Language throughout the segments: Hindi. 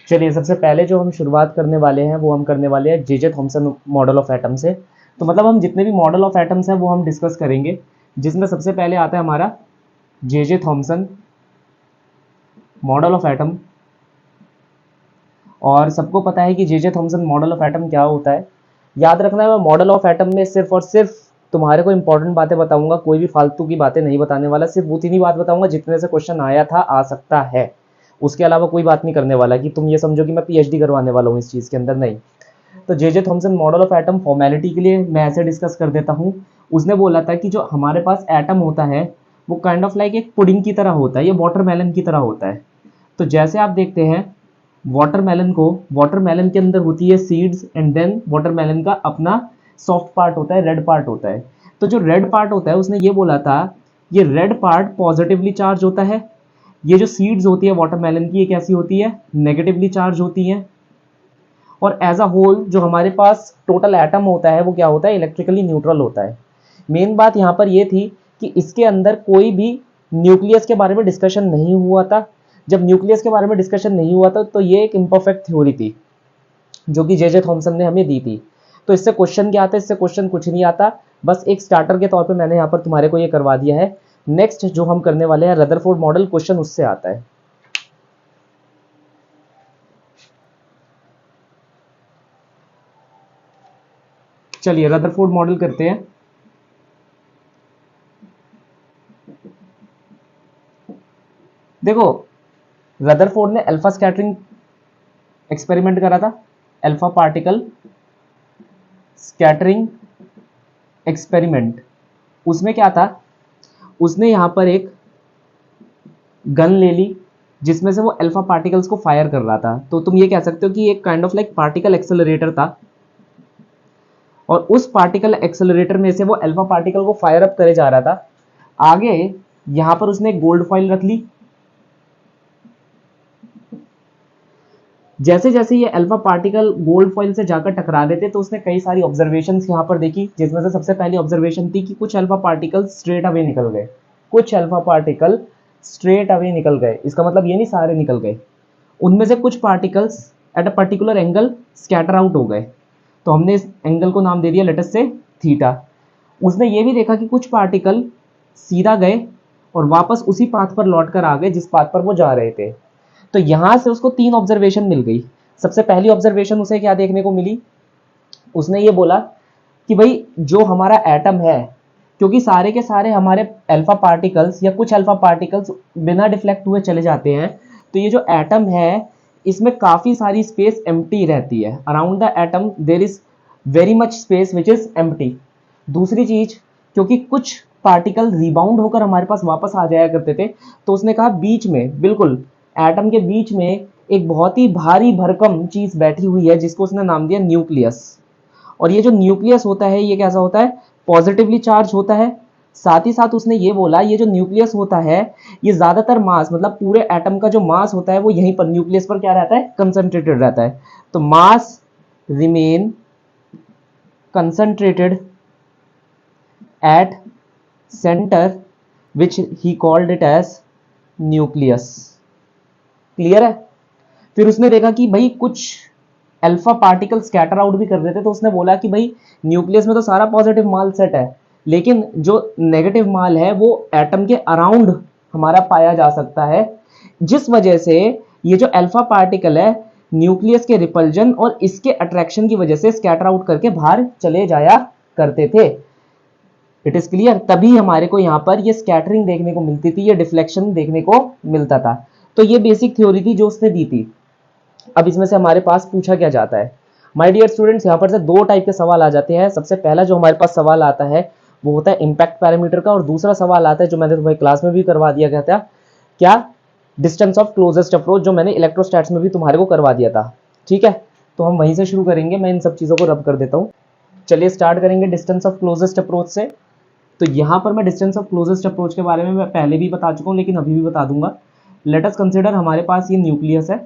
चलिए, सबसे पहले जो हम शुरुआत करने वाले हैं वो हम करने वाले हैं J Thomson model of atom से। तो मतलब हम जितने भी मॉडल ऑफ एटम्स हैं वो हम डिस्कस करेंगे, जिसमें सबसे पहले आता है हमारा J Thomson model of atom. और सबको पता है कि J Thomson model of atom क्या होता है। याद रखना है, मैं मॉडल ऑफ एटम में सिर्फ और सिर्फ तुम्हारे को इंपॉर्टेंट बातें बताऊंगा, कोई भी फालतू की बातें नहीं बताने वाला, सिर्फ वो तीन ही बात बताऊंगा जितने से क्वेश्चन आया था आ सकता है। उसके अलावा कोई बात नहीं करने वाला कि तुम ये समझो कि मैं पीएचडी करवाने वाला हूँ इस चीज़ के अंदर, नहीं। तो J Thomson model of atom formality के लिए मैं ऐसे डिस्कस कर देता हूँ। उसने बोला था कि जो हमारे पास एटम होता है वो काइंड ऑफ लाइक एक पुडिंग की तरह होता है, ये वाटरमेलन की तरह होता है। तो जैसे आप देखते हैं वाटरमेलन के अंदर होती है सीड्स, एंड देन वाटरमेलन का अपना सॉफ्ट पार्ट होता है, रेड पार्ट होता है। तो जो रेड पार्ट होता है उसने ये बोला था, ये रेड पार्ट पॉजिटिवली चार्ज होता है। ये जो सीड्स होती है वाटरमेलन की, ये कैसी होती है, नेगेटिवली चार्ज होती है। और एज अ होल जो हमारे पास टोटल एटम होता है वो क्या होता है, इलेक्ट्रिकली न्यूट्रल होता है। मेन बात यहाँ पर ये थी कि इसके अंदर कोई भी न्यूक्लियस के बारे में डिस्कशन नहीं हुआ था। जब न्यूक्लियस के बारे में डिस्कशन नहीं हुआ था तो ये एक इम्परफेक्ट थ्योरी थी जो कि जे थॉमसन ने हमें दी थी। तो इससे क्वेश्चन क्या आता है, इससे क्वेश्चन कुछ नहीं आता, बस एक स्टार्टर के तौर पे मैंने यहाँ पर तुम्हारे को ये करवा दिया है। नेक्स्ट जो हम करने वाले हैं रदरफोर्ड मॉडल, क्वेश्चन उससे आता है। चलिए रदरफोर्ड मॉडल करते हैं। देखो, रदरफोर्ड ने अल्फा स्कैटरिंग एक्सपेरिमेंट करा था, अल्फा पार्टिकल स्कैटरिंग एक्सपेरिमेंट। उसमें क्या था, उसने यहां पर एक गन ले ली जिसमें से वो अल्फा पार्टिकल्स को फायर कर रहा था। तो तुम ये कह सकते हो कि एक kind of like particle accelerator था, और उस पार्टिकल एक्सेलरेटर में से वो अल्फा पार्टिकल को फायर अप करे जा रहा था। आगे यहां पर उसने एक गोल्ड फॉइल रख ली। जैसे जैसे ये अल्फा पार्टिकल गोल्ड फॉइल से जाकर टकरा देते तो उसने कई सारी ऑब्जर्वेशंस यहाँ पर देखी, जिसमें से सबसे पहली ऑब्जर्वेशन थी कि कुछ अल्फा पार्टिकल स्ट्रेट अवे निकल गए। कुछ अल्फा पार्टिकल स्ट्रेट अवे निकल गए, इसका मतलब ये नहीं सारे निकल गए। उनमें से कुछ particles at a particular angle scatter out हो गए। तो हमने इस एंगल को नाम दे दिया लेट अस से थीटा। उसने ये भी देखा कि कुछ पार्टिकल सीधा गए और वापस उसी पाथ पर लौट कर आ गए जिस पाथ पर वो जा रहे थे। तो यहां से उसको तीन ऑब्जर्वेशन मिल गई। सबसे पहली ऑब्जर्वेशन उसे क्या देखने को मिली, उसने ये बोला कि भाई जो हमारा एटम है, क्योंकि सारे के सारे हमारे अल्फा पार्टिकल्स या कुछ अल्फा पार्टिकल्स बिना डिफ्लेक्ट हुए चले जाते हैं, तो ये जो एटम है इसमें काफी सारी स्पेस एम्प्टी रहती है। Around the atom there is very much space which is empty. दूसरी चीज, क्योंकि कुछ पार्टिकल रिबाउंड होकर हमारे पास वापस आ जाया करते थे, तो उसने कहा बीच में, बिल्कुल एटम के बीच में एक बहुत ही भारी भरकम चीज बैठी हुई है जिसको उसने नाम दिया न्यूक्लियस। और ये जो न्यूक्लियस होता है ये कैसा होता है, पॉजिटिवली चार्ज होता है। साथ ही साथ उसने ये बोला ये जो न्यूक्लियस होता है ये ज्यादातर मास, मतलब पूरे एटम का जो मास होता है वो यहीं पर न्यूक्लियस पर क्या रहता है, कंसंट्रेटेड रहता है। तो mass remain concentrated at centre which he called it as nucleus. Clear है। फिर उसने देखा कि भाई कुछ अल्फा पार्टिकल स्कैटर आउट भी कर देते, तो उसने बोला कि भाई न्यूक्लियस में तो सारा पॉजिटिव माल सेट है, लेकिन जो नेगेटिव माल है वो एटम के अराउंड हमारा पाया जा सकता है, जिस वजह से ये जो अल्फा पार्टिकल है न्यूक्लियस के रिपल्जन और इसके अट्रैक्शन की वजह से स्कैटर आउट करके बाहर चले जाया करते थे। It is clear. तभी हमारे को यहाँ पर ये स्कैटरिंग देखने को मिलती थी, ये डिफ्लेक्शन देखने को मिलता था। तो ये बेसिक थ्योरी थी जो उसने दी थी। अब इसमें से हमारे पास पूछा क्या जाता है, माय डियर स्टूडेंट्स, यहाँ पर से दो टाइप के सवाल आ जाते हैं। सबसे पहला जो हमारे पास सवाल आता है वो होता है इम्पैक्ट पैरामीटर का, और दूसरा सवाल आता है जो मैंने तुम्हारी क्लास में भी करवा दिया गया था, क्या, डिस्टेंस ऑफ क्लोजेस्ट अप्रोच, जो मैंने इलेक्ट्रोस्टैट्स में भी तुम्हारे को करवा दिया था। ठीक है, तो हम वहीं से शुरू करेंगे, मैं इन सब चीज़ों को रब कर देता हूँ। चलिए स्टार्ट करेंगे डिस्टेंस ऑफ क्लोजेस्ट अप्रोच से। तो यहाँ पर मैं डिस्टेंस ऑफ क्लोजेस्ट अप्रोच के बारे में मैं पहले भी बता चुका हूँ लेकिन अभी भी बता दूंगा। लेट अस कंसीडर हमारे पास ये न्यूक्लियस है,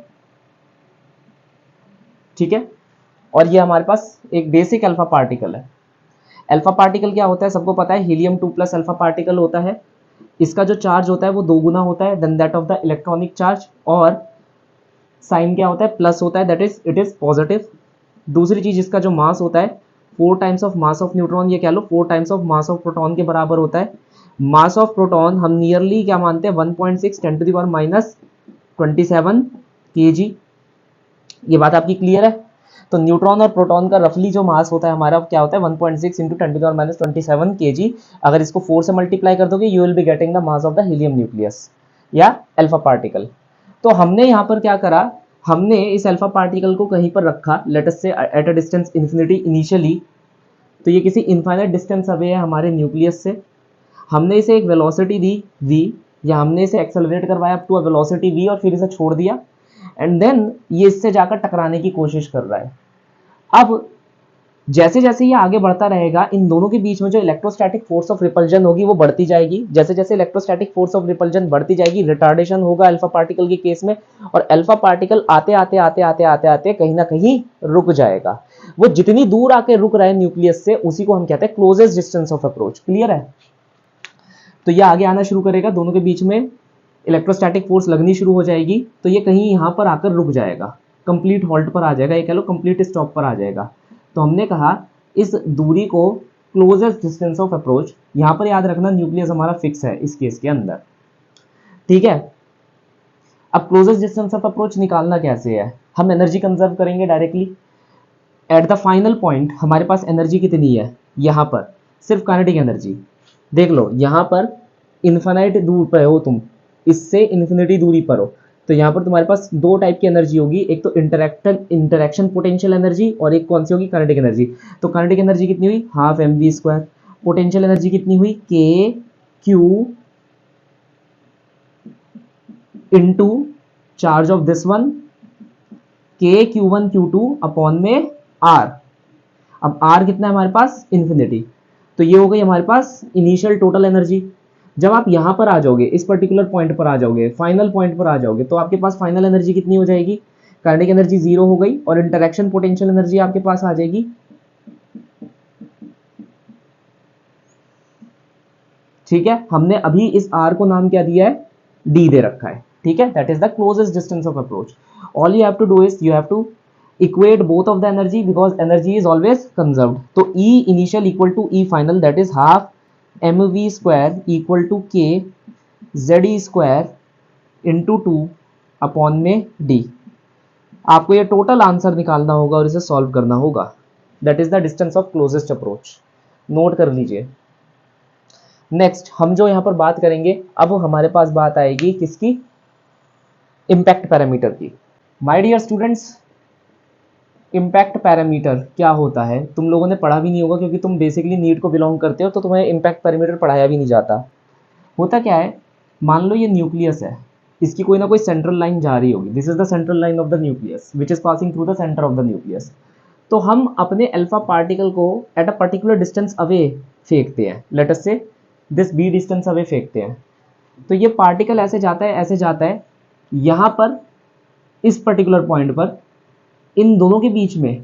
ठीक है, और ये हमारे पास एक बेसिक अल्फा पार्टिकल है। अल्फा पार्टिकल क्या होता है, सबको पता है, हीलियम 2 प्लस अल्फा पार्टिकल होता है। इसका जो चार्ज होता है वो 2 गुना होता है then that of the electronic charge, और साइन क्या होता है, प्लस होता है, that is it is positive. दूसरी चीज इसका जो मास होता है 4 times of mass of neutron, ये कह लो 4 times of mass of proton के बराबर होता है। मास ऑफ प्रोटॉन हम नियरली क्या मानते हैं 1.6 10 to the power minus 27 kg। ये बात आपकी क्लियर है। तो न्यूट्रॉन और प्रोटॉन का रफली जो मास होता है हमारा क्या होता है 1.6 into 10 to the power minus 27 kg। अगर इसको 4 से मल्टीप्लाई कर दोगे you will be getting the mass of the helium nucleus या अल्फा पार्टिकल। तो हमने यहाँ पर क्या करा, हमने इस अल्फा पार्टिकल को कहीं पर रखा, लेट अस से at a distance infinity initially. तो ये किसी इनफाइनाइट डिस्टेंस अवे है हमारे न्यूक्लियस से। हमने इसे एक वेलोसिटी दी v, या हमने इसे एक्सेलरेट करवाया up to a velocity v और फिर इसे छोड़ दिया, एंड देन ये इससे जाकर टकराने की कोशिश कर रहा है। अब जैसे जैसे ये आगे बढ़ता रहेगा इन दोनों के बीच में जो इलेक्ट्रोस्टैटिक फोर्स ऑफ रिपल्जन होगी वो बढ़ती जाएगी। जैसे जैसे इलेक्ट्रोस्टैटिक फोर्स ऑफ रिपल्जन बढ़ती जाएगी रिटार्डेशन होगा अल्फा पार्टिकल के केस में, और अल्फा पार्टिकल आते आते आते आते आते आते कहीं ना कहीं रुक जाएगा। वो जितनी दूर आके रुक रहा है न्यूक्लियस से उसी को हम कहते हैं closest distance of approach. Clear है। तो ये आगे आना शुरू करेगा, दोनों के बीच में इलेक्ट्रोस्टैटिक फोर्स लगनी शुरू हो जाएगी, तो ये कहीं यहाँ पर आकर रुक जाएगा, कंप्लीट हॉल्ट पर आ जाएगा, ये कह लो कंप्लीट स्टॉप पर आ जाएगा। तो हमने कहा इस दूरी को क्लोजेस्ट डिस्टेंस ऑफ अप्रोच, यहाँ पर याद रखना न्यूक्लियस हमारा फिक्स है इस केस के अंदर, ठीक है। अब क्लोजेस्ट डिस्टेंस ऑफ अप्रोच निकालना कैसे है, हम एनर्जी कंजर्व करेंगे directly. At the final point हमारे पास एनर्जी कितनी है, यहाँ पर सिर्फ काइनेटिक एनर्जी देख लो, यहाँ पर इन्फिनाइट दूर पर हो तुम, इससे इन्फिनिटी दूरी पर हो, तो यहाँ पर तुम्हारे पास दो टाइप की एनर्जी होगी, एक तो इंटरेक्शन पोटेंशियल एनर्जी और एक कौन सी होगी, काइनेटिक एनर्जी। तो काइनेटिक एनर्जी कितनी हुई, हाफ mv²। पोटेंशियल एनर्जी कितनी हुई, k q into charge of this one k q1 q2 upon में r। अब r कितना है हमारे पास, इन्फिनिटी। तो ये हो गई हमारे पास इनिशियल टोटल एनर्जी। जब आप यहां पर आ जाओगे, इस पर्टिकुलर पॉइंट पर आ जाओगे, फाइनल पॉइंट पर आ जाओगे, तो आपके पास फाइनल एनर्जी कितनी हो जाएगी, काइनेटिक एनर्जी 0 हो गई और इंटरेक्शन पोटेंशियल एनर्जी आपके पास आ जाएगी, ठीक है। हमने अभी इस r को नाम क्या दिया है, d दे रखा है, ठीक है। That is the closest distance of approach. All you have to do is you have to equate both of the energy because energy is always conserved. तो E initial equal to E final, that is half mv square equal to k ze square into 2 upon में d। आपको ये टोटल आंसर निकालना होगा और इसे सॉल्व करना होगा। That is the distance of closest approach, note कर लीजिए। नेक्स्ट हम जो यहाँ पर बात करेंगे, अब हमारे पास बात आएगी किसकी, इम्पैक्ट पैरामीटर की। My dear students, impact parameter क्या होता है तुम लोगों ने पढ़ा भी नहीं होगा, क्योंकि तुम बेसिकली नीट को बिलोंग करते हो, तो तुम्हें इम्पैक्ट पैरामीटर पढ़ाया भी नहीं जाता। होता क्या है, मान लो ये न्यूक्लियस है, इसकी कोई ना कोई सेंट्रल लाइन जा रही होगी, this is the central line of the nucleus which is passing through the centre of the nucleus. तो हम अपने अल्फा पार्टिकल को at a particular distance away फेंकते हैं, लेट अस से दिस b डिस्टेंस अवे फेंकते हैं। तो ये पार्टिकल ऐसे जाता है, ऐसे जाता है, यहाँ पर इस पर्टिकुलर पॉइंट पर इन दोनों के बीच में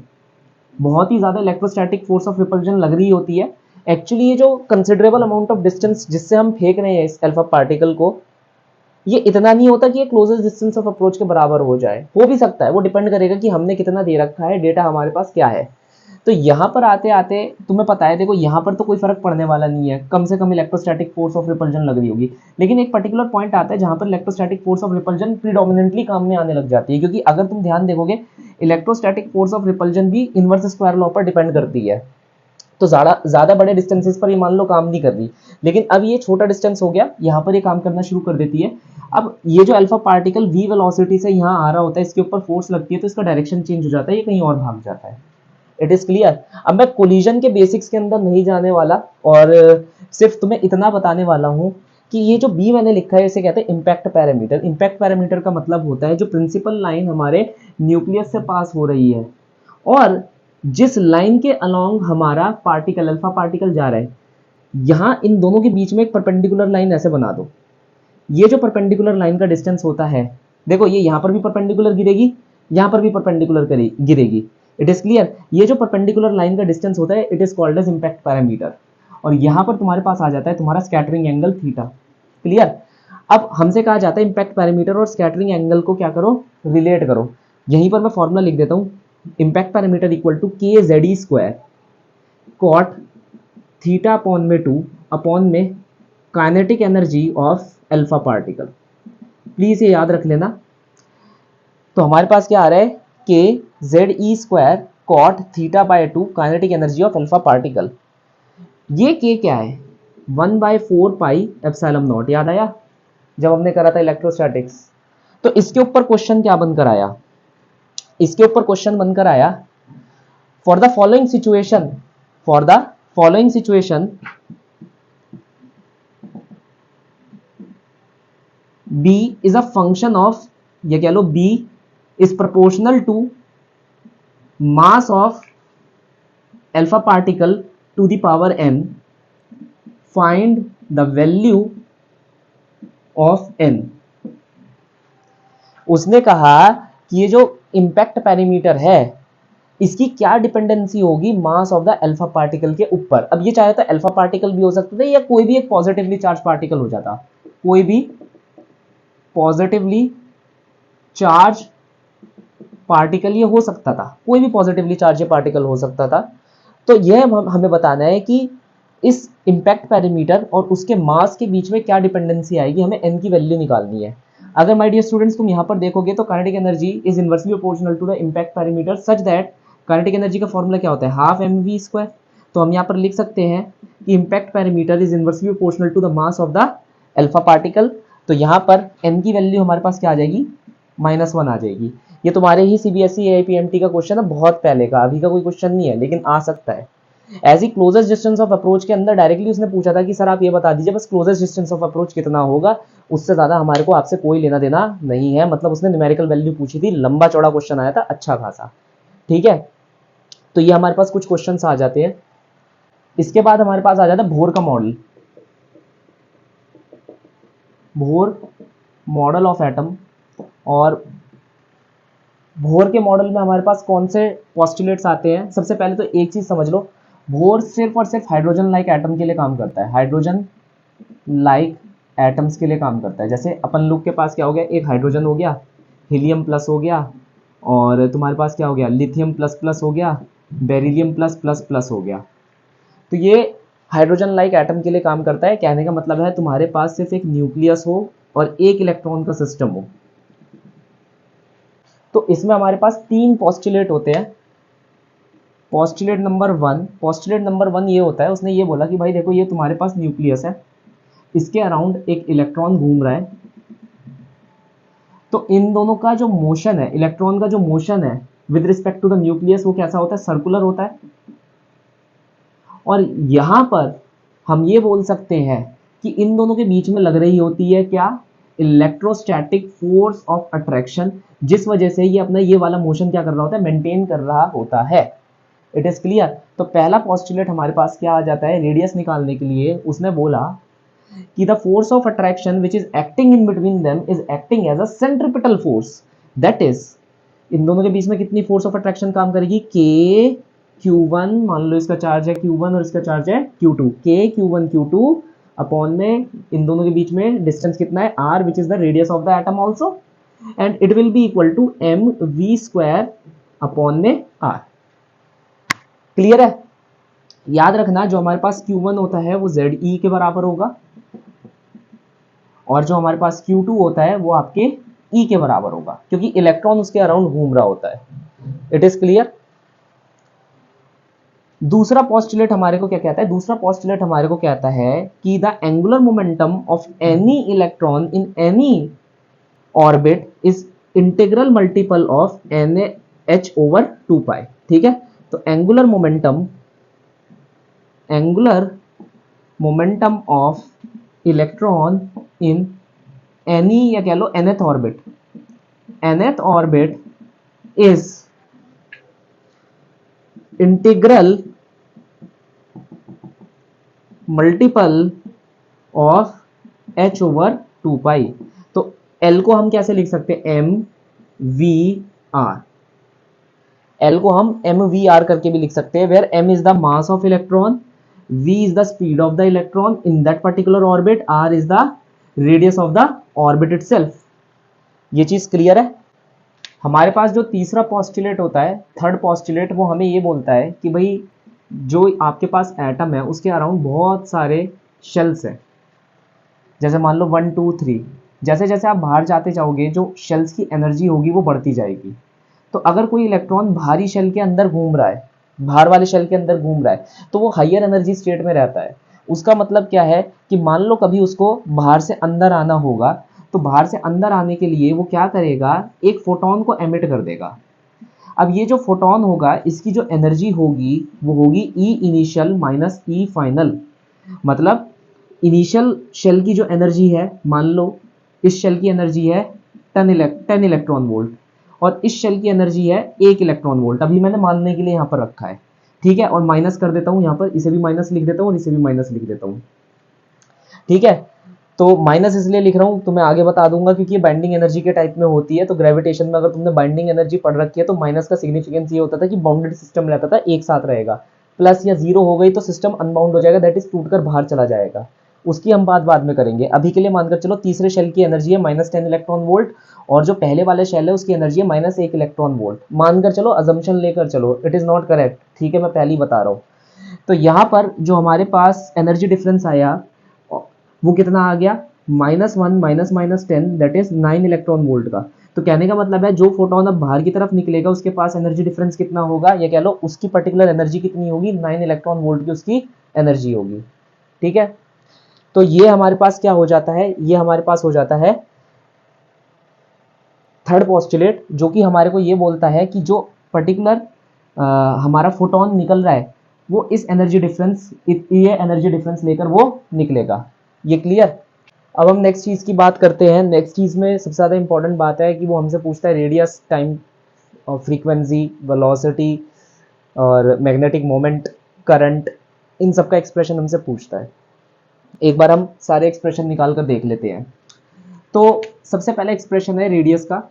बहुत ही ज्यादा इलेक्ट्रोस्टैटिक फोर्स ऑफ रिपल्जन लग रही होती है। एक्चुअली ये जो कंसिडरेबल अमाउंट ऑफ डिस्टेंस जिससे हम फेंक रहे हैं इस अल्फा पार्टिकल को, ये इतना नहीं होता कि ये क्लोजेस्ट डिस्टेंस ऑफ अप्रोच के बराबर हो जाए, हो भी सकता है, वो डिपेंड करेगा कि हमने कितना दे रखा है, डेटा हमारे पास क्या है। तो यहाँ पर आते आते तुम्हें पता है, देखो यहाँ पर तो कोई फर्क पड़ने वाला नहीं है, कम से कम इलेक्ट्रोस्टैटिक फोर्स ऑफ रिपल्जन लग रही होगी, लेकिन एक पर्टिकुलर पॉइंट आता है जहाँ पर electrostatic force of repulsion predominantly काम में आने लग जाती है, क्योंकि अगर तुम ध्यान देखोगे इलेक्ट्रोस्टैटिक फोर्स ऑफ रिपल्जन भी इनवर्स स्क्वायर लॉ पर डिपेंड करती है। तो ज्यादा बड़े डिस्टेंसेस पर ये मान लो काम नहीं कर रही, लेकिन अब ये छोटा डिस्टेंस हो गया, यहाँ पर ये काम करना शुरू कर देती है। अब ये जो अल्फा पार्टिकल v वेलोसिटी से यहाँ आ रहा होता है, इसके ऊपर फोर्स लगती है, तो इसका डायरेक्शन चेंज हो जाता है, ये कहीं और भाग जाता है। It is clear. अब मैं कोलिजन के बेसिक्स के अंदर नहीं जाने वाला, और सिर्फ तुम्हें इतना बताने वाला हूँ कि ये जो b मैंने लिखा है इसे कहते हैं इम्पैक्ट पैरामीटर। इम्पैक्ट पैरामीटर का मतलब होता है जो प्रिंसिपल लाइन हमारे न्यूक्लियस से पास हो रही है, और जिस लाइन के अलोंग हमारा पार्टिकल अल्फा पार्टिकल जा रहा है, यहाँ इन दोनों के बीच में एक परपेंडिकुलर लाइन ऐसे बना दो। ये जो परपेंडिकुलर लाइन का डिस्टेंस होता है, देखो ये यहाँ पर भी परपेंडिकुलर गिरेगी, यहाँ पर भी परपेंडिकुलर गिरेगी। It is clear. ये जो परपेंडिकुलर लाइन का डिस्टेंस होता है it is called as impact parameter, और यहाँ पर तुम्हारे पास आ जाता है तुम्हारा स्कैटरिंग एंगल थीटा। क्लियर। अब हमसे कहा जाता है इम्पैक्ट पैरामीटर और स्कैटरिंग एंगल को क्या करो, रिलेट करो। यहीं पर मैं फॉर्मूला लिख देता हूँ, इम्पैक्ट पैरामीटर इक्वल टू के Z e square cot theta upon में 2 अपॉन में kinetic energy of alpha particle. Please ये याद रख लेना। तो हमारे पास क्या आ रहा है, k Z e square cot theta by 2 kinetic energy of alpha particle. ये के क्या है, 1/4 पाई एप्सिलॉन नॉट, याद आया जब हमने करा था इलेक्ट्रोस्टैटिक्स। तो इसके ऊपर क्वेश्चन क्या बनकर आया, इसके ऊपर क्वेश्चन बनकर आया, for the following situation, for the following situation b is a function of, ये कह लो b is proportional to mass of alpha particle to the power n, find the value of n। उसने कहा कि ये जो इम्पैक्ट पैरामीटर है इसकी क्या डिपेंडेंसी होगी मास ऑफ द अल्फा पार्टिकल के ऊपर। अब ये चाहे तो अल्फा पार्टिकल भी हो सकता था या कोई भी एक पॉजिटिवली चार्ज पार्टिकल हो जाता, कोई भी पॉजिटिवली चार्ज पार्टिकल ये हो सकता था, कोई भी पॉजिटिवली चार्ज पार्टिकल हो सकता था। तो यह हमें बताना है कि इस इम्पैक्ट पैरामीटर और उसके मास के बीच में क्या डिपेंडेंसी आएगी, हमें n की वैल्यू निकालनी है। अगर माय डियर स्टूडेंट्स तुम यहां पर देखोगे तो kinetic energy is inversely proportional to the impact parameter such that kinetic energy का फॉर्मूला क्या होता है, हाफ mv स्क्वायर। तो हम यहाँ पर लिख सकते हैं कि impact parameter is inversely proportional to the mass of the alpha particle. तो यहाँ पर n की वैल्यू हमारे पास क्या आ जाएगी, -1 आ जाएगी। ये तुम्हारे ही सीबीएसई एआईपीएमटी का क्वेश्चन है, बहुत पहले का, अभी का कोई क्वेश्चन नहीं है लेकिन आ सकता है। एज ही क्लोजेस्ट डिस्टेंस ऑफ अप्रोच के अंदर डायरेक्टली उसने पूछा था कि सर आप ये बता दीजिए बस क्लोजेस्ट डिस्टेंस ऑफ अप्रोच कितना होगा, उससे ज्यादा हमारे को आपसे कोई लेना देना नहीं है। मतलब उसने न्यूमेरिकल वैल्यू पूछी थी, लंबा चौड़ा क्वेश्चन आया था अच्छा खासा, ठीक है। तो ये हमारे पास कुछ क्वेश्चन आ जाते हैं। इसके बाद हमारे पास आ जाता है बोर का model, Bohr model of atom. और बोर के मॉडल में हमारे पास कौन से पोस्टुलेट्स आते हैं, सबसे पहले तो एक चीज समझ लो, बोर सिर्फ और सिर्फ हाइड्रोजन लाइक एटम के लिए काम करता है, हाइड्रोजन लाइक एटम्स के लिए काम करता है। जैसे अपन लोग के पास क्या हो गया, एक हाइड्रोजन हो गया, हीलियम प्लस हो गया, और तुम्हारे पास क्या हो गया, लिथियम प्लस प्लस हो गया, बेरिलियम प्लस प्लस प्लस हो गया। तो ये हाइड्रोजन लाइक एटम के लिए काम करता है। कहने का मतलब है तुम्हारे पास सिर्फ एक न्यूक्लियस हो और एक इलेक्ट्रॉन का सिस्टम हो। तो इसमें हमारे पास 3 पोस्टुलेट होते हैं। पोस्टुलेट नंबर 1 ये होता है, उसने ये बोला कि भाई देखो ये तुम्हारे पास न्यूक्लियस है, इसके अराउंड एक इलेक्ट्रॉन घूम रहा है, तो इन दोनों का जो मोशन है, इलेक्ट्रॉन का जो मोशन है with respect to the nucleus, वो कैसा होता है, सर्कुलर होता है। और यहां पर हम ये बोल सकते हैं कि इन दोनों के बीच में लग रही होती है क्या, इलेक्ट्रोस्टैटिक फोर्स ऑफ अट्रैक्शन, जिस वजह से ये अपना ये वाला मोशन क्या कर रहा होता है, मेंटेन कर रहा होता है। It is clear. तो पहला पोस्टुलेट हमारे पास क्या आ जाता है, रेडियस निकालने के लिए उसने बोला कि the force of attraction which is acting in between them is acting as a centripetal force. That is, इन दोनों के बीच में कितनी फोर्स ऑफ अट्रैक्शन काम करेगी, के Q1, मान लो इसका चार्ज है Q1 और इसका चार्ज है Q2, के Q1 Q2 अपॉन में इन दोनों के बीच में डिस्टेंस कितना है, r, which is the radius of the atom also, and it will be equal to mv square upon में r। क्लियर है। याद रखना जो हमारे पास Q1 होता है वो Ze के बराबर होगा, और जो हमारे पास Q2 होता है वो आपके E के बराबर होगा, क्योंकि इलेक्ट्रॉन उसके अराउंड घूम रहा होता है। It is clear. दूसरा पोस्टुलेट हमारे को क्या कहता है, दूसरा पोस्टुलेट हमारे को कहता है कि the angular momentum of any electron in any orbit is integral multiple of NH over 2 पाई। ठीक है, तो angular momentum of electron in any, या कह लो nth orbit is integral multiple of h over 2 पाई। तो L को हम कैसे लिख सकते हैं, mvr। L को हम mvr करके भी लिख सकते हैं, where m is the mass of electron, v is the speed of the electron in that particular orbit, r is the radius of the orbit itself. ये चीज क्लियर है। हमारे पास जो तीसरा पॉस्टुलेट होता है, थर्ड पॉस्टुलेट, वो हमें ये बोलता है कि भाई जो आपके पास एटम है उसके अराउंड बहुत सारे शेल्स हैं, जैसे मान लो 1 2 3। जैसे जैसे आप बाहर जाते जाओगे जो शेल्स की एनर्जी होगी वो बढ़ती जाएगी। तो अगर कोई इलेक्ट्रॉन भारी शेल के अंदर घूम रहा है, बाहर वाले शेल के अंदर घूम रहा है, तो वो हायर एनर्जी स्टेट में रहता है। उसका मतलब क्या है कि मान लो कभी उसको बाहर से अंदर आना होगा, तो बाहर से अंदर आने के लिए वो क्या करेगा, एक फोटोन को एमिट कर देगा। अब ये जो फोटोन होगा इसकी जो एनर्जी होगी वो होगी ई इनिशियल माइनस ई फाइनल। मतलब इनिशियल शेल की जो एनर्जी है, मान लो इस शेल की एनर्जी है 10 इलेक्ट्रॉन वोल्ट और इस शेल की एनर्जी है 1 इलेक्ट्रॉन वोल्ट। अभी मैंने मानने के लिए यहाँ पर रखा है, ठीक है, और माइनस कर देता हूँ यहाँ पर, इसे भी माइनस लिख देता हूँ और इसे भी माइनस लिख देता हूँ, ठीक है। तो माइनस इसलिए लिख रहा हूँ, तो मैं आगे बता दूंगा, क्योंकि ये बाइंडिंग एनर्जी के टाइप में होती है। तो ग्रेविटेशन में अगर तुमने बाइंडिंग एनर्जी पढ़ रखी है तो माइनस का सिग्निफिकेंस ये होता था कि बाउंडेड सिस्टम रहता था, एक साथ रहेगा। प्लस या जीरो हो गई तो सिस्टम अनबाउंड हो जाएगा, दैट इज टूटकर बाहर चला जाएगा। उसकी हम बात बाद में करेंगे। अभी के लिए मानकर चलो तीसरे शेल की एनर्जी है -10 इलेक्ट्रॉन वोल्ट और जो पहले वाले शेल है उसकी एनर्जी है -1 इलेक्ट्रॉन वोल्ट। मानकर चलो, अजम्पशन लेकर चलो, इट इज नॉट करेक्ट, ठीक है, मैं पहले ही बता रहा हूँ। तो यहाँ पर जो हमारे पास एनर्जी डिफरेंस आया वो कितना आ गया, -1 -10, दैट इज 9 इलेक्ट्रॉन वोल्ट का। तो कहने का मतलब है जो फोटोन अब बाहर की तरफ निकलेगा उसके पास एनर्जी डिफरेंस कितना होगा, या कह लो उसकी पर्टिकुलर एनर्जी कितनी होगी, 9 इलेक्ट्रॉन वोल्ट की उसकी एनर्जी होगी, ठीक है। तो ये हमारे पास क्या हो जाता है, ये हमारे पास हो जाता है थर्ड पोस्टुलेट, जो कि हमारे को ये बोलता है कि जो पर्टिकुलर हमारा फोटोन निकल रहा है वो इस एनर्जी डिफरेंस, ये एनर्जी डिफरेंस लेकर वो निकलेगा। ये क्लियर। अब हम नेक्स्ट चीज की बात करते हैं। नेक्स्ट चीज में सबसे ज्यादा इंपॉर्टेंट बात है कि वो हमसे पूछता है रेडियस, टाइम और फ्रीक्वेंसी, वेलोसिटी और मैग्नेटिक मोमेंट, करंट, इन सब का एक्सप्रेशन हमसे पूछता है। एक बार हम सारे एक्सप्रेशन निकाल कर देख लेते हैं। तो सबसे पहला एक्सप्रेशन है रेडियस का।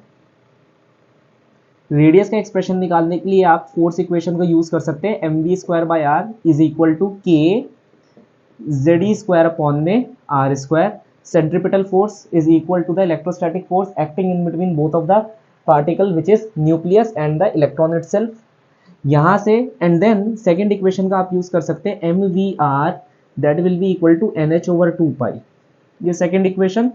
रेडियस का एक्सप्रेशन निकालने के लिए आप फोर्स इक्वेशन को यूज कर सकते हैं, mv²/r is equal to k ZE² upon में r²। Centripetal force is equal to the electrostatic force acting in between both of the particle which is nucleus and the electron itself. यहां से एंड देन सेकेंड इक्वेशन का आप यूज कर सकते हैं mvr that will be equal to nh/2π। ये सेकेंड इक्वेशन,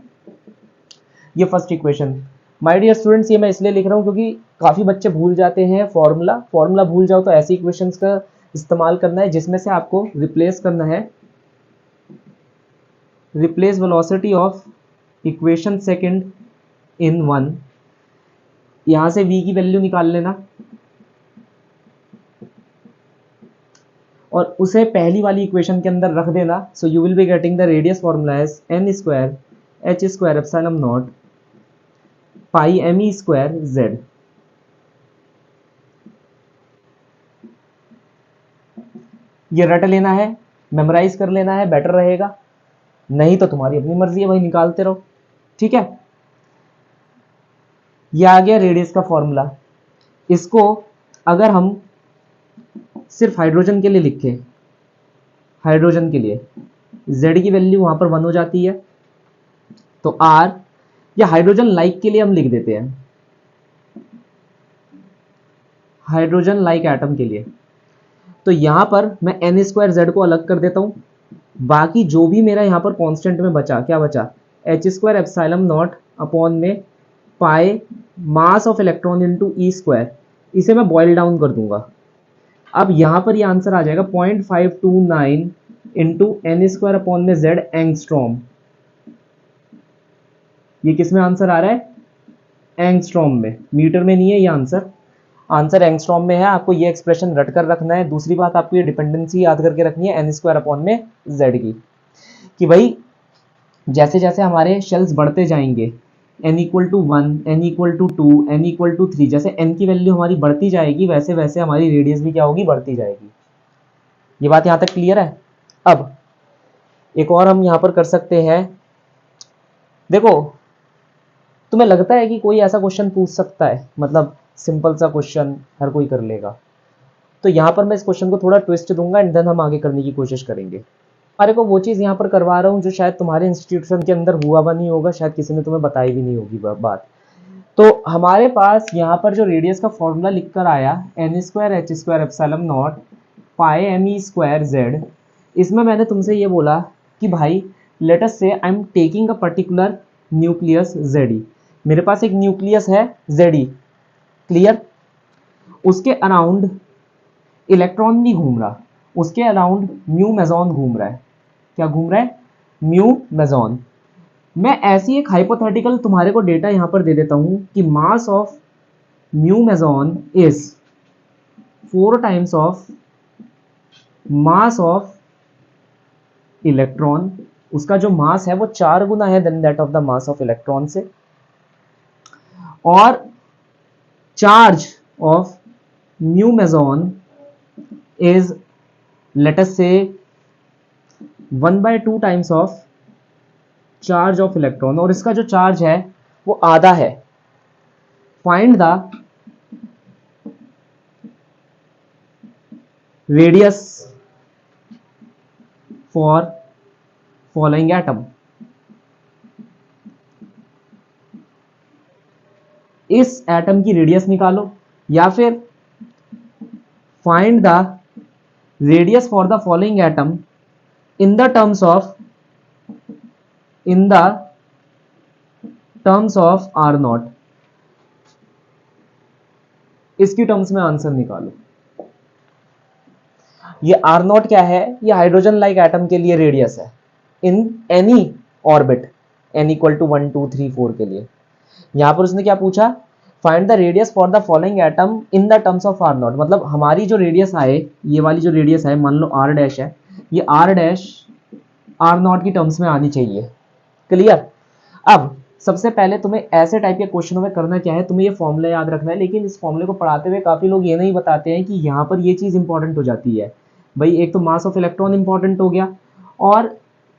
ये first equation. My dear students, ये मैं इसलिए लिख रहा हूँ क्योंकि काफी बच्चे भूल जाते हैं फॉर्मूला भूल जाओ तो ऐसी इक्वेशंस का इस्तेमाल करना है जिसमें से आपको रिप्लेस करना है, replace velocity of equation second in one. यहां से v की वैल्यू निकाल लेना और उसे पहली वाली इक्वेशन के अंदर रख देना। So you will be getting the radius formula as n² h² epsilon not pi me² z। ये रट लेना है, मेमोराइज कर लेना है, बेटर रहेगा, नहीं तो तुम्हारी अपनी मर्जी है भाई, निकालते रहो, ठीक है। ये आ गया रेडियस का फॉर्मूला। इसको अगर हम सिर्फ हाइड्रोजन के लिए लिखें, हाइड्रोजन के लिए z की वैल्यू वहां पर 1 हो जाती है, तो r, या हाइड्रोजन लाइक के लिए हम लिख देते हैं, हाइड्रोजन लाइक एटम के लिए। तो यहां पर मैं n² को अलग कर देता हूं, बाकी जो भी मेरा यहां पर कांस्टेंट में बचा, क्या बचा, h² एप्सिलॉन नॉट अपॉन में pi mass of electron into e²। इसे मैं बॉइल डाउन कर दूंगा। अब यहां पर ये आंसर आ जाएगा 0.529 इंटू n² अपॉन में z एंगस्ट्रॉम। ये किस में आंसर आ रहा है, एंगस्ट्रॉम में, मीटर में नहीं है ये आंसर, आंसर एंगस्ट्रॉम में है। आपको ये एक्सप्रेशन रट कर रखना है। दूसरी बात, आपको ये डिपेंडेंसी याद करके रखनी है n² अपॉन में z की, कि भाई जैसे जैसे हमारे शेल्स बढ़ते जाएंगे, n equal to 1, n equal to 2, n equal to 3, जैसे n की वैल्यू हमारी बढ़ती जाएगी वैसे वैसे हमारी रेडियस भी क्या होगी, बढ़ती जाएगी। ये बात यहां तक क्लियर है। अब एक और हम यहां पर कर सकते हैं। देखो, तुम्हें लगता है कि कोई ऐसा क्वेश्चन पूछ सकता है, मतलब सिंपल सा क्वेश्चन हर कोई कर लेगा, तो यहां पर मैं इस क्वेश्चन को थोड़ा ट्विस्ट दूंगा एंड देन हम आगे करने की कोशिश करेंगे। तुम्हारे को वो चीज़ यहाँ पर करवा रहा हूँ जो शायद तुम्हारे इंस्टीट्यूशन के अंदर हुआ भी नहीं होगा, शायद किसी ने तुम्हें बताई भी नहीं होगी बात। तो हमारे पास यहाँ पर जो रेडियस का फॉर्मूला लिख कर आया n square H square epsilon not pi M E square z, इसमें मैंने तुमसे ये बोला कि भाई let us say I am taking a particular nucleus Z e, मेरे पास एक न्यूक्लियस है जेड ई, क्लियर, उसके अराउंड इलेक्ट्रॉन नहीं घूम रहा, उसके अराउंड म्यू मेजॉन घूम रहा है। क्या घूम रहा है? म्यू मेजॉन। मैं ऐसी एक हाइपोथेटिकल तुम्हारे को डेटा यहां पर दे देता हूं कि mass of mu meson is 4 times of mass of electron, उसका जो मास है वो 4 गुना है then that of the mass of electron से, और charge of mu meson is let us say 1/2 times of charge of electron, और इसका जो चार्ज है वो आधा है। Find the radius for following atom. इस एटम की रेडियस निकालो, या फिर find the radius for the following atom in the terms of r nought. इसकी टर्म्स में आंसर निकालो। ये आर नॉट क्या है? ये हाइड्रोजन लाइक एटम के लिए रेडियस है in any orbit n equal to 1 2 3 4 के लिए। यहां पर उसने क्या पूछा? Find the radius for the following atom in the terms of r nought, मतलब हमारी जो रेडियस आए, ये वाली जो रेडियस है, मान लो आर डैश है, ये आर डैश आर नॉट की टर्म्स में आनी चाहिए। क्लियर? अब सबसे पहले तुम्हें ऐसे टाइप के क्वेश्चनों में करना क्या है, तुम्हें ये फॉर्मूला याद रखना है, लेकिन इस फॉर्मूले को पढ़ाते हुए काफी लोग ये नहीं बताते हैं कि यहाँ पर ये चीज इंपॉर्टेंट हो जाती है। भाई एक तो मास ऑफ इलेक्ट्रॉन इंपॉर्टेंट हो गया, और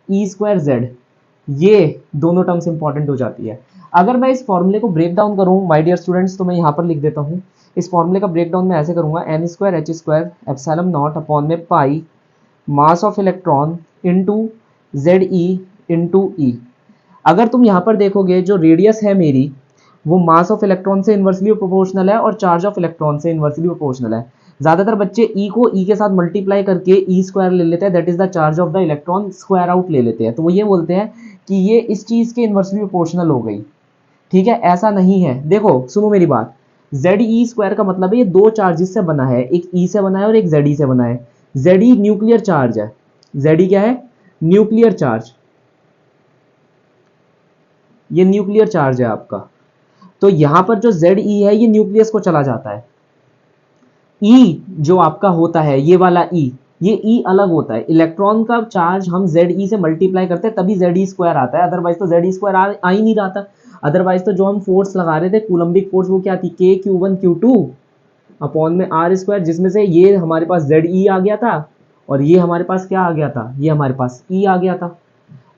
ई स्क्वायर जेड, ये दोनों टर्म्स इंपॉर्टेंट हो जाती है। अगर मैं इस फॉर्मूले को ब्रेक डाउन करूँ माय डियर स्टूडेंट्स, तो मैं यहाँ पर लिख देता हूँ, इस फॉर्मूले का ब्रेक डाउन मैं ऐसे करूंगा, n square H square epsilon naught upon में pi mass of electron into Z e into e. अगर तुम यहाँ पर देखोगे जो रेडियस है मेरी वो मास ऑफ इलेक्ट्रॉन से इन्वर्सली प्रोपोर्शनल है और चार्ज ऑफ इलेक्ट्रॉन से इन्वर्सली प्रोपोर्शनल है। ज्यादातर बच्चे ई को ई के साथ मल्टीप्लाई करके ई स्क्वायर ले लेते हैं, that is the charge of the electron, square out ले लेते हैं, तो वो ये बोलते हैं कि ये इस चीज के इन्वर्सली प्रोपोर्शनल हो गई। ठीक है, ऐसा नहीं है। देखो सुनो मेरी बात, जेड ई स्क्वायर का मतलब है ये दो चार्जेस से बना है, एक ई से बना है और एक जेड ई से बना है। जेड ई न्यूक्लियर चार्ज है, जेड ई क्या है? न्यूक्लियर चार्ज, ये न्यूक्लियर चार्ज है आपका। तो यहां पर जो जेड ई है ये न्यूक्लियस को चला जाता है। ई जो आपका होता है ये वाला ई, ये ई अलग होता है। इलेक्ट्रॉन का चार्ज हम जेड ई से मल्टीप्लाई करते हैं तभी जेड ई स्क्वायर आता है, अदरवाइज तो जेड ई स्क्वायर आ ही नहीं रहा था। अदरवाइज तो जो हम फोर्स लगा रहे थे कूलम्बिक फोर्स, वो क्या थी? के Q1 Q2 अपॉन में आर स्क्वायर, जिसमें से ये हमारे पास जेड ई आ गया था और ये हमारे पास क्या आ गया था? ये हमारे पास ई आ गया था।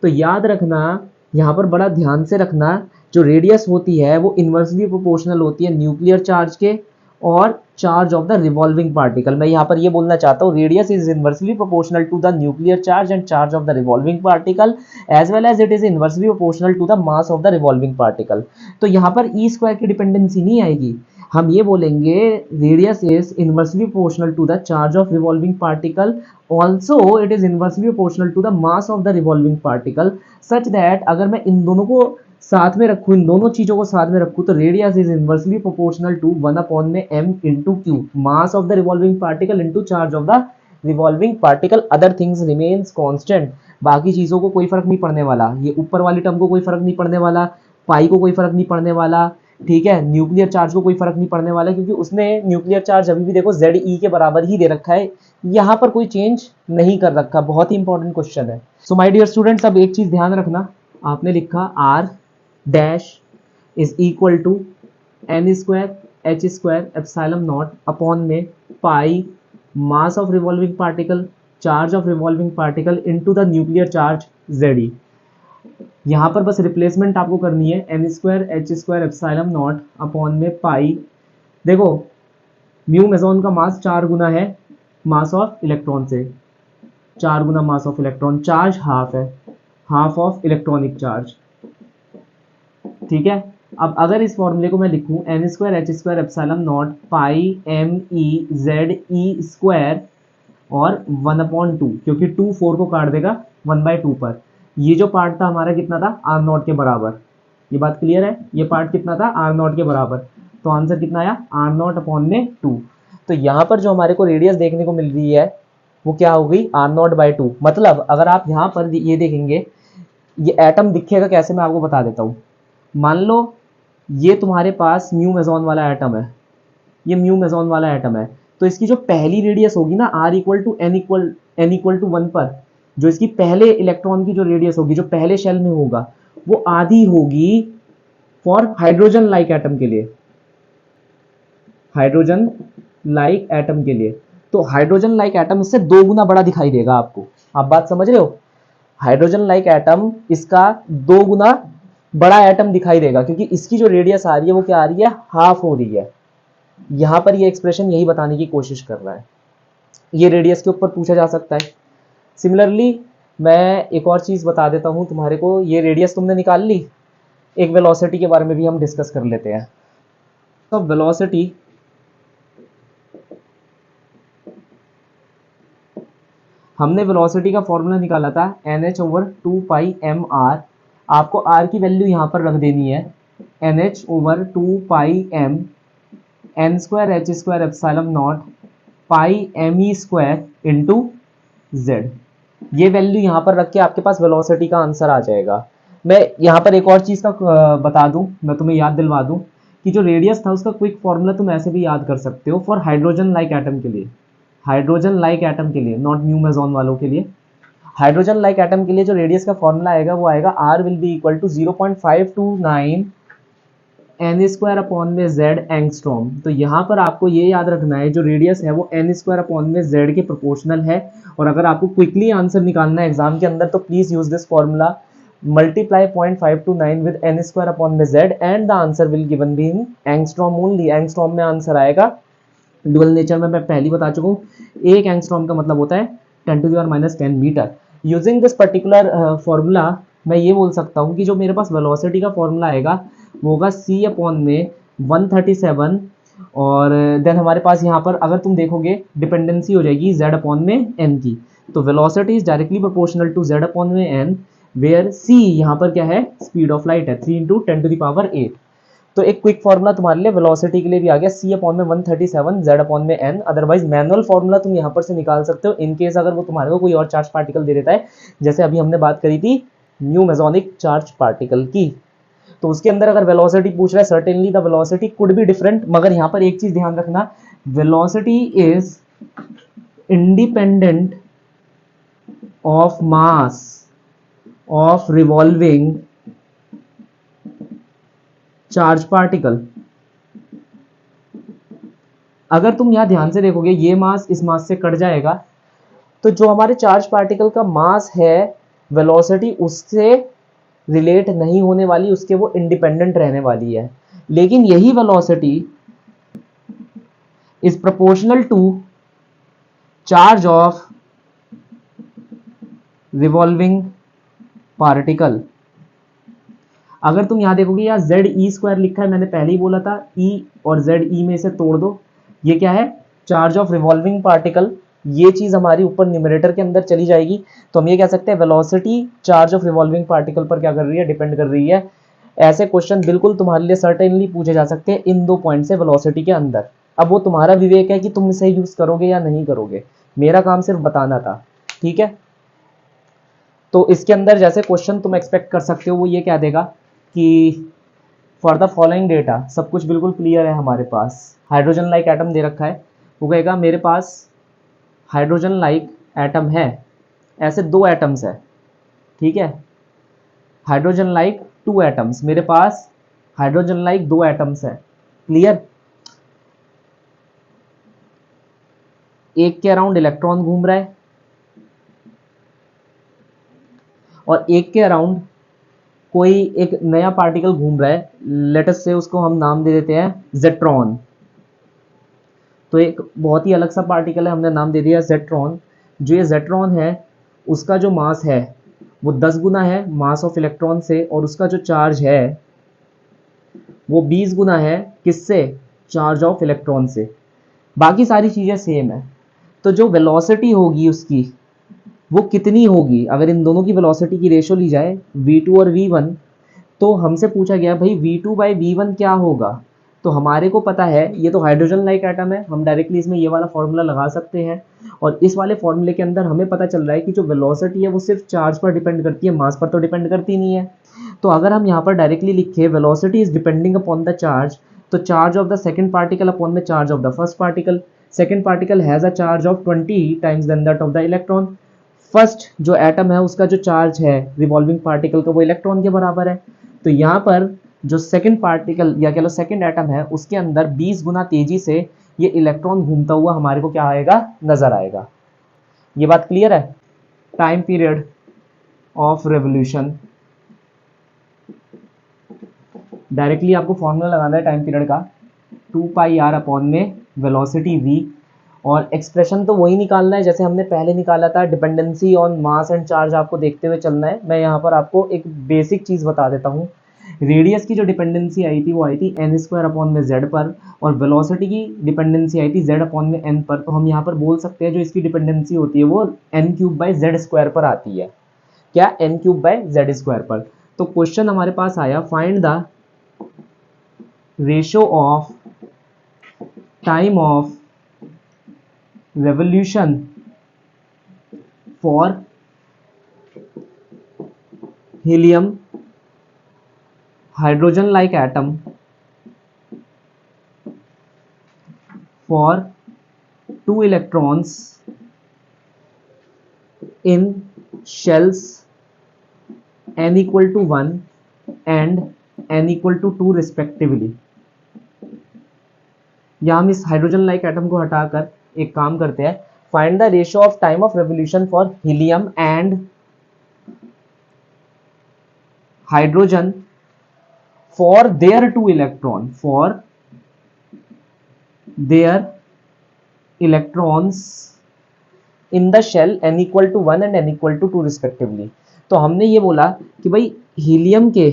तो याद रखना, यहाँ पर बड़ा ध्यान से रखना, जो रेडियस होती है वो इन्वर्सली प्रोपोर्शनल होती है न्यूक्लियर चार्ज के और charge of the revolving particle. मैं यहाँ पर ये बोलना चाहता हूँ, radius is inversely proportional to the nuclear charge and charge of the revolving particle as well as it is inversely proportional to the mass of the revolving particle. तो यहाँ पर ई स्क्वायर की डिपेंडेंसी नहीं आएगी, हम ये बोलेंगे radius is inversely proportional to the charge of revolving particle, also it is inversely proportional to the mass of the revolving particle, such that अगर मैं इन दोनों को साथ में रखूं, इन दोनों चीजों को साथ में रखूं, तो radius is inversely proportional to 1 upon में m into q, mass of the revolving particle into charge of the revolving particle, other things remains constant. बाकी चीजों को कोई फर्क नहीं पड़ने वाला, ये ऊपर वाली टर्म को कोई फर्क नहीं पड़ने वाला, पाई को कोई फर्क नहीं पड़ने वाला, ठीक है, न्यूक्लियर चार्ज को कोई फर्क नहीं पड़ने वाला, क्योंकि उसने न्यूक्लियर चार्ज अभी भी देखो जेड ई के बराबर ही दे रखा है, यहाँ पर कोई चेंज नहीं कर रखा। बहुत ही इंपॉर्टेंट क्वेश्चन है। सो माय डियर स्टूडेंट्स, अब एक चीज ध्यान रखना, आपने लिखा r dash is equal to n square H square epsilon naught upon में pi mass of revolving particle, charge of revolving particle into the nuclear charge Z e. यहाँ पर बस रिप्लेसमेंट आपको करनी है, N square H square epsilon naught upon में पाई, देखो म्यू मेजॉन का मास 4 गुना है मास ऑफ इलेक्ट्रॉन से, 4 गुना mass of electron, charge half है, हाफ ऑफ इलेक्ट्रॉनिक चार्ज, ठीक है। अब अगर इस फॉर्मूले को मैं लिखूं n square H square epsilon not pi M e Z e square और 1/2, क्योंकि 2 4 को काट देगा 1/2 पर। ये जो पार्ट था हमारा कितना था, आर नॉट के बराबर। ये बात क्लियर है, ये पार्ट कितना था, आर नॉट के बराबर। तो आंसर कितना आया, आर नॉट अपॉन में 2। तो यहाँ पर जो हमारे को रेडियस देखने को मिल रही है वो क्या हो गई, आर नॉट बाई 2। मतलब अगर आप यहाँ पर ये देखेंगे, ये एटम दिखेगा कैसे, मैं आपको बता देता हूँ। मान लो ये तुम्हारे पास म्यू मेजॉन वाला एटम है, ये म्यू मेजॉन वाला एटम है, तो इसकी जो पहली रेडियस होगी ना, r equal to n equal to 1 पर, जो इसकी पहले इलेक्ट्रॉन की जो रेडियस होगी, जो पहले शेल में होगा, वो आधी होगी फॉर हाइड्रोजन लाइक एटम के लिए, हाइड्रोजन लाइक एटम के लिए। तो हाइड्रोजन लाइक एटम इससे 2 गुना बड़ा दिखाई देगा आपको, आप बात समझ रहे हो। हाइड्रोजन लाइक एटम इसका 2 गुना बड़ा एटम दिखाई देगा, क्योंकि इसकी जो रेडियस आ रही है वो क्या आ रही है, हाफ हो रही है। यहां पर ये एक्सप्रेशन यही बताने की कोशिश कर रहा है। ये रेडियस के ऊपर पूछा जा सकता है। सिमिलरली मैं एक और चीज बता देता हूं तुम्हारे को, ये रेडियस तुमने निकाल ली, एक वेलोसिटी के बारे में भी हम डिस्कस कर लेते हैं। तो वेलोसिटी, हमने वेलोसिटी का फॉर्मूला निकाला था NH/2πmr। आपको r की वैल्यू यहां पर रख देनी है NH/2πm n square H square epsilon not pi M E square into z. ये वैल्यू यहां पर रख के आपके पास वेलोसिटी का आंसर आ जाएगा। मैं यहां पर एक और चीज का बता दूं, मैं तुम्हें याद दिलवा दूं कि जो रेडियस था उसका क्विक फॉर्मूला तुम ऐसे भी याद कर सकते हो फॉर हाइड्रोजन लाइक एटम के लिए, हाइड्रोजन लाइक एटम के लिए, नॉट म्यू मेजॉन वालों के लिए। हाइड्रोजन लाइक एटम के लिए जो रेडियस का फॉर्मूला आएगा वो आएगा r will be equal to 0.529 n square upon में जेड एंगस्ट्रॉम। तो यहाँ पर आपको ये याद रखना है जो रेडियस है वो एन स्क्वायर अपॉन में जेड के प्रोपोर्शनल है। और अगर आपको क्विकली आंसर निकालना है एग्जाम के अंदर तो please use this formula, multiply 0.529 with n square upon में Z and the answer will given be in angstrom only. Angstrom में आंसर आएगा। डुअल नेचर में मैं पहले ही बता चुका हूँ, एक एंगस्ट्रॉम का मतलब होता है 10⁻⁻10 metre. Using this particular formula मैं ये बोल सकता हूँ कि जो मेरे पास वेलोसिटी का फॉर्मूला आएगा वो होगा c अपॉन में 137 और देन हमारे पास यहाँ पर अगर तुम देखोगे डिपेंडेंसी हो जाएगी z अपॉन में n की। तो velocity is directly proportional to z upon में n, वेयर c यहाँ पर क्या है, स्पीड ऑफ लाइट है, 3 × 10⁸। तो एक क्विक फॉर्मूला तुम्हारे लिए वेलोसिटी के लिए भी आ गया, c अपॉन में 137 z अपॉन में n। अदरवाइज मैनुअल फॉर्मूला तुम यहाँ पर से निकाल सकते हो इन केस अगर वो तुम्हारे को कोई और चार्ज पार्टिकल दे देता है, जैसे अभी हमने बात करी थी न्यू मेजोनिक चार्ज पार्टिकल की। तो उसके अंदर अगर वेलोसिटी पूछ रहा है, certainly the velocity could be different, मगर यहाँ पर एक चीज ध्यान रखना, velocity is independent of mass of revolving charge particle. अगर तुम यहां ध्यान से देखोगे ये मास इस मास से कट जाएगा, तो जो हमारे चार्ज पार्टिकल का मास है वेलोसिटी उससे रिलेट नहीं होने वाली, उसके वो इंडिपेंडेंट रहने वाली है। लेकिन यही velocity is proportional to charge of revolving particle. अगर तुम यहां देखोगे यहाँ जेड ई स्क्वायर लिखा है, मैंने पहले ही बोला था ई और जेड ई में से तोड़ दो, ये क्या है, चार्ज ऑफ रिवॉल्विंग पार्टिकल। ये चीज हमारी ऊपर न्यूमरेटर के अंदर चली जाएगी, तो हम ये कह सकते हैं velocity charge of revolving particle पर क्या कर रही है, डिपेंड कर रही है। ऐसे क्वेश्चन बिल्कुल तुम्हारे लिए सर्टेनली पूछे जा सकते हैं इन 2 पॉइंट से वेलोसिटी के अंदर। अब वो तुम्हारा विवेक है कि तुम इसे यूज करोगे या नहीं करोगे, मेरा काम सिर्फ बताना था, ठीक है। तो इसके अंदर जैसे क्वेश्चन तुम एक्सपेक्ट कर सकते हो वो ये कह देगा कि फॉर द फॉलोइंग डेटा, सब कुछ बिल्कुल क्लियर है हमारे पास, हाइड्रोजन लाइक एटम दे रखा है, वो कहेगा मेरे पास हाइड्रोजन लाइक एटम है, ऐसे 2 एटम्स है, ठीक है, हाइड्रोजन लाइक 2 एटम्स, मेरे पास हाइड्रोजन लाइक 2 एटम्स है, क्लियर। एक के अराउंड इलेक्ट्रॉन घूम रहा है और एक के अराउंड कोई एक नया पार्टिकल घूम रहा है, लेट अस से उसको हम नाम दे देते हैं जेट्रॉन। तो एक बहुत ही अलग सा पार्टिकल है, हमने नाम दे दिया जेट्रॉन। जो ये जेट्रॉन है उसका जो मास है वो 10 गुना है मास ऑफ इलेक्ट्रॉन से, और उसका जो चार्ज है वो 20 गुना है किससे, चार्ज ऑफ इलेक्ट्रॉन से। बाकी सारी चीजें सेम है। तो जो वेलोसिटी होगी उसकी वो कितनी होगी, अगर इन दोनों की वेलोसिटी की रेशो ली जाए v2 और v1, तो हमसे पूछा गया भाई v2 बाई v1 क्या होगा। तो हमारे को पता है ये तो हाइड्रोजन लाइक एटम है, हम डायरेक्टली इसमें ये वाला फॉर्मूला लगा सकते हैं, और इस वाले फॉर्मूले के अंदर हमें पता चल रहा है कि जो वेलोसिटी है वो सिर्फ चार्ज पर डिपेंड करती है, मास पर तो डिपेंड करती नहीं है। तो अगर हम यहाँ पर डायरेक्टली लिखे velocity is depending upon the charge, तो charge of the second particle upon the charge of the first particle, second particle has a charge of 20 times than that of the electron. First जो एटम है उसका जो चार्ज है रिवॉल्विंग पार्टिकल का वो इलेक्ट्रॉन के बराबर है। तो यहाँ पर जो सेकंड पार्टिकल या कह लो सेकंड एटम है उसके अंदर 20 गुना तेजी से ये इलेक्ट्रॉन घूमता हुआ हमारे को क्या आएगा, नजर आएगा। ये बात क्लियर है। Time period of revolution, directly आपको फॉर्मूला लगाना है टाइम पीरियड का, 2 पाई आर अपॉन में वेलोसिटी v, और एक्सप्रेशन तो वही निकालना है जैसे हमने पहले निकाला था, dependency on mass and charge आपको देखते हुए चलना है। मैं यहाँ पर आपको एक बेसिक चीज़ बता देता हूँ। रेडियस की जो डिपेंडेंसी आई थी वो आई थी एन स्क्वायर अपॉन में जेड पर, और वेलोसिटी की डिपेंडेंसी आई थी जेड अपॉन में एन पर। तो हम यहाँ पर बोल सकते हैं जो इसकी डिपेंडेंसी होती है वो n cube by z square पर आती है। क्या, n cube by z square पर। तो क्वेश्चन हमारे पास आया, find the ratio of time of revolution for helium hydrogen like atom for 2 electrons in shells n equal to 1 and n equal to 2 respectively। या हम इस हाइड्रोजन लाइक एटम को हटाकर एक काम करते हैं, find the ratio of time of revolution for helium and hydrogen for their 2 electron, for their electrons in the shell n equal to 1 and n equal to 2 respectively. तो हमने ये बोला कि भाई हीलियम के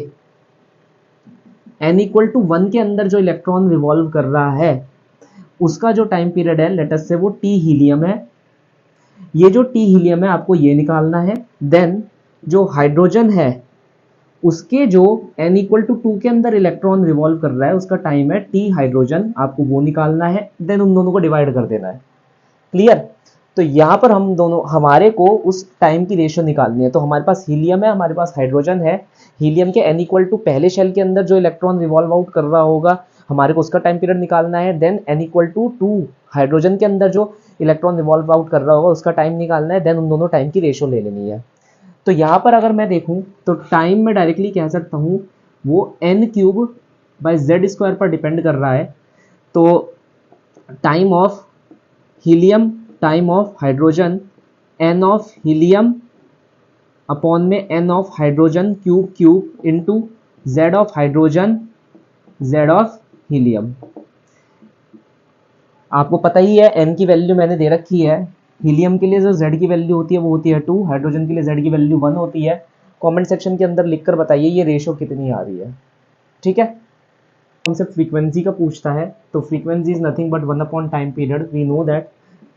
n इक्वल टू 1 के अंदर जो इलेक्ट्रॉन रिवॉल्व कर रहा है उसका जो टाइम पीरियड है लेट अस से वो t हीलियम है। ये जो t हीलियम है आपको ये निकालना है। देन जो हाइड्रोजन है उसके जो n इक्वल टू 2 के अंदर इलेक्ट्रॉन रिवॉल्व कर रहा है उसका टाइम है t हाइड्रोजन, आपको वो निकालना है। देन उन दोनों को डिवाइड कर देना है। क्लियर। तो यहाँ पर हम दोनों, हमारे को उस टाइम की रेशियो निकालनी है। तो हमारे पास हीलियम है, हमारे पास हाइड्रोजन है। हीलियम के n इक्वल टू पहले शेल के अंदर जो इलेक्ट्रॉन रिवॉल्व आउट कर रहा होगा हमारे को उसका टाइम पीरियड निकालना है। Then n equal to 2 hydrogen के अंदर जो इलेक्ट्रॉन रिवॉल्व आउट कर रहा होगा उसका टाइम निकालना है। देन उन दोनों टाइम की रेशियो ले लेनी है। तो यहाँ पर अगर मैं देखूँ तो टाइम में डायरेक्टली कह सकता हूँ वो n cube by z square पर डिपेंड कर रहा है। तो time of helium, time of hydrogen, n of helium upon में n of hydrogen cube cube into z of hydrogen, z of helium. आपको पता ही है n की वैल्यू मैंने दे रखी है। हीलियम के लिए जो z की वैल्यू होती है वो होती है 2, हाइड्रोजन के लिए z की वैल्यू 1 होती है। कमेंट सेक्शन के अंदर लिखकर बताइए ये रेशो कितनी आ रही है। ठीक है। हमसे फ्रीक्वेंसी का पूछता है, तो frequency is nothing but 1 upon time period. We know that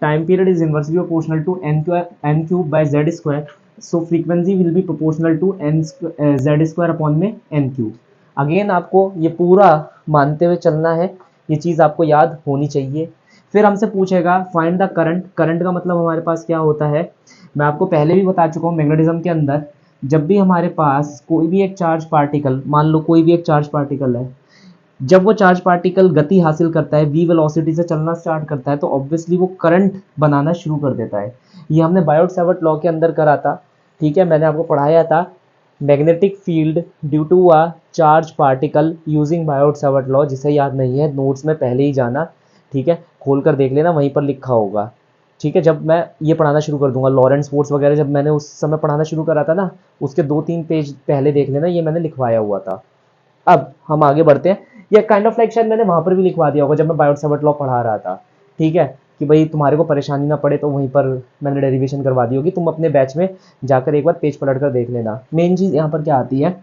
time period is inversely proportional to n cube by z square. So frequency will be proportional to z square upon में n क्यूब। अगेन आपको ये पूरा मानते हुए चलना है, ये चीज़ आपको याद होनी चाहिए। फिर हमसे पूछेगा फाइंड द करंट। करंट का मतलब हमारे पास क्या होता है, मैं आपको पहले भी बता चुका हूँ। मैग्नेटिज्म के अंदर जब भी हमारे पास कोई भी एक चार्ज पार्टिकल, मान लो कोई भी एक चार्ज पार्टिकल है, जब वो चार्ज पार्टिकल गति हासिल करता है, v वेलोसिटी से चलना स्टार्ट करता है, तो ऑब्वियसली वो करंट बनाना शुरू कर देता है। ये हमने बायोट-सैवर्ट लॉ के अंदर करा था। ठीक है, मैंने आपको पढ़ाया था magnetic field due to a charge particle using Biot Savart law. जिसे याद नहीं है नोट्स में पहले ही जाना, ठीक है, खोल कर देख लेना, वहीं पर लिखा होगा। ठीक है, जब मैं ये पढ़ाना शुरू कर दूंगा, लॉरेंस फोर्स वगैरह जब मैंने उस समय पढ़ाना शुरू करा था ना, उसके 2-3 पेज पहले देख लेना, ये मैंने लिखवाया हुआ था। अब हम आगे बढ़ते हैं। ये काइंड ऑफ लाइक शायद मैंने वहां पर भी लिखवा दिया होगा जब मैं बायोट-सैवर्ट लॉ पढ़ा रहा था। ठीक है, कि भाई तुम्हारे को परेशानी ना पड़े तो वहीं पर मैंने डेरिवेशन करवा दी होगी, तुम अपने बैच में जाकर एक बार पेज पलट कर देख लेना। मेन चीज़ यहाँ पर क्या आती है,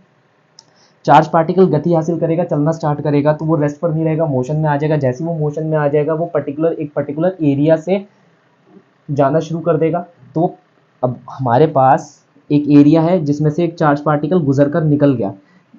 चार्ज पार्टिकल गति हासिल करेगा, चलना स्टार्ट करेगा, तो वो रेस्ट पर नहीं रहेगा, मोशन में आ जाएगा। जैसे वो मोशन में आ जाएगा वो एक पर्टिकुलर एरिया से जाना शुरू कर देगा। तो अब हमारे पास एक एरिया है जिसमें से एक चार्ज पार्टिकल गुजर कर निकल गया।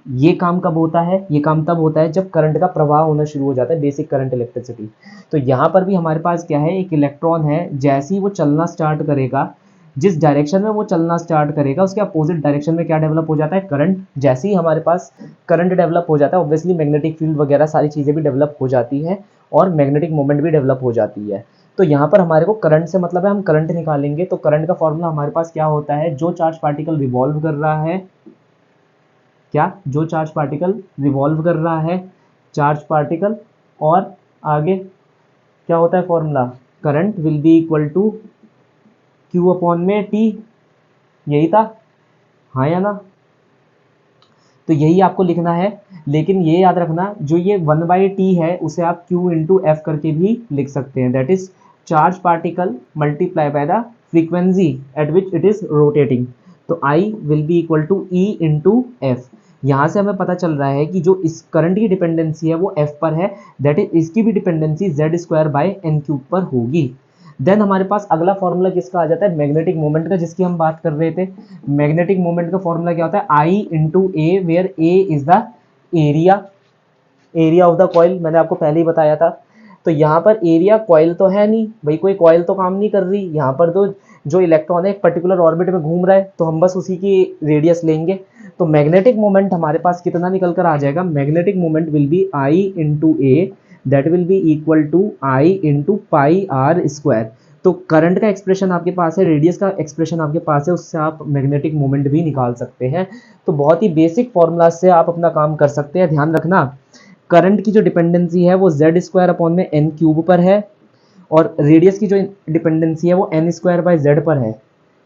ये काम कब होता है, ये काम तब होता है जब करंट का प्रवाह होना शुरू हो जाता है, बेसिक करंट इलेक्ट्रिसिटी। तो यहाँ पर भी हमारे पास क्या है, एक इलेक्ट्रॉन है, जैसे ही वो चलना स्टार्ट करेगा, जिस डायरेक्शन में वो चलना स्टार्ट करेगा उसके अपोजिट डायरेक्शन में क्या डेवलप हो जाता है, करंट। जैसे ही हमारे पास करंट डेवलप हो जाता है, ऑब्वियसली मैग्नेटिक फील्ड वगैरह सारी चीज़ें भी डेवलप हो जाती है और मैग्नेटिक मोमेंट भी डेवलप हो जाती है। तो यहाँ पर हमारे को करंट से मतलब है, हम करंट निकालेंगे तो करंट का फॉर्मूला हमारे पास क्या होता है, जो चार्ज पार्टिकल रिवॉल्व कर रहा है, क्या, जो चार्ज पार्टिकल रिवॉल्व कर रहा है, चार्ज पार्टिकल, और आगे क्या होता है formula, current will be equal to q upon में टी, यही था, हाँ या ना। तो यही आपको लिखना है, लेकिन ये याद रखना जो ये 1/t है उसे आप q इंटू एफ करके भी लिख सकते हैं, that is charge particle multiply by the frequency at which it is rotating. तो I will be equal to E into f. यहाँ से हमें पता चल रहा है कि जो इस करंट की डिपेंडेंसी है वो f पर है, दैट इज इसकी भी dependency z square by n cube पर होगी। देन हमारे पास अगला फॉर्मूला किसका आ जाता है, मैग्नेटिक मोमेंट का, जिसकी हम बात कर रहे थे। मैग्नेटिक मोमेंट का फॉर्मूला क्या होता है, I into A, where A is the area of the coil, मैंने आपको पहले ही बताया था। तो यहाँ पर एरिया कॉइल तो है नहीं भाई, कोई कॉइल तो काम नहीं कर रही यहाँ पर, तो जो इलेक्ट्रॉन है एक पर्टिकुलर ऑर्बिट में घूम रहा है, तो हम बस उसी की रेडियस लेंगे। तो मैग्नेटिक मोमेंट हमारे पास कितना निकल कर आ जाएगा, magnetic moment will be i into a, that will be equal to i into pi r square. तो करंट का एक्सप्रेशन आपके पास है, रेडियस का एक्सप्रेशन आपके पास है, उससे आप मैग्नेटिक मोमेंट भी निकाल सकते हैं। तो बहुत ही बेसिक फॉर्मूला से आप अपना काम कर सकते हैं। ध्यान रखना, करंट की जो डिपेंडेंसी है वो जेड स्क्वायर अपॉन में एन क्यूब पर है, और रेडियस की जो डिपेंडेंसी है वो एन स्क्वायर बाय जेड पर है।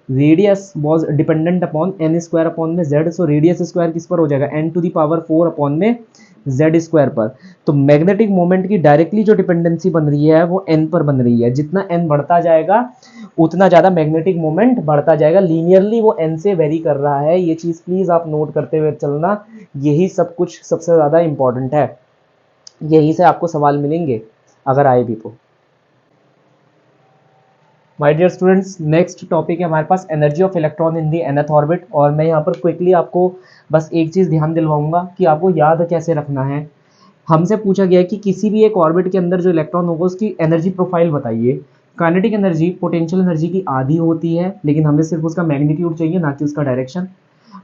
Radius was dependent upon n square upon में जेड, सो रेडियस स्क्वायर किस पर हो जाएगा, n to the power 4 upon में जेड स्क्वायर पर। तो मैग्नेटिक मोमेंट की डायरेक्टली जो डिपेंडेंसी बन रही है वो एन पर बन रही है, जितना एन बढ़ता जाएगा उतना ज़्यादा मैग्नेटिक मोमेंट बढ़ता जाएगा, लीनियरली वो एन से वेरी कर रहा है। ये चीज़ प्लीज़ आप नोट करते हुए चलना, यही सब कुछ सबसे ज़्यादा इंपॉर्टेंट है, यहीं से आपको सवाल मिलेंगे अगर आए भी तो। My dear students, next topic है हमारे पास energy of electron in the nth orbit. और मैं यहाँ पर क्विकली आपको बस एक चीज़ ध्यान दिलवाऊंगा कि आपको याद कैसे रखना है। हमसे पूछा गया है कि किसी भी एक ऑर्बिट के अंदर जो इलेक्ट्रॉन होगा उसकी एनर्जी प्रोफाइल बताइए। काइनेटिक एनर्जी पोटेंशियल एनर्जी की आधी होती है, लेकिन हमें सिर्फ उसका मैग्नीट्यूड चाहिए, ना कि उसका direction.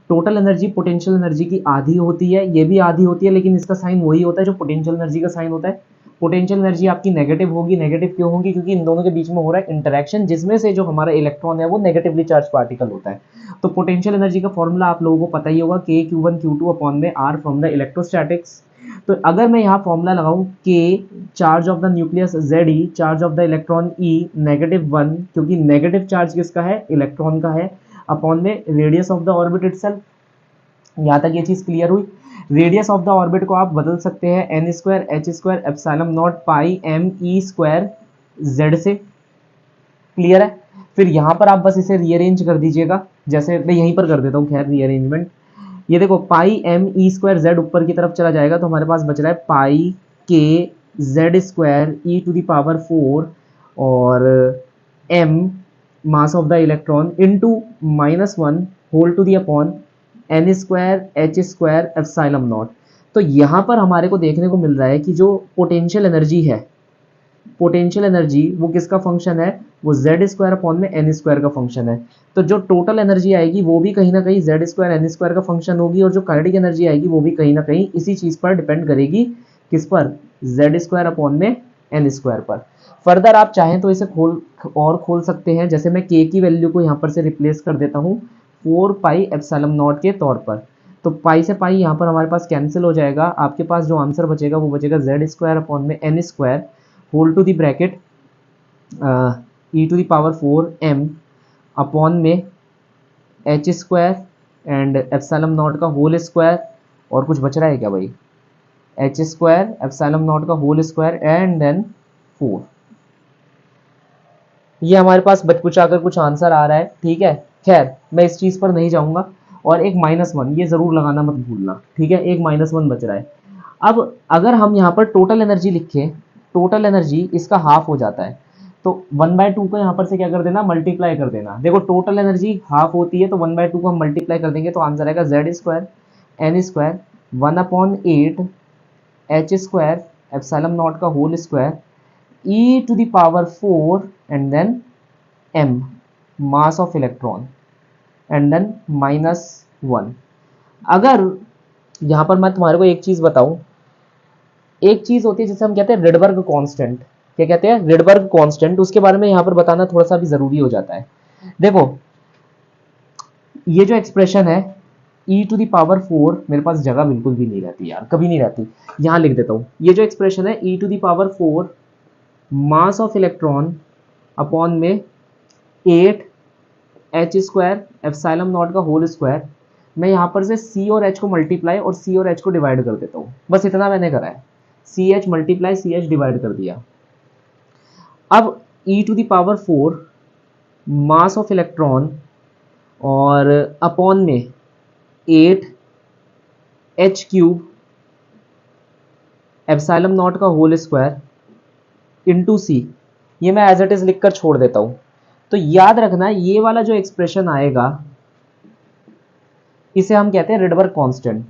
Total energy potential energy की आधी होती है, ये भी आधी होती है, लेकिन इसका साइन वही होता है जो पोटेंशियल एनर्जी का साइन होता है। पोटेंशियल एनर्जी आपकी नेगेटिव होगी, नेगेटिव क्यों होगी, क्योंकि इन दोनों के बीच में हो रहा है इंटरेक्शन, जिसमें से जो हमारा इलेक्ट्रॉन है वो नेगेटिवली चार्ज पार्टिकल होता है। तो पोटेंशियल एनर्जी का फॉर्मूला आप लोगों को पता ही होगा, के Q1 Q2 अपॉन में R फ्रॉम द इलेक्ट्रोस्टैटिक्स। तो अगर मैं यहाँ फॉर्मूला लगाऊं के charge of the nucleus ZE, charge of the electron E -1, क्योंकि नेगेटिव चार्ज किसका है, इलेक्ट्रॉन का है, अपॉन में radius of the orbit itself. यहाँ तक ये चीज़ क्लियर हुई। रेडियस ऑफ द ऑर्बिट को आप बदल सकते हैं n square H square epsilon not pi M E square z से, क्लियर है। फिर यहाँ पर आप बस इसे रीअरेंज कर दीजिएगा, जैसे मैं यहीं पर कर देता हूँ, खैर रीअरेंजमेंट। ये देखो पाई एम ई स्क्वायर जेड ऊपर की तरफ चला जाएगा, तो हमारे पास बच रहा है पाई के z square e to the power 4 और m mass of the electron into -1 whole to the upon n square H square epsilon nought. तो यहाँ पर हमारे को देखने को मिल रहा है कि जो पोटेंशियल एनर्जी है, पोटेंशियल एनर्जी वो किसका फंक्शन है, वो जेड स्क्वायर अपॉन में एन स्क्वायर का फंक्शन है। तो जो टोटल एनर्जी आएगी वो भी कहीं ना कहीं जेड स्क्वायर एन स्क्वायर का फंक्शन होगी, और जो काइनेटिक एनर्जी आएगी वो भी कहीं ना कहीं इसी चीज़ पर डिपेंड करेगी, किस पर, जेड स्क्वायर अपॉन में एन स्क्वायर पर। फर्दर आप चाहें तो इसे खोल सकते हैं, जैसे मैं के की वैल्यू को यहाँ पर से रिप्लेस कर देता हूँ 4 पाई एप्सिलॉन नॉट के तौर पर। तो पाई से पाई यहाँ पर हमारे पास कैंसिल हो जाएगा, आपके पास जो आंसर बचेगा वो बचेगा जेड स्क्वायर अपॉन में n square whole to the bracket e to the power 4 m upon में h square and epsilon naught का होल स्क्वायर, और कुछ बच रहा है क्या भाई, एच स्क्वायर एप्सिलॉन नॉट का होल स्क्वायर एंड देन 4। ये हमारे पास बचपुचा कर कुछ आंसर आ रहा है, ठीक है। खैर मैं इस चीज़ पर नहीं जाऊंगा। और एक -1 ये ज़रूर लगाना मत भूलना, ठीक है। एक -1 बच रहा है। अब अगर हम यहाँ पर टोटल एनर्जी लिखें, टोटल एनर्जी इसका हाफ हो जाता है, तो 1/2 को यहाँ पर से क्या कर देना, मल्टीप्लाई कर देना। देखो टोटल एनर्जी हाफ होती है, तो 1/2 को हम मल्टीप्लाई कर देंगे तो आंसर आएगा Z² n² 1/8 h² epsilon naught का whole square e⁴ and then m mass of electron and then -1। अगर यहाँ पर मैं तुम्हारे को एक चीज बताऊं, एक चीज होती है जिसे हम कहते हैं रिडबर्ग कांस्टेंट। क्या कहते हैं, रिडबर्ग कांस्टेंट। उसके बारे में यहाँ पर बताना थोड़ा सा भी जरूरी हो जाता है। देखो ये जो एक्सप्रेशन है e⁴, मेरे पास जगह बिल्कुल भी नहीं रहती यार, कभी नहीं रहती, यहाँ लिख देता हूँ। ये जो एक्सप्रेशन है e⁴ mass of electron upon में 8 h² एप्सिलॉन नॉट का होल स्क्वायर। मैं यहाँ पर से c और h को मल्टीप्लाई और c और h को डिवाइड कर देता हूँ, बस इतना मैंने करा है। CH मल्टीप्लाई CH डिवाइड कर दिया। अब e⁴ मास ऑफ इलेक्ट्रॉन और अपॉन में 8 h³ एप्सिलॉन नॉट का होल स्क्वायर इंटू c। ये मैं एज इट इज लिखकर छोड़ देता हूं। तो याद रखना ये वाला जो एक्सप्रेशन आएगा इसे हम कहते हैं रिडबर्ग कांस्टेंट।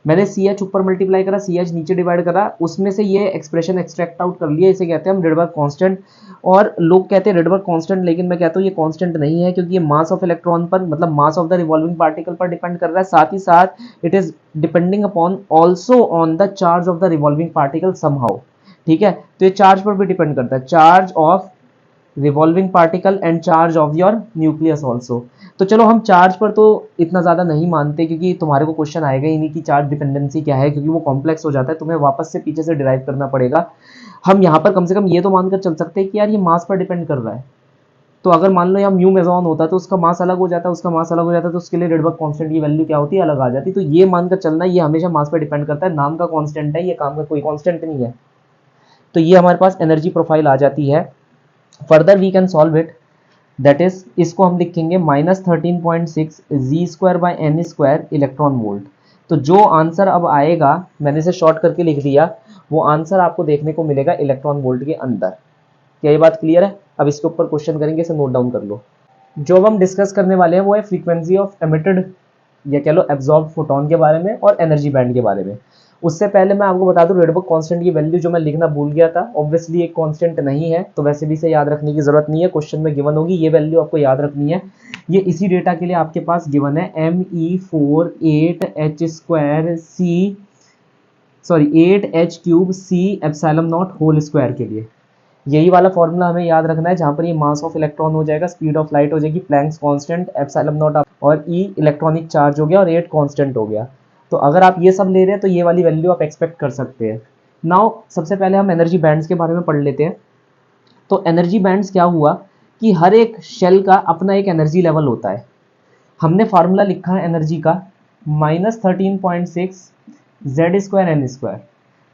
मैंने CH ऊपर मल्टीप्लाई करा, CH नीचे डिवाइड करा, उसमें से ये एक्सप्रेशन एक्सट्रैक्ट आउट कर लिया, इसे कहते हैं हम रिडबर्ग कांस्टेंट। और लोग कहते हैं रिडबर्ग कांस्टेंट, लेकिन मैं कहता हूँ ये कांस्टेंट नहीं है, क्योंकि ये मास ऑफ इलेक्ट्रॉन पर, मतलब मास ऑफ द रिवॉल्विंग पार्टिकल पर डिपेंड कर रहा है। साथ ही साथ it is depending upon also on the charge of the revolving particle somehow, ठीक है। तो ये चार्ज पर भी डिपेंड करता है, charge of revolving particle and charge of your nucleus also. तो चलो हम चार्ज पर तो इतना ज़्यादा नहीं मानते, क्योंकि तुम्हारे को क्वेश्चन आएगा ही नहीं कि चार्ज डिपेंडेंसी क्या है, क्योंकि वो कॉम्प्लेक्स हो जाता है, तुम्हें वापस से पीछे से डिराइव करना पड़ेगा। हम यहाँ पर कम से कम ये तो मानकर चल सकते हैं कि यार ये मास पर डिपेंड कर रहा है। तो अगर मान लो यहाँ म्यू मेजॉन होता तो उसका मास अलग हो जाता, उसका मास अलग हो जाता, तो उसके लिए रिडबर्ग कांस्टेंट की वैल्यू क्या होती है, अलग आ जाती। तो ये मानकर चलना ये हमेशा मास पर डिपेंड करता है, नाम का कांस्टेंट है, ये काम का कोई कांस्टेंट नहीं है। तो ये हमारे पास एनर्जी प्रोफाइल आ जाती है। Further we can solve it, that is इसको हम लिखेंगे -13.6 z² इलेक्ट्रॉन वोल्ट। तो जो आंसर अब आएगा, मैंने इसे शॉर्ट करके लिख दिया, वो आंसर आपको देखने को मिलेगा इलेक्ट्रॉन वोल्ट के अंदर। क्या ये बात क्लियर है? अब इसके ऊपर क्वेश्चन करेंगे, इसे नोट डाउन कर लो। जो अब हम डिस्कस करने वाले हैं वो है फ्रीक्वेंसी ऑफ एमिटेड या कह लो एब्जॉर्ब फोटोन के बारे में और एनर्जी बैंड के बारे में। उससे पहले मैं आपको बता दूं रिडबर्ग कांस्टेंट की वैल्यू जो मैं लिखना भूल गया था, ऑब्वियसली एक कांस्टेंट नहीं है, तो वैसे भी इसे याद रखने की जरूरत नहीं है, क्वेश्चन में गिवन होगी, ये वैल्यू आपको याद रखनी है। ये इसी डेटा के लिए आपके पास गिवन है, Me4 8h³ epsilon not whole square के लिए। यही वाला फॉर्मूला हमें याद रखना है, जहां पर ये मास ऑफ इलेक्ट्रॉन हो जाएगा, स्पीड ऑफ लाइट हो जाएगी, प्लैंक्स कांस्टेंट, एप्सिलॉन नॉट और E इलेक्ट्रॉनिक चार्ज हो गया और 8 कांस्टेंट हो गया। तो अगर आप ये सब ले रहे हैं तो ये वाली वैल्यू आप एक्सपेक्ट कर सकते हैं। नाउ सबसे पहले हम एनर्जी बैंड्स के बारे में पढ़ लेते हैं। तो एनर्जी बैंड्स क्या हुआ कि हर एक शेल का अपना एक एनर्जी लेवल होता है। हमने फार्मूला लिखा है एनर्जी का -13.6 z² n²।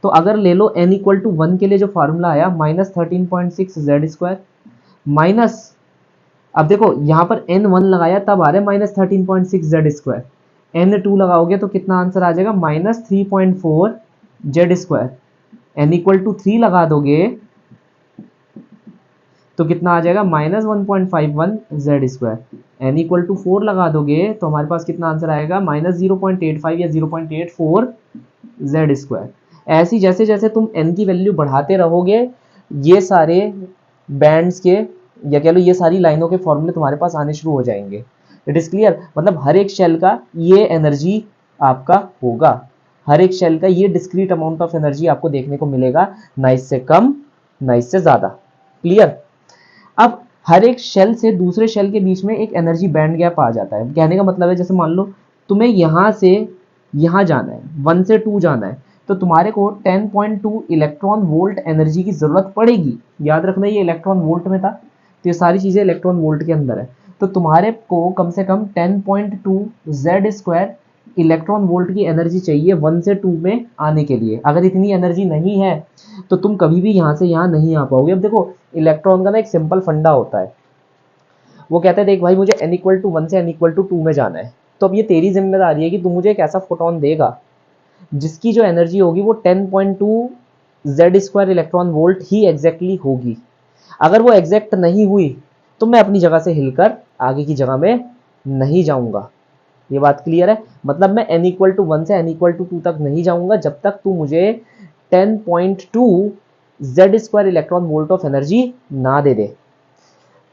तो अगर ले लो n = 1 के लिए जो फार्मूला आया -13.6 z² माइनस, अब देखो यहाँ पर n1 लगाया तब आ रहा है -13.6 z², n2 लगाओगे तो कितना आंसर आ जाएगा -3.4 z²। n = 3 लगा दोगे तो कितना आ जाएगा -1.51 z²। n = 4 लगा दोगे तो हमारे पास कितना आंसर आएगा -0.85 या 0.84 z²। ऐसी जैसे जैसे तुम n की वैल्यू बढ़ाते रहोगे, ये सारे बैंड्स के या कह लो ये सारी लाइनों के फॉर्मूले तुम्हारे पास आने शुरू हो जाएंगे। It is clear? मतलब हर एक शेल का ये एनर्जी आपका होगा, हर एक शेल का ये डिस्क्रीट अमाउंट ऑफ एनर्जी आपको देखने को मिलेगा, ना इससे कम ना इससे ज्यादा। क्लियर? अब हर एक शेल से दूसरे शेल के बीच में एक एनर्जी बैंड गैप आ जाता है। कहने का मतलब है जैसे मान लो तुम्हें यहां से यहां जाना है, 1 से 2 जाना है, तो तुम्हारे को 10.2 इलेक्ट्रॉन वोल्ट एनर्जी की जरूरत पड़ेगी। याद रखना ये इलेक्ट्रॉन वोल्ट में था, तो ये सारी चीजें इलेक्ट्रॉन वोल्ट के अंदर है। तो तुम्हारे को कम से कम 10.2 z² इलेक्ट्रॉन वोल्ट की एनर्जी चाहिए 1 से 2 में आने के लिए। अगर इतनी एनर्जी नहीं है तो तुम कभी भी यहाँ से यहाँ नहीं आ पाओगे। अब देखो इलेक्ट्रॉन का ना एक सिंपल फंडा होता है, वो कहते हैं देख भाई मुझे n इक्वल टू 1 से n इक्वल टू 2 में जाना है, तो अब ये तेरी जिम्मेदारी है कि तू मुझे एक ऐसा फोटोन देगा जिसकी जो एनर्जी होगी वो 10.2 जेड स्क्वायर इलेक्ट्रॉन वोल्ट ही एग्जैक्टली होगी। अगर वो एग्जैक्ट नहीं हुई तो मैं अपनी जगह से हिलकर आगे की जगह में नहीं जाऊंगा। ये बात क्लियर है? मतलब मैं n इक्वल टू 1 से n इक्वल टू 2 तक नहीं जाऊंगा जब तक तू मुझे 10.2 Z square electron volt of energy ना दे दे।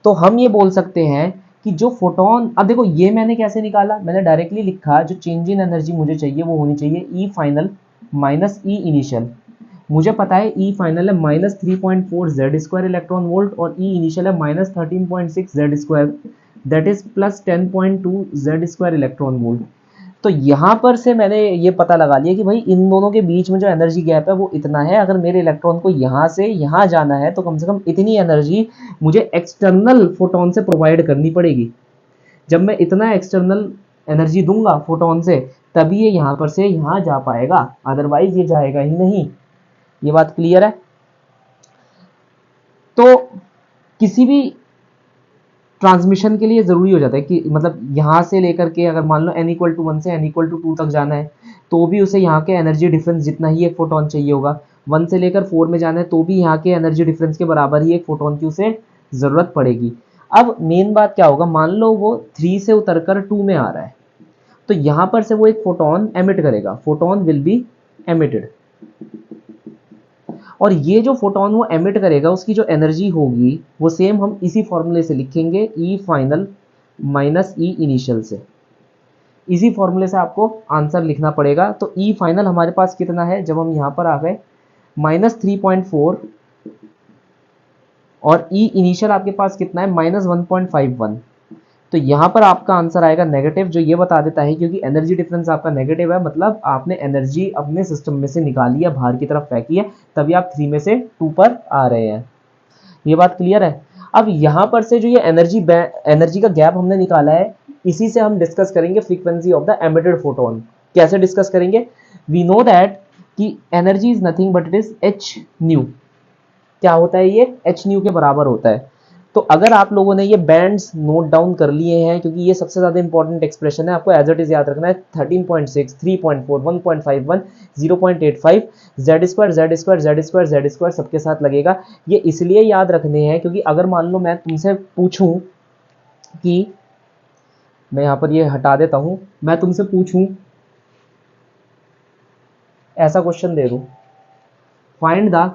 तो हम ये बोल सकते हैं कि जो फोटोन, अब देखो ये मैंने कैसे निकाला, मैंने डायरेक्टली लिखा जो चेंज इन एनर्जी मुझे चाहिए वो होनी चाहिए ई फाइनल माइनस ई इनिशियल। मुझे पता है ई फाइनल है minus 3.4 z square electron volt और ई इनिशियल है minus 13.6 z square, that is plus 10.2 Z square electron volt. तो यहाँ पर से मैंने ये पता लगा लिया कि भाई इन दोनों के बीच में जो एनर्जी गैप है वो इतना है। अगर मेरे इलेक्ट्रॉन को यहाँ से यहाँ जाना है तो कम से कम इतनी एनर्जी मुझे एक्सटर्नल फोटोन से प्रोवाइड करनी पड़ेगी। जब मैं इतना एक्सटर्नल एनर्जी दूंगा फोटोन से तभी ये यहाँ पर से यहाँ जा पाएगा, अदरवाइज ये जाएगा ही नहीं। ये बात क्लियर है? तो किसी भी ट्रांसमिशन के लिए जरूरी हो जाता है कि मतलब यहाँ से लेकर के अगर मान लो n इक्वल टू 1 से n इक्वल टू 2 तक जाना है तो भी उसे यहाँ के एनर्जी डिफरेंस जितना ही एक फोटोन चाहिए होगा। 1 से लेकर 4 में जाना है तो भी यहाँ के एनर्जी डिफरेंस के बराबर ही एक फोटोन की उसे जरूरत पड़ेगी। अब मेन बात क्या होगा, मान लो वो 3 से उतरकर 2 में आ रहा है तो यहाँ पर से वो एक फोटोन एमिट करेगा, फोटोन विल बी एमिटेड। और ये जो फोटोन वो एमिट करेगा उसकी जो एनर्जी होगी वो सेम हम इसी फॉर्मूले से लिखेंगे ई फाइनल माइनस ई इनिशियल से। इसी फॉर्मूले से आपको आंसर लिखना पड़ेगा। तो ई फाइनल हमारे पास कितना है, जब हम यहां पर आ गए माइनस 3.4 और ई इनिशियल आपके पास कितना है माइनस 1.51। तो यहां पर आपका आंसर आएगा नेगेटिव, जो ये बता देता है क्योंकि एनर्जी डिफरेंस आपका नेगेटिव है, मतलब आपने एनर्जी अपने सिस्टम में से निकाली है, बाहर की तरफ फेंकी है, तभी आप 3 में से 2 पर आ रहे हैं। ये बात क्लियर है? अब यहां पर से जो ये एनर्जी का गैप हमने निकाला है इसी से हम डिस्कस करेंगे frequency of the emitted photon. कैसे डिस्कस करेंगे? वी नो दैट कि energy is nothing but it is H new. क्या होता है ये? एच न्यू के बराबर होता है। तो अगर आप लोगों ने ये बैंड्स नोट डाउन कर लिए हैं, क्योंकि ये सबसे ज्यादा इंपॉर्टेंट एक्सप्रेशन है, आपको एज इट इज याद रखना है 13.6, 3.4, 1.51, 0.85 z square Z square Z square Z square सबके साथ लगेगा। ये इसलिए याद रखने हैं क्योंकि अगर मान लो मैं तुमसे पूछूं कि, मैं यहां पर ये हटा देता हूं, मैं तुमसे पूछूं ऐसा क्वेश्चन दे दूं, find the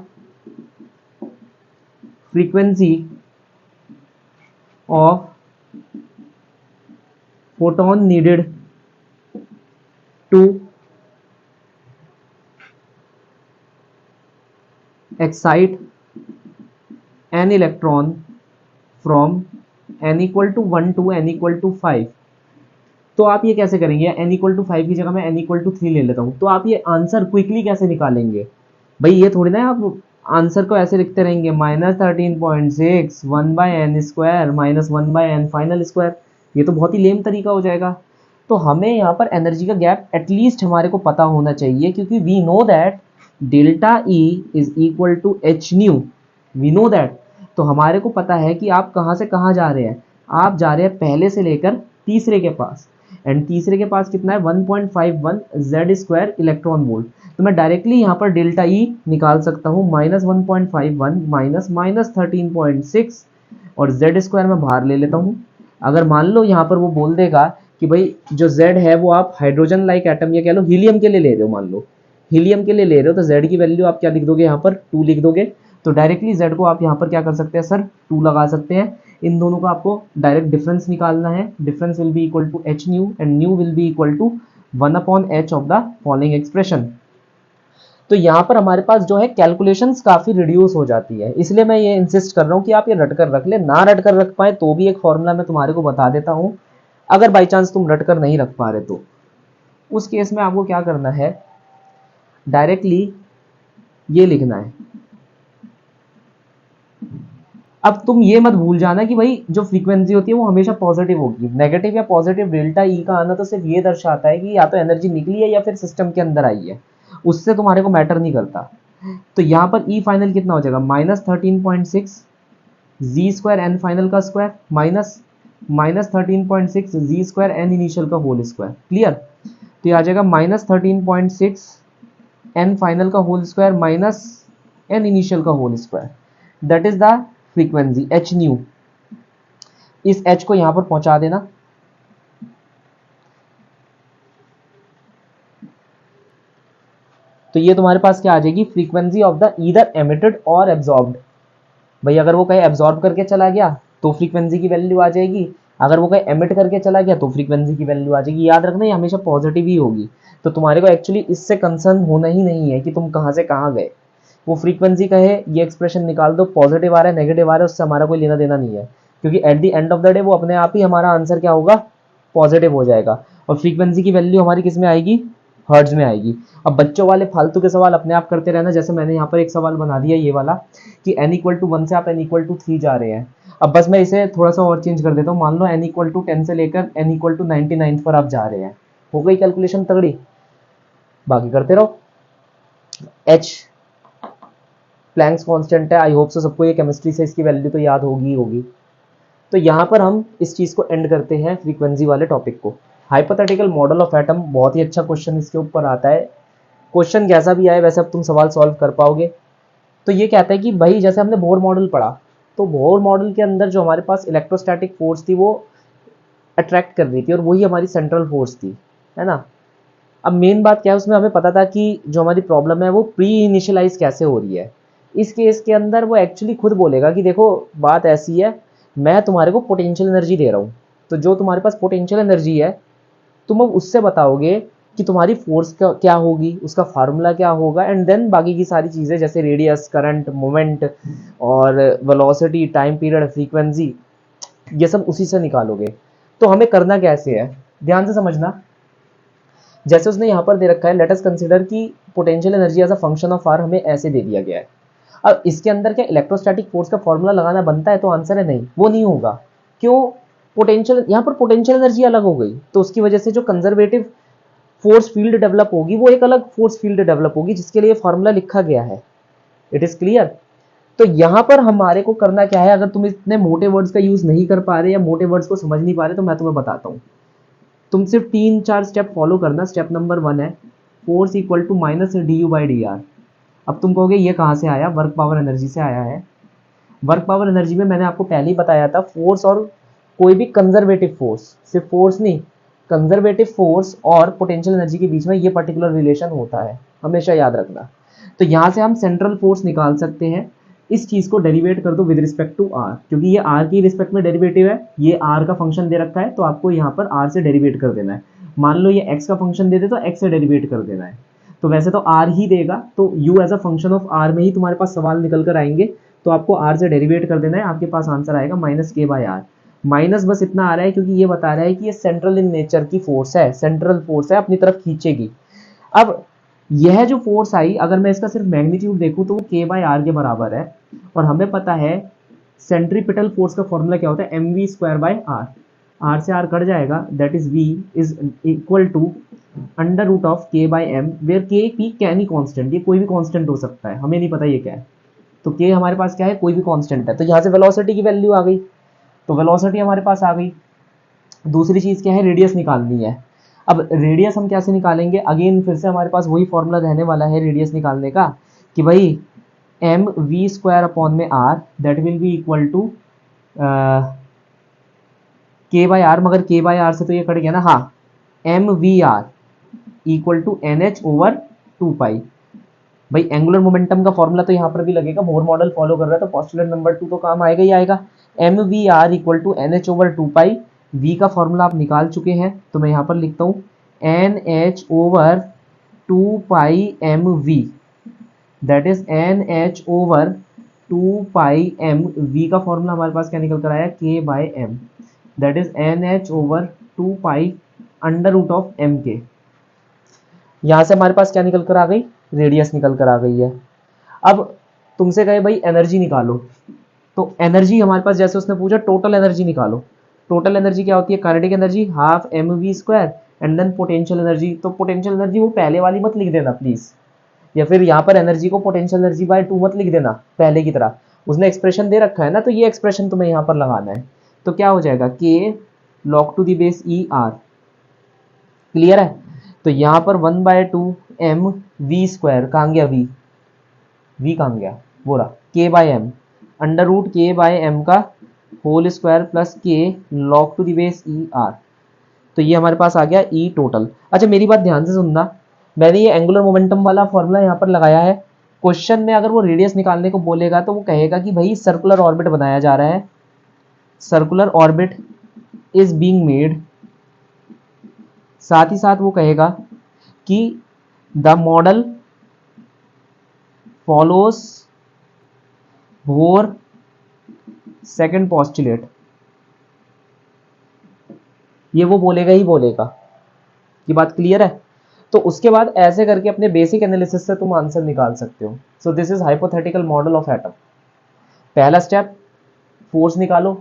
frequency of photon needed to excite an electron from n equal to 1 to n equal to 5। तो आप ये कैसे करेंगे? n इक्वल टू 5 की जगह मैं n इक्वल टू 3 ले लेता हूं। तो आप ये आंसर क्विकली कैसे निकालेंगे भाई? ये थोड़ी ना आप आंसर को ऐसे लिखते रहेंगे minus 13.6 1 by n square minus 1 by n final square. ये तो बहुत ही लेम तरीका हो जाएगा। तो हमें यहाँ पर एनर्जी का गैप एटलीस्ट हमारे को पता होना चाहिए, क्योंकि we know that delta e is equal to h nu, we know that. तो हमारे को पता है कि आप कहाँ से कहाँ जा रहे हैं। आप जा रहे हैं पहले से लेकर तीसरे के पास, एंड तीसरे के पास कितना है 1.51 जेड स्क्वायर इलेक्ट्रॉन वोल्ट। तो मैं डायरेक्टली यहाँ पर डेल्टा ई निकाल सकता हूँ माइनस 1.51 माइनस माइनस 13.6 और जेड स्क्वायर में बाहर ले लेता हूँ। अगर मान लो यहाँ पर वो बोल देगा कि भाई जो जेड है वो आप हाइड्रोजन लाइक एटम या कह लो हीलियम के लिए ले रहे हो, मान लो हीलियम के लिए ले रहे हो, तो जेड की वैल्यू आप क्या लिख दोगे यहाँ पर 2 लिख दोगे। तो डायरेक्टली जेड को आप यहाँ पर क्या कर सकते हैं सर 2 लगा सकते हैं। इन दोनों का आपको डायरेक्ट डिफरेंस निकालना है। Difference will be equal to h nu and nu will be equal to 1/h of the following expression. तो यहाँ पर हमारे पास जो है कैलकुलेशंस काफी रिड्यूस हो जाती है, इसलिए मैं ये इंसिस्ट कर रहा हूँ कि आप ये रट कर रख ले। ना रट कर रख पाए तो भी एक फॉर्मूला मैं तुम्हारे को बता देता हूँ। अगर बाई चांस तुम रट कर नहीं रख पा रहे तो उस केस में आपको क्या करना है, डायरेक्टली ये लिखना है अब तुम ये मत भूल जाना कि भाई जो फ्रीक्वेंसी होती है वो हमेशा पॉजिटिव होगी। नेगेटिव या पॉजिटिव डेल्टा ई का आना तो सिर्फ ये दर्शाता है कि या तो एनर्जी निकली है या फिर सिस्टम के अंदर आई है, उससे तुम्हारे को मैटर नहीं करता। तो यहाँ पर ई फाइनल कितना हो जाएगा, -13.6 जी स्क्वायर एन फाइनल का square minus -13.6 Z square n initial का होल स्क्वायर। क्लियर? तो ये आ जाएगा -13.6 एन फाइनल का whole square minus n initial का whole square, that is the frequency h nu. इस एच को यहां पर पहुंचा देना, तो ये तुम्हारे पास क्या आ जाएगी, frequency of the either emitted और एब्जॉर्ब्ड। भाई अगर वो कहीं एब्जॉर्ब करके चला गया तो फ्रीक्वेंसी की वैल्यू आ जाएगी, अगर वो कहीं एमिट करके चला गया तो फ्रीक्वेंसी की वैल्यू आ जाएगी। याद रखना ये हमेशा पॉजिटिव ही होगी। तो तुम्हारे को एक्चुअली इससे कंसर्न होना ही नहीं है कि तुम कहां से कहां गए। वो फ्रीक्वेंसी कहे ये एक्सप्रेशन निकाल दो, पॉजिटिव आ रहा है नेगेटिव आ रहा है, उससे हमारा कोई लेना देना नहीं है, क्योंकि at the end of the day वो अपने आप ही हमारा आंसर क्या होगा, पॉजिटिव हो जाएगा। और फ्रीक्वेंसी की वैल्यू हमारी किस में आएगी, हर्ट्ज में आएगी। अब बच्चों वाले फालतू के सवाल अपने आप करते रहना, जैसे मैंने यहाँ पर एक सवाल बना दिया ये वाला कि n=1 से आप n=3 जा रहे हैं। अब बस मैं इसे थोड़ा सा और चेंज कर देता हूँ, मान लो n=10 से लेकर n=99 पर आप जा रहे हैं। हो गई कैलकुलेशन तगड़ी, बाकी करते रहो। h प्लैंक्स कांस्टेंट है, आई होप सो सबको ये केमिस्ट्री से इसकी वैल्यू तो याद होगी ही होगी। तो यहाँ पर हम इस चीज़ को एंड करते हैं फ्रीक्वेंसी वाले टॉपिक को। हाइपोथेटिकल मॉडल ऑफ एटम, बहुत ही अच्छा क्वेश्चन इसके ऊपर आता है। क्वेश्चन कैसा भी आए वैसे अब तुम सवाल सॉल्व कर पाओगे। तो ये कहता है कि भाई जैसे हमने बोर मॉडल पढ़ा, तो बोर मॉडल के अंदर जो हमारे पास इलेक्ट्रोस्टैटिक फोर्स थी वो अट्रैक्ट कर रही थी और वही हमारी सेंट्रल फोर्स थी, है ना। अब मेन बात क्या है, उसमें हमें पता था कि जो हमारी प्रॉब्लम है वो प्री इनिशियलाइज कैसे हो रही है। इस केस के अंदर वो एक्चुअली खुद बोलेगा कि देखो बात ऐसी है, मैं तुम्हारे को पोटेंशियल एनर्जी दे रहा हूँ, तो जो तुम्हारे पास पोटेंशियल एनर्जी है तुम अब उससे बताओगे कि तुम्हारी फोर्स क्या होगी, उसका फार्मूला क्या होगा, एंड देन बाकी की सारी चीज़ें जैसे रेडियस, करंट, मोमेंट और वेलोसिटी, टाइम पीरियड, फ्रीक्वेंसी, ये सब उसी से निकालोगे। तो हमें करना कैसे है, ध्यान से समझना। जैसे उसने यहाँ पर दे रखा है, लेट अस कंसीडर कि potential energy as a function of r हमें ऐसे दे दिया गया है। अब इसके अंदर क्या इलेक्ट्रोस्टैटिक फोर्स का फॉर्मूला लगाना बनता है, तो आंसर है नहीं, वो नहीं होगा। क्यों? पोटेंशियल, यहाँ पर पोटेंशियल एनर्जी अलग हो गई, तो उसकी वजह से जो कंजर्वेटिव फोर्स फील्ड डेवलप होगी वो एक अलग फोर्स फील्ड डेवलप होगी, जिसके लिए फॉर्मूला लिखा गया है। It is clear? तो यहाँ पर हमारे को करना क्या है, अगर तुम इतने मोटे वर्ड्स का यूज नहीं कर पा रहे या मोटे वर्ड्स को समझ नहीं पा रहे, तो मैं तुम्हें बताता हूँ। तुम सिर्फ 3-4 स्टेप फॉलो करना। स्टेप नंबर 1 है force equal to minus du/dr। अब तुम कहोगे ये कहाँ से आया, वर्क पावर एनर्जी से आया है। वर्क पावर एनर्जी में मैंने आपको पहले ही बताया था, फोर्स और कोई भी कंजर्वेटिव फोर्स, सिर्फ फोर्स नहीं, कंजर्वेटिव फोर्स और पोटेंशियल एनर्जी के बीच में ये पर्टिकुलर रिलेशन होता है, हमेशा याद रखना। तो यहाँ से हम सेंट्रल फोर्स निकाल सकते हैं। इस चीज को डेरिवेट कर दो विद रिस्पेक्ट टू आर, क्योंकि ये आर की रिस्पेक्ट में डेरिवेटिव है, ये आर का फंक्शन दे रखा है, तो आपको यहाँ पर आर से डेरिवेट कर देना है। मान लो ये एक्स का फंक्शन दे दे तो एक्स से डेरिवेट कर देना है। तो वैसे तो आर ही देगा, तो u as a function of r में ही तुम्हारे पास सवाल निकल कर आएंगे, तो आपको आर से डेरिवेट कर देना है, आपके पास आंसर आएगा -k/r। माइनस बस इतना आ रहा है क्योंकि ये बता रहा है कि ये सेंट्रल इन नेचर की फोर्स है, सेंट्रल फोर्स है, अपनी तरफ खींचेगी। अब यह जो फोर्स आई, अगर मैं इसका सिर्फ मैग्नीट्यूड देखूं तो वो k/r के बराबर है, और हमें पता है सेंट्रीपिटल फोर्स का फॉर्मूला क्या होता है, mv²/r। r से r कट जाएगा, that is v is equal to √k/m, where k की कैनी कांस्टेंट, ये कोई भी कांस्टेंट हो सकता है, हमें नहीं पता ये क्या है। तो k हमारे पास क्या है, कोई भी कांस्टेंट है। तो यहाँ से वेलोसिटी की वैल्यू आ गई, तो वेलोसिटी हमारे पास आ गई। दूसरी चीज क्या है, रेडियस निकालनी है। अब रेडियस हम कैसे निकालेंगे, अगेन फिर से हमारे पास वही फॉर्मूला रहने वाला है रेडियस निकालने का, कि भाई mv²/r that will be equal to k/r, मगर k/r से तो ये कट गया ना, हाँ, mvr इक्वल टू NH/2π। भाई एंगुलर मोमेंटम का फॉर्मूला तो यहाँ पर भी लगेगा, मोर मॉडल फॉलो कर रहा है तो पोस्टुलेट नंबर 2 तो काम आएगा ही आएगा। mvr equal to NH/2π, v का फॉर्मूला आप निकाल चुके हैं, तो मैं यहाँ पर लिखता हूँ NH/2πmv, दैट इज NH/2πmv का फॉर्मूला हमारे पास क्या निकल कर आया, k/m, that is NH/2π √m k। यहाँ से हमारे पास क्या निकल कर आ गई, रेडियस निकल कर आ गई है। अब तुमसे कहे भाई एनर्जी निकालो, तो एनर्जी हमारे पास, जैसे उसने पूछा टोटल एनर्जी निकालो, टोटल एनर्जी क्या होती है, kinetic energy half m v square and then potential energy. तो पोटेंशियल एनर्जी वो पहले वाली मत लिख देना प्लीज, या फिर यहाँ पर एनर्जी को पोटेंशियल एनर्जी बाय 2 मत लिख देना पहले की तरह, उसने एक्सप्रेशन दे रखा है ना, तो ये एक्सप्रेशन तुम्हें यहाँ पर लगाना है। तो क्या हो जाएगा, k log to the base e r, clear है। तो यहाँ पर 1/2 एम वी स्क्वायर, कहाँ गया वी, वी कहाँ गया, बोला k by m, under root k by m का whole square plus k log to the base e r. तो ये हमारे पास आ गया ई टोटल। अच्छा मेरी बात ध्यान से सुनना, मैंने ये एंगुलर मोमेंटम वाला फॉर्मूला यहाँ पर लगाया है। क्वेश्चन में अगर वो रेडियस निकालने को बोलेगा तो वो कहेगा कि भाई सर्कुलर ऑर्बिट बनाया जा रहा है, circular orbit is being made, साथ ही साथ वो कहेगा कि the model follows bore second postulate, ये वो बोलेगा ही बोलेगा। ये बात क्लियर है। तो उसके बाद ऐसे करके अपने बेसिक एनालिसिस से तुम आंसर निकाल सकते हो। So this is hypothetical model of atom. पहला स्टेप फोर्स निकालो,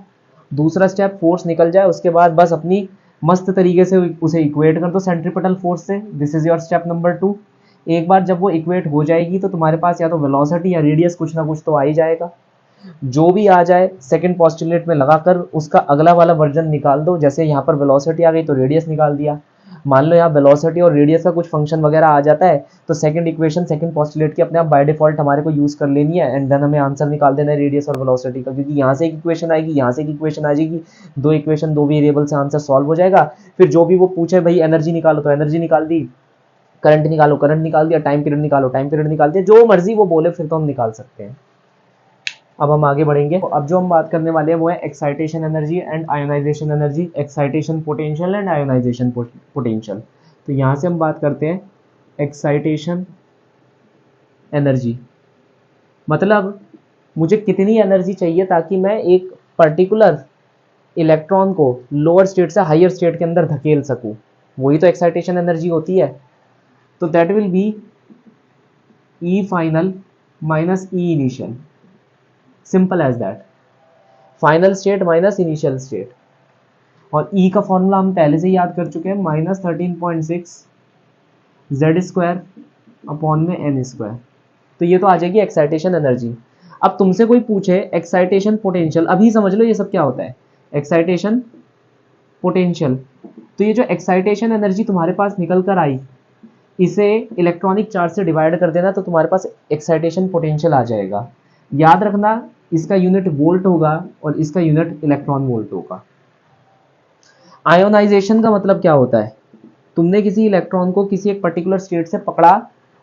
दूसरा स्टेप फोर्स निकल जाए उसके बाद बस अपनी मस्त तरीके से उसे इक्वेट कर दो सेंट्रीपिटल फोर्स से। This is your step number 2। एक बार जब वो इक्वेट हो जाएगी तो तुम्हारे पास या तो वेलोसिटी या रेडियस कुछ ना कुछ तो आ ही जाएगा। जो भी आ जाए सेकंड पोस्टुलेट में लगाकर उसका अगला वाला वर्जन निकाल दो। जैसे यहाँ पर वेलोसिटी आ गई तो रेडियस निकाल दिया। मान लो यहाँ वेलोसिटी और रेडियस का कुछ फंक्शन वगैरह आ जाता है तो सेकंड इक्वेशन सेकंड पोस्टुलेट की अपने आप बाय डिफॉल्ट हमारे को यूज कर लेनी है एंड देन हमें आंसर निकाल देना है रेडियस और वेलोसिटी का, क्योंकि यहाँ से एक इक्वेशन आएगी, यहाँ से एक इक्वेशन आ जाएगी, दो इक्वेशन दो वेरिएबल से आंसर सॉल्व हो जाएगा। फिर जो भी वो पूछे भाई एनर्जी निकालो तो एनर्जी निकाल दी, करंट निकालो करंट निकाल दिया, टाइम पीरियड निकालो टाइम पीरियड निकाल दिया, जो मर्जी वो बोले फिर तो हम निकाल सकते हैं। अब हम आगे बढ़ेंगे। अब जो हम बात करने वाले हैं वो है excitation energy and ionization energy, excitation potential and ionization potential. तो यहाँ से हम बात करते हैं एक्साइटेशन एनर्जी, मतलब मुझे कितनी एनर्जी चाहिए ताकि मैं एक पर्टिकुलर इलेक्ट्रॉन को लोअर स्टेट से हायर स्टेट के अंदर धकेल सकूं, वही तो एक्साइटेशन एनर्जी होती है। तो that will be e final minus e initial, simple as that, final state minus initial state. और ई का फॉर्मूला हम पहले से याद कर चुके हैं, -13.6 जेड स्क्वायर अपॉन में एन स्क्वायर। तो ये तो आ जाएगी एक्साइटेशन एनर्जी। अब तुमसे कोई पूछे एक्साइटेशन पोटेंशियल, अभी समझ लो ये सब क्या होता है, एक्साइटेशन पोटेंशियल। तो ये जो एक्साइटेशन एनर्जी तुम्हारे पास निकल कर आई, इसे इलेक्ट्रॉनिक चार्ज से डिवाइड कर देना तो तुम्हारे पास एक्साइटेशन पोटेंशियल आ जाएगा। याद रखना इसका यूनिट वोल्ट होगा और इसका यूनिट इलेक्ट्रॉन वोल्ट होगा। आयोनाइजेशन का मतलब क्या होता है, तुमने किसी इलेक्ट्रॉन को किसी एक पर्टिकुलर स्टेट से पकड़ा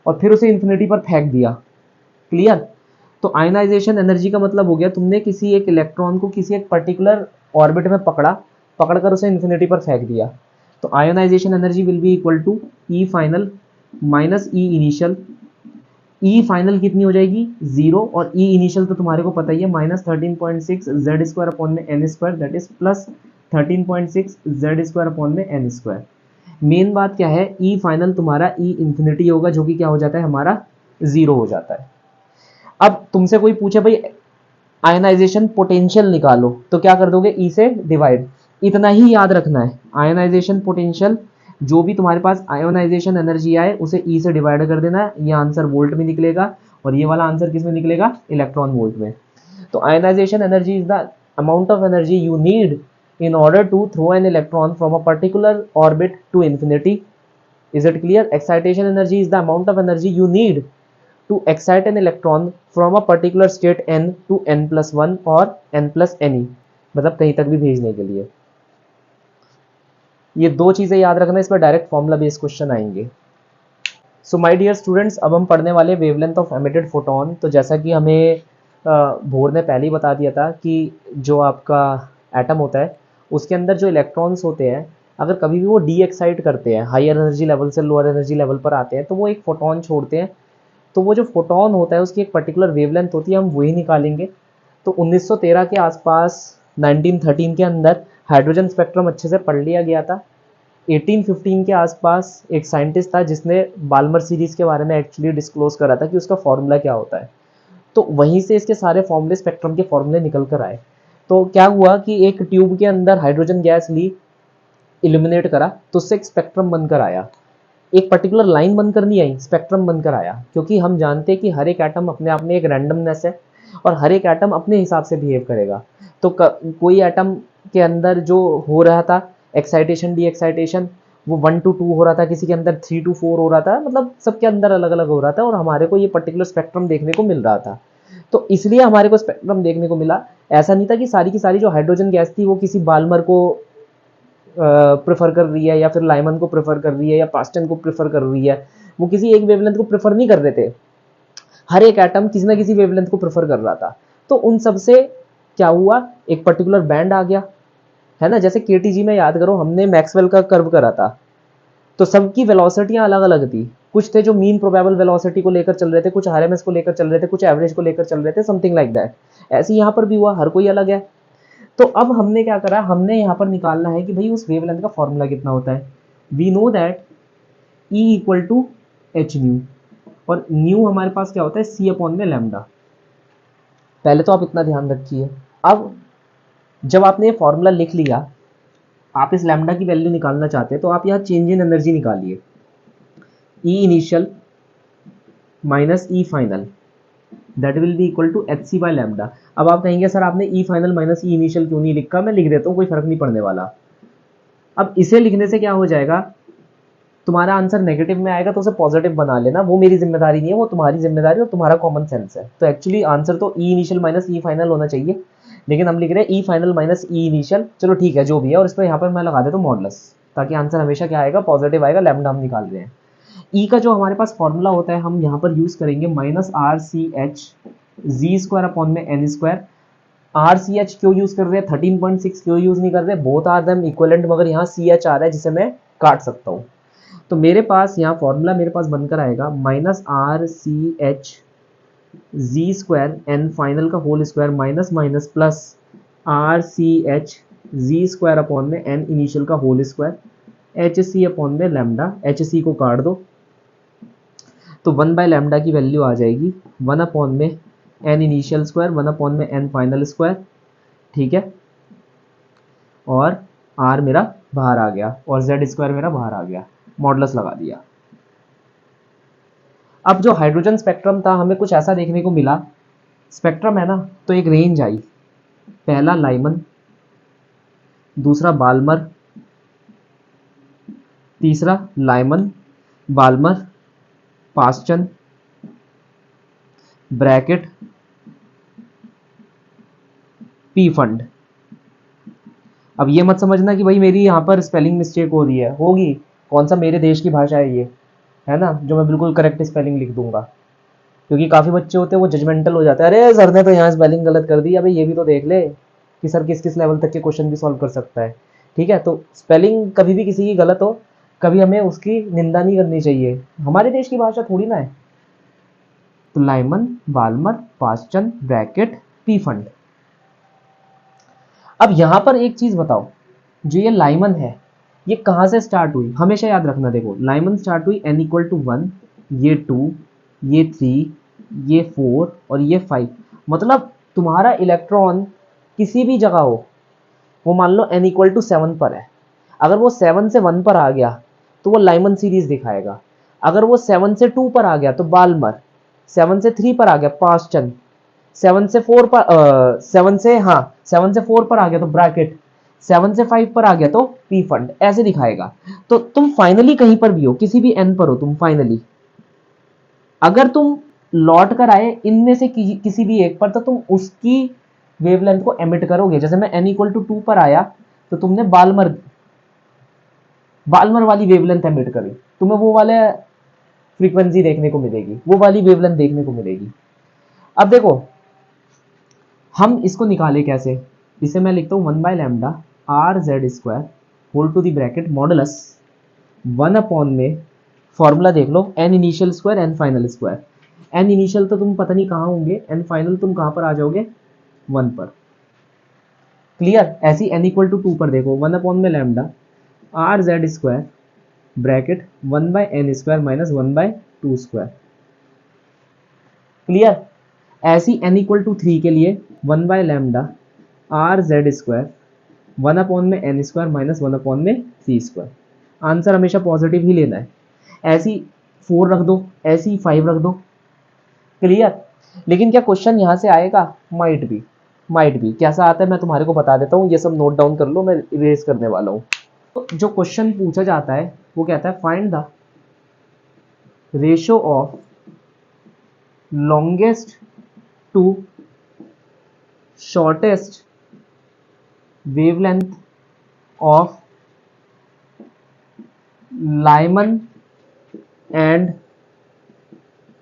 और फिर उसे इंफिनिटी पर फेंक दिया, क्लियर। तो आयोनाइजेशन एनर्जी का मतलब हो गया तुमने किसी एक इलेक्ट्रॉन को किसी एक पर्टिकुलर ऑर्बिट में पकड़कर उसे इंफिनिटी पर फेंक दिया। तो ionization energy will be equal to e final minus e initial. E final कितनी हो जाएगी 0 और ई इनिशियल तो तुम्हारे को पता ही है -13.6 जेड स्क्वायर अपॉन में n square, that is plus 13.6 z square upon में एन स्क्वायर। मेन बात क्या है, ई फाइनल तुम्हारा ई इंफिनिटी होगा जो कि क्या हो जाता है हमारा 0 हो जाता है। अब तुमसे कोई पूछे भाई आयनाइजेशन पोटेंशियल निकालो तो क्या कर दोगे, ई से डिवाइड। इतना ही याद रखना है, आयनाइजेशन पोटेंशियल जो भी तुम्हारे पास आयोनाइजेशन एनर्जी आए उसे ई से डिवाइड कर देना। ये आंसर वोल्ट में निकलेगा और ये वाला आंसर किस में निकलेगा, इलेक्ट्रॉन वोल्ट में। तो ionization energy is the amount of energy you need in order to throw an electron from a particular orbit to infinity. Is it clear? Excitation energy is the amount of energy you need to excite an electron from a particular state n to n plus 1 or n plus any, मतलब कहीं तक भी भेजने के लिए। ये दो चीजें याद रखना, इस पर डायरेक्ट फॉर्मूला बेस्ड क्वेश्चन आएंगे। सो माय डियर स्टूडेंट्स, अब हम पढ़ने वाले वेवलेंथ ऑफ एमिटेड फोटोन। तो जैसा कि हमें भोर ने पहले ही बता दिया था कि जो आपका एटम होता है उसके अंदर जो इलेक्ट्रॉन्स होते हैं अगर कभी भी वो डी एक्साइट करते हैं, हायर एनर्जी लेवल से लोअर एनर्जी लेवल पर आते हैं, तो वो एक फोटोन छोड़ते हैं। तो वो जो फोटोन होता है उसकी एक पर्टिकुलर वेवलेंथ होती है, हम वही निकालेंगे। तो 1913 के आसपास 1913 के अंदर हाइड्रोजन स्पेक्ट्रम अच्छे से पढ़ लिया गया था। 1815 के आसपास एक साइंटिस्ट था जिसने बाल्मर सीरीज के बारे में एक्चुअली डिस्क्लोज करा था कि उसका फॉर्मूला क्या होता है। तो वहीं से इसके सारे फॉर्मूले, स्पेक्ट्रम के फॉर्मूले निकल कर आए। तो क्या हुआ कि एक ट्यूब के अंदर हाइड्रोजन गैस ली, इल्यूमिनेट करा, तो उससे एक स्पेक्ट्रम बनकर आया। एक पर्टिकुलर लाइन बनकर नहीं आई, स्पेक्ट्रम बनकर आया, क्योंकि हम जानते हैं कि हर एक एटम अपने आप में एक रैंडमनेस है और हर एक एटम अपने हिसाब से बिहेव करेगा। तो कोई एटम के अंदर जो हो रहा था एक्साइटेशन डी एक्साइटेशन, वो 1 to 2 हो रहा था, किसी के अंदर 3 to 4 हो रहा था, मतलब सबके अंदर अलग अलग हो रहा था, और हमारे को ये पर्टिकुलर स्पेक्ट्रम देखने को मिल रहा था। तो इसलिए हमारे को स्पेक्ट्रम देखने को मिला। ऐसा नहीं था कि सारी की सारी जो हाइड्रोजन गैस थी वो किसी बाल्मर को प्रेफर कर रही है, या फिर लाइमन को प्रेफर कर रही है, या पास्टन को प्रेफर कर रही है। वो किसी एक वेवलेंथ को प्रेफर नहीं कर रहे थे, हर एक एटम किसी ना किसी वेवलेंथ को प्रेफर कर रहा था। तो उन सब से क्या हुआ, एक पर्टिकुलर बैंड आ गया, है ना। जैसे केटीजी में याद करो, हमने मैक्सवेल का कर्व करा था, तो सबकी वेलोसिटियां अलग अलग थी। कुछ थे जो मीन प्रोबेबल वेलोसिटी को लेकर चल रहे थे, कुछ आरएमएस को लेकर चल रहे थे, कुछ एवरेज को लेकर चल रहे थे, समथिंग लाइक दैट। ऐसे यहाँ पर भी हुआ, हर कोई अलग है। तो अब हमने क्या करा, हमने यहाँ पर निकालना है कि भाई उस वेवलेंथ का फॉर्मूला कितना होता है। We know that E equal to h nu, और न्यू हमारे पास क्या होता है, सी अपॉन में लैम्डा। पहले तो आप इतना ध्यान रखिए। अब जब आपने ये फॉर्मूला लिख लिया, आप इस लैम्डा की वैल्यू निकालना चाहते हैं, तो आप यहाँ चेंज इन एनर्जी निकालिए, e initial minus e final, that will be equal to h c by lambda. अब आप कहेंगे सर आपने e final minus e initial क्यों नहीं लिखा, मैं लिख देता हूँ, कोई फर्क नहीं पड़ने वाला। अब इसे लिखने से क्या हो जाएगा, तुम्हारा आंसर नेगेटिव में आएगा तो उसे पॉजिटिव बना लेना, वो मेरी जिम्मेदारी नहीं है, वो तुम्हारी जिम्मेदारी और तुम्हारा कॉमन सेंस है। तो एक्चुअली आंसर तो ई इनिशियल माइनस ई फाइनल होना चाहिए, लेकिन हम लिख रहे हैं ई फाइनल माइनस ई इनिशियल। चलो ठीक है, जो भी है, और इस पर यहाँ पर मैं लगा देता हूँ मॉडुलस, ताकि आंसर हमेशा क्या आएगा, पॉजिटिव आएगा, लैम्डा हम निकाल रहे हैं। ई का जो हमारे पास फॉर्मूला होता है, हम यहाँ पर यूज करेंगे माइनस आर सी एच जी स्क्वायर अपॉन में एन स्क्वायर। आर सी एच क्यों यूज कर रहे हैं, 13.6 क्यों यूज नहीं कर रहे, बोथ आर देम इक्विवेलेंट, मगर यहाँ सी एच आ रहा है जिसे मैं काट सकता हूँ। तो मेरे पास यहाँ फॉर्मूला मेरे पास बनकर आएगा माइनस आर सी h Z square n final का whole square minus minus plus R सी एच जी स्क्वायर अपॉन में एन इनिशियल का whole square h c upon में लैम्डा, एच सी को काट दो तो 1 बाय लैम्डा की वैल्यू आ जाएगी 1 अपॉन में एन इनिशियल स्क्वायर 1 अपॉन में एन फाइनल स्क्वायर, ठीक है। और आर मेरा बाहर आ गया और जेड स्क्वायर मेरा बाहर आ गया, मॉडुलस लगा दिया। अब जो हाइड्रोजन स्पेक्ट्रम था, हमें कुछ ऐसा देखने को मिला, स्पेक्ट्रम है ना, तो एक रेंज आई, पहला लाइमन, दूसरा बाल्मर, तीसरा Lyman, Balmer, Paschen, Brackett, Pfund. अब ये मत समझना कि भाई मेरी यहाँ पर स्पेलिंग मिस्टेक हो रही है, होगी, कौन सा मेरे देश की भाषा है ये, है ना, जो मैं बिल्कुल करेक्ट स्पेलिंग लिख दूंगा। क्योंकि काफ़ी बच्चे होते हैं वो जजमेंटल हो जाते हैं, अरे सर ने तो यहाँ स्पेलिंग गलत कर दी, अबे ये भी तो देख ले कि सर किस किस लेवल तक के क्वेश्चन भी सॉल्व कर सकता है। ठीक है, तो स्पेलिंग कभी भी किसी की गलत हो, कभी हमें उसकी निंदा नहीं करनी चाहिए, हमारे देश की भाषा थोड़ी ना है। तो Lyman, Balmer, Paschen, Brackett, Pfund. अब यहां पर एक चीज बताओ, जो ये लाइमन है ये कहां से स्टार्ट हुई, हमेशा याद रखना। देखो लाइमन स्टार्ट हुई n इक्वल टू 1, ये 2, ये 3, ये 4 और ये 5। मतलब तुम्हारा इलेक्ट्रॉन किसी भी जगह हो, वो मान लो n इक्वल टू 7 पर है, अगर वो 7 से 1 पर आ गया तो वो लाइमन सीरीज दिखाएगा। अगर वो 7 से 2 पर आ गया तो बाल्मर, 7 से 3 पर आ गया पास्चन, 7 से 4 पर 7 से 4 पर आ गया तो ब्रैकेट, 7 से 5 पर आ गया तो पी फंड, ऐसे दिखाएगा। तो तुम फाइनली कहीं पर भी हो, किसी भी एन पर हो तुम फाइनली, अगर तुम लौट कर आए इनमें से किसी भी एक पर, तो तुम उसकी वेवलेंथ को एमिट करोगे। जैसे मैं n इक्वल टू 2 पर आया तो तुमने बाल्मर वाली वेवलेंथ एमिट करी, तुम्हें वो वाले फ्रीक्वेंसी देखने को मिलेगी, वो वाली वेवलेंथ देखने को मिलेगी। अब देखो हम इसको निकाले कैसे, इसे मैं लिखता हूँ 1 by lambda are Z square whole to the bracket modulus 1 upon में, फॉर्मूला देख लो, n initial square n final square. N initial तो तुम पता नहीं कहाँ होंगे, एन फाइनल तुम कहाँ पर आ जाओगे, 1 पर। क्लियर, ऐसी एन इक्वल टू 2 पर देखो 1 अपॉन में lambda are Z square bracket 1 by n square minus 1 by 2 square. Clear, ऐसी n इक्वल टू 3 के लिए 1 by lambda are Z square 1 upon में n स्क्वायर माइनस 1 अपॉन में 3 स्क्वायर। आंसर हमेशा पॉजिटिव ही लेना है। ऐसी 4 रख दो, ऐसी 5 रख दो, क्लियर। लेकिन क्या क्वेश्चन यहाँ से आएगा? माइट भी कैसा आता है मैं तुम्हारे को बता देता हूँ, ये सब नोट डाउन कर लो, मैं इरेज करने वाला हूँ। तो जो क्वेश्चन पूछा जाता है वो कहता है find the ratio of longest to shortest wavelength of Lyman and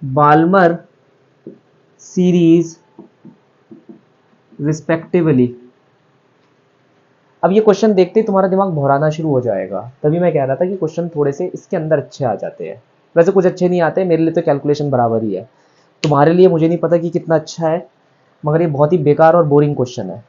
Balmer series respectively. अब ये क्वेश्चन देखते ही तुम्हारा दिमाग भौराना शुरू हो जाएगा, तभी मैं कह रहा था कि क्वेश्चन थोड़े से इसके अंदर अच्छे आ जाते हैं। वैसे कुछ अच्छे नहीं आते, मेरे लिए तो कैलकुलेशन बराबर ही है, तुम्हारे लिए मुझे नहीं पता कि कितना अच्छा है, मगर ये बहुत ही बेकार और बोरिंग क्वेश्चन है।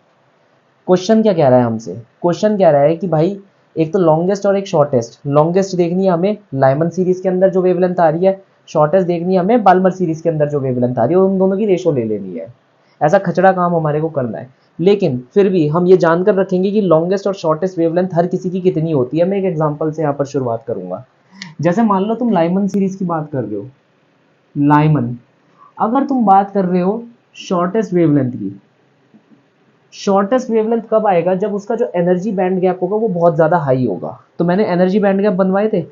क्वेश्चन क्या कह रहा है हमसे? क्वेश्चन कह रहा है कि भाई एक तो लॉन्गेस्ट और एक शॉर्टेस्ट। लॉन्गेस्ट देखनी है हमें लाइमन सीरीज के अंदर जो वेवलेंथ आ रही है, शॉर्टेस्ट देखनी है हमें बाल्मर सीरीज के अंदर जो वेवलेंथ आ रही है, उन दोनों की रेशो ले लेनी है। ऐसा खचड़ा काम हमारे को करना है, लेकिन फिर भी हम ये जानकर रखेंगे कि लॉन्गेस्ट और शॉर्टेस्ट वेवलेंथ हर किसी की कितनी होती है। मैं एक एग्जांपल से यहाँ पर शुरुआत करूंगा। जैसे मान लो तुम लाइमन सीरीज की बात कर रहे हो, लाइमन, अगर तुम बात कर रहे हो शॉर्टेस्ट वेवलेंथ की, शॉर्टेस्ट वेवलेंथ कब आएगा? जब उसका जो एनर्जी बैंड गैप होगा वो बहुत ज्यादा हाई होगा। तो मैंने एनर्जी बैंड गैप बनवाए थे,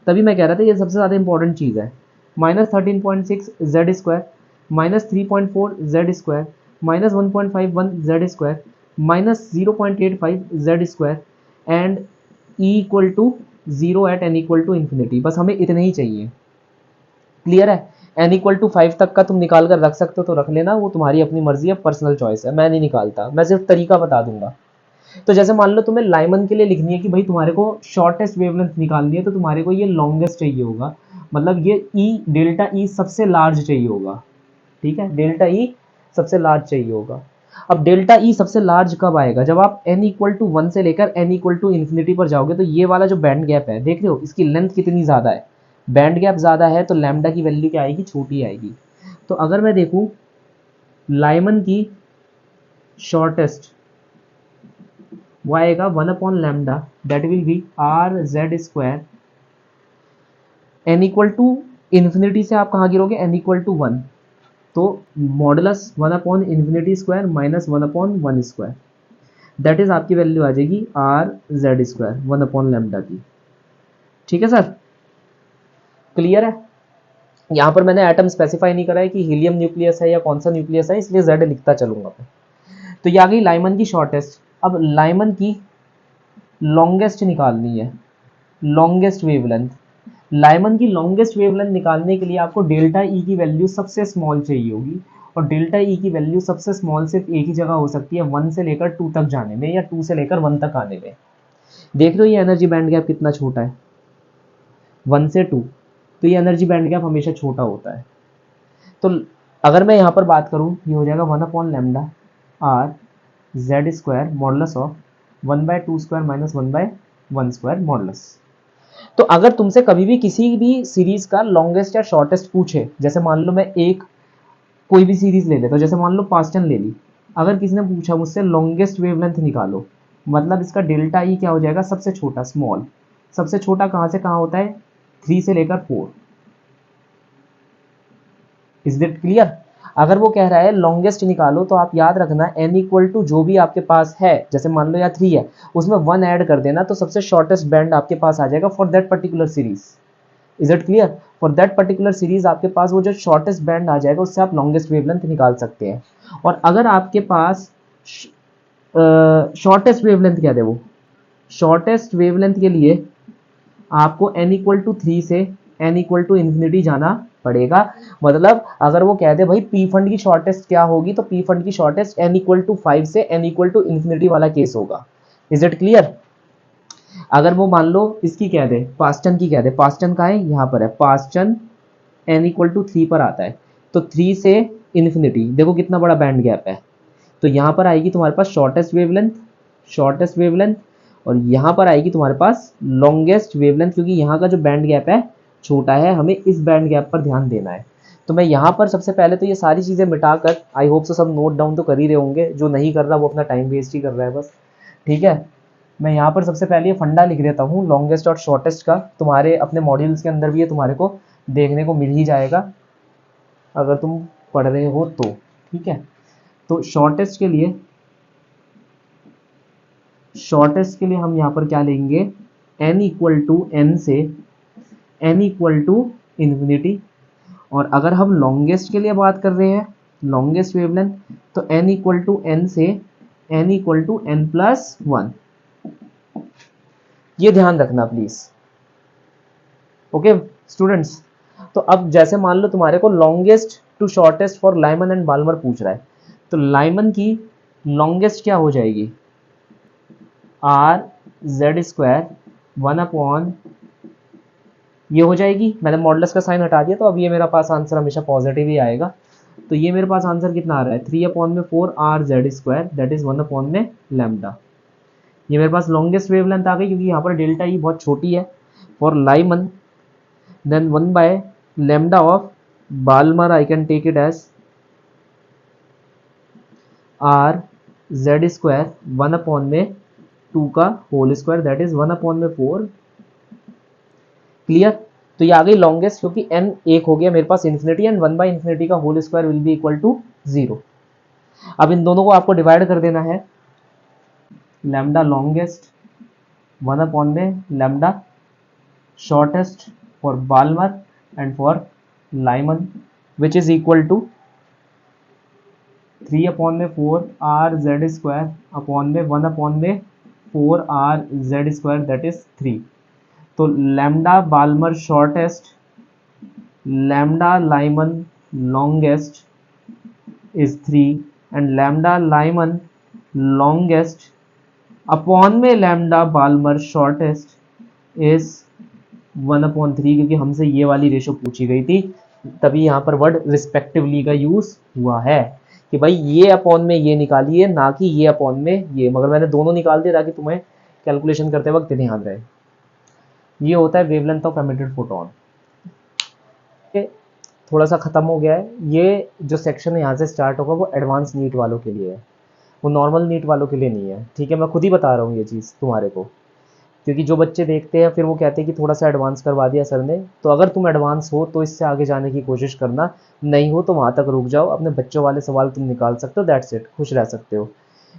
तभी मैं कह रहा था ये सबसे ज्यादा इंपॉर्टेंट चीज है। -13.6 z square, -3.4 z square, -1.51 z square, -0.85 z square and e equal to 0 at n equal to infinity. बस हमें इतने ही चाहिए, क्लियर है। n इक्वल टू 5 तक का तुम निकाल कर रख सकते हो तो रख लेना, वो तुम्हारी अपनी मर्जी है, पर्सनल चॉइस है, मैं नहीं निकालता, मैं सिर्फ तरीका बता दूंगा। तो जैसे मान लो तुम्हें लाइमन के लिए लिखनी है कि भाई तुम्हारे को शॉर्टेस्ट वेवलेंथ निकालनी है, तो तुम्हारे को ये लॉन्गेस्ट चाहिए होगा, मतलब ये ई डेल्टा ई सबसे लार्ज चाहिए होगा, ठीक है, डेल्टा ई सबसे लार्ज चाहिए होगा। अब डेल्टा ई सबसे लार्ज कब आएगा? जब आप n इक्वल टू 1 से लेकर n इक्वल टू इन्फिनिटी पर जाओगे, तो ये वाला जो बैंड गैप है, देख रहे हो इसकी लेंथ कितनी ज़्यादा है, बैंड गैप ज़्यादा है, तो लैम्डा की वैल्यू क्या आएगी? छोटी आएगी। तो अगर मैं देखूं लाइमन की शॉर्टेस्ट, वो आएगा 1 upon lambda, that will be r Z square, n equal to infinity से आप कहाँ गिरोगे? n इक्वल टू 1, तो modulus 1 upon infinity square minus 1 upon 1 square, that is आपकी वैल्यू आ जाएगी r Z square 1 upon lambda की। ठीक है सर, क्लियर है। यहाँ पर मैंने एटम स्पेसिफाई नहीं करा है कि हीलियम न्यूक्लियस है या कौन सा न्यूक्लियस है, इसलिए जेड लिखता चलूंगा मैं। तो ये आ गई लाइमन की शॉर्टेस्ट। अब लाइमन की लॉन्गेस्ट निकालनी है, लॉन्गेस्ट वेवलेंथ। लाइमन की लॉन्गेस्ट वेवलेंथ निकालने के लिए आपको डेल्टा ई की वैल्यू सबसे स्मॉल चाहिए होगी, और डेल्टा ई की वैल्यू सबसे स्मॉल सिर्फ एक ही जगह हो सकती है, 1 से लेकर 2 तक जाने में या 2 से लेकर 1 तक आने में। देख रहे हो ये एनर्जी बैंड गैप कितना छोटा है, 1 से 2, तो ये एनर्जी बैंड गैप हमेशा छोटा होता है। तो अगर मैं यहाँ पर बात करूँ, ये हो जाएगा 1 upon lambda are Z square modulus of 1/2 square minus 1/1 square modulus. तो अगर तुमसे कभी भी किसी भी सीरीज का लॉन्गेस्ट या शॉर्टेस्ट पूछे, जैसे मान लो मैं एक कोई भी सीरीज ले लेता हूँ, जैसे मान लो पास्टन ले ली, अगर किसी ने पूछा मुझसे लॉन्गेस्ट वेवलेंथ निकालो, मतलब इसका डेल्टा ई क्या हो जाएगा? सबसे छोटा, स्मॉल। सबसे छोटा कहाँ से कहाँ होता है? 3 से लेकर 4। Is it clear? अगर वो कह रहा है लॉन्गेस्ट निकालो, तो आप याद रखना n इक्वल टू जो भी आपके पास है, जैसे मान लो या 3 है, उसमें 1 ऐड कर देना, तो सबसे शॉर्टेस्ट बैंड आपके पास आ जाएगा for that particular series. Is it clear? For that particular series आपके पास वो जो शॉर्टेस्ट बैंड आ जाएगा, उससे आप लॉन्गेस्ट वेवलेंथ निकाल सकते हैं। और अगर आपके पास शॉर्टेस्ट वेवलेंथ क्या है, वो शॉर्टेस्ट वेवलेंथ के लिए आपको n इक्वल टू 3 से n इक्वल टू इन्फिनिटी जाना पड़ेगा। मतलब अगर वो कहते भाई पी फंड की शॉर्टेस्ट क्या होगी, तो पी फंड की शॉर्टेस्ट n इक्वल टू 5 से n इक्वल टू इन्फिनिटी वाला केस होगा। Is it clear? अगर वो मान लो इसकी कह दे, पास्टन की कह दे, पास्टन का है यहाँ पर है, पास्टन n इक्वल टू 3 पर आता है, तो 3 से इन्फिनिटी, देखो कितना बड़ा बैंड गैप है, तो यहाँ पर आएगी तुम्हारे पास शॉर्टेस्ट वेवलेंथ, शॉर्टेस्ट वेवलेंथ, और यहाँ पर आएगी तुम्हारे पास लॉन्गेस्ट वेवलेंथ, क्योंकि यहाँ का जो बैंड गैप है छोटा है, हमें इस बैंड गैप पर ध्यान देना है। तो मैं यहाँ पर सबसे पहले तो ये सारी चीज़ें मिटाकर, आई होप सो सब नोट डाउन तो कर ही रहे होंगे, जो नहीं कर रहा वो अपना टाइम वेस्ट ही कर रहा है बस, ठीक है। मैं यहाँ पर सबसे पहले ये फंडा लिख देता हूँ लॉन्गेस्ट और शॉर्टेस्ट का, तुम्हारे अपने मॉड्यूल्स के अंदर भी ये तुम्हारे को देखने को मिल ही जाएगा अगर तुम पढ़ रहे हो तो, ठीक है। तो शॉर्टेस्ट के लिए हम यहाँ पर क्या लेंगे, n इक्वल टू n से n इक्वल टू इन्फिनिटी। और अगर हम लॉन्गेस्ट के लिए बात कर रहे हैं, लॉन्गेस्ट वेवलेंथ, तो n इक्वल टू n से n equal to n plus 1, ये ध्यान रखना प्लीज, ओके स्टूडेंट्स। तो अब जैसे मान लो तुम्हारे को longest to shortest for Lyman and Balmer पूछ रहा है, तो लाइमन की लॉन्गेस्ट क्या हो जाएगी, आर जेड स्क्वायर 1 अपॉन, ये हो जाएगी, मैंने मॉडुलस का साइन हटा दिया तो अब ये मेरा पास आंसर हमेशा पॉजिटिव ही आएगा। तो ये मेरे पास आंसर कितना आ रहा है, 3 अपॉन में 4 R Z square that is 1 upon में लैम्डा। ये मेरे पास लॉन्गेस्ट वेवलेंथ आ गई, क्योंकि यहाँ पर डेल्टा ई बहुत छोटी है for Lyman, then 1 by lambda of Balmer I can take it as R Z square 1 upon में 2 का whole square that is 1 upon में 4, क्लियर। तो ये आ गई लॉन्गेस्ट, क्योंकि n एक हो गया मेरे पास इन्फिनिटी, एंड 1 बाई इन्फिनिटी का whole square will be equal to 0। अब इन दोनों को आपको डिवाइड कर देना है, लैम्डा लॉन्गेस्ट 1 अपॉन में lambda shortest for Balmer and for Lyman, which is equal to 3 upon में 4 आर जेड स्क्वायर अपॉन में 1 अपॉन में 4 R Z square that is 3। तो lambda Balmer shortest, lambda Lyman longest is 3 and lambda Lyman longest upon में lambda Balmer shortest is 1 upon 3, क्योंकि हमसे ये वाली रेशो पूछी गई थी, तभी यहाँ पर वर्ड रिस्पेक्टिवली का यूज हुआ है कि भाई ये अपॉन में ये निकालिए, ना कि ये अपॉन में ये, मगर मैंने दोनों निकाल दिए ताकि तुम्हें कैलकुलेशन करते वक्त ध्यान रहे। ये होता है वेवलेंथ ऑफ एमिटेड फोटोन। थोड़ा सा खत्म हो गया है, ये जो सेक्शन है यहाँ से स्टार्ट होगा वो एडवांस नीट वालों के लिए है, वो नॉर्मल नीट वालों के लिए नहीं है, ठीक है। मैं खुद ही बता रहा हूँ ये चीज़ तुम्हारे को, क्योंकि जो बच्चे देखते हैं फिर वो कहते हैं कि थोड़ा सा एडवांस करवा दिया सर ने। तो अगर तुम एडवांस हो तो इससे आगे जाने की कोशिश करना, नहीं हो तो वहाँ तक रुक जाओ, अपने बच्चों वाले सवाल तुम निकाल सकते हो, दैट्स इट, खुश रह सकते हो।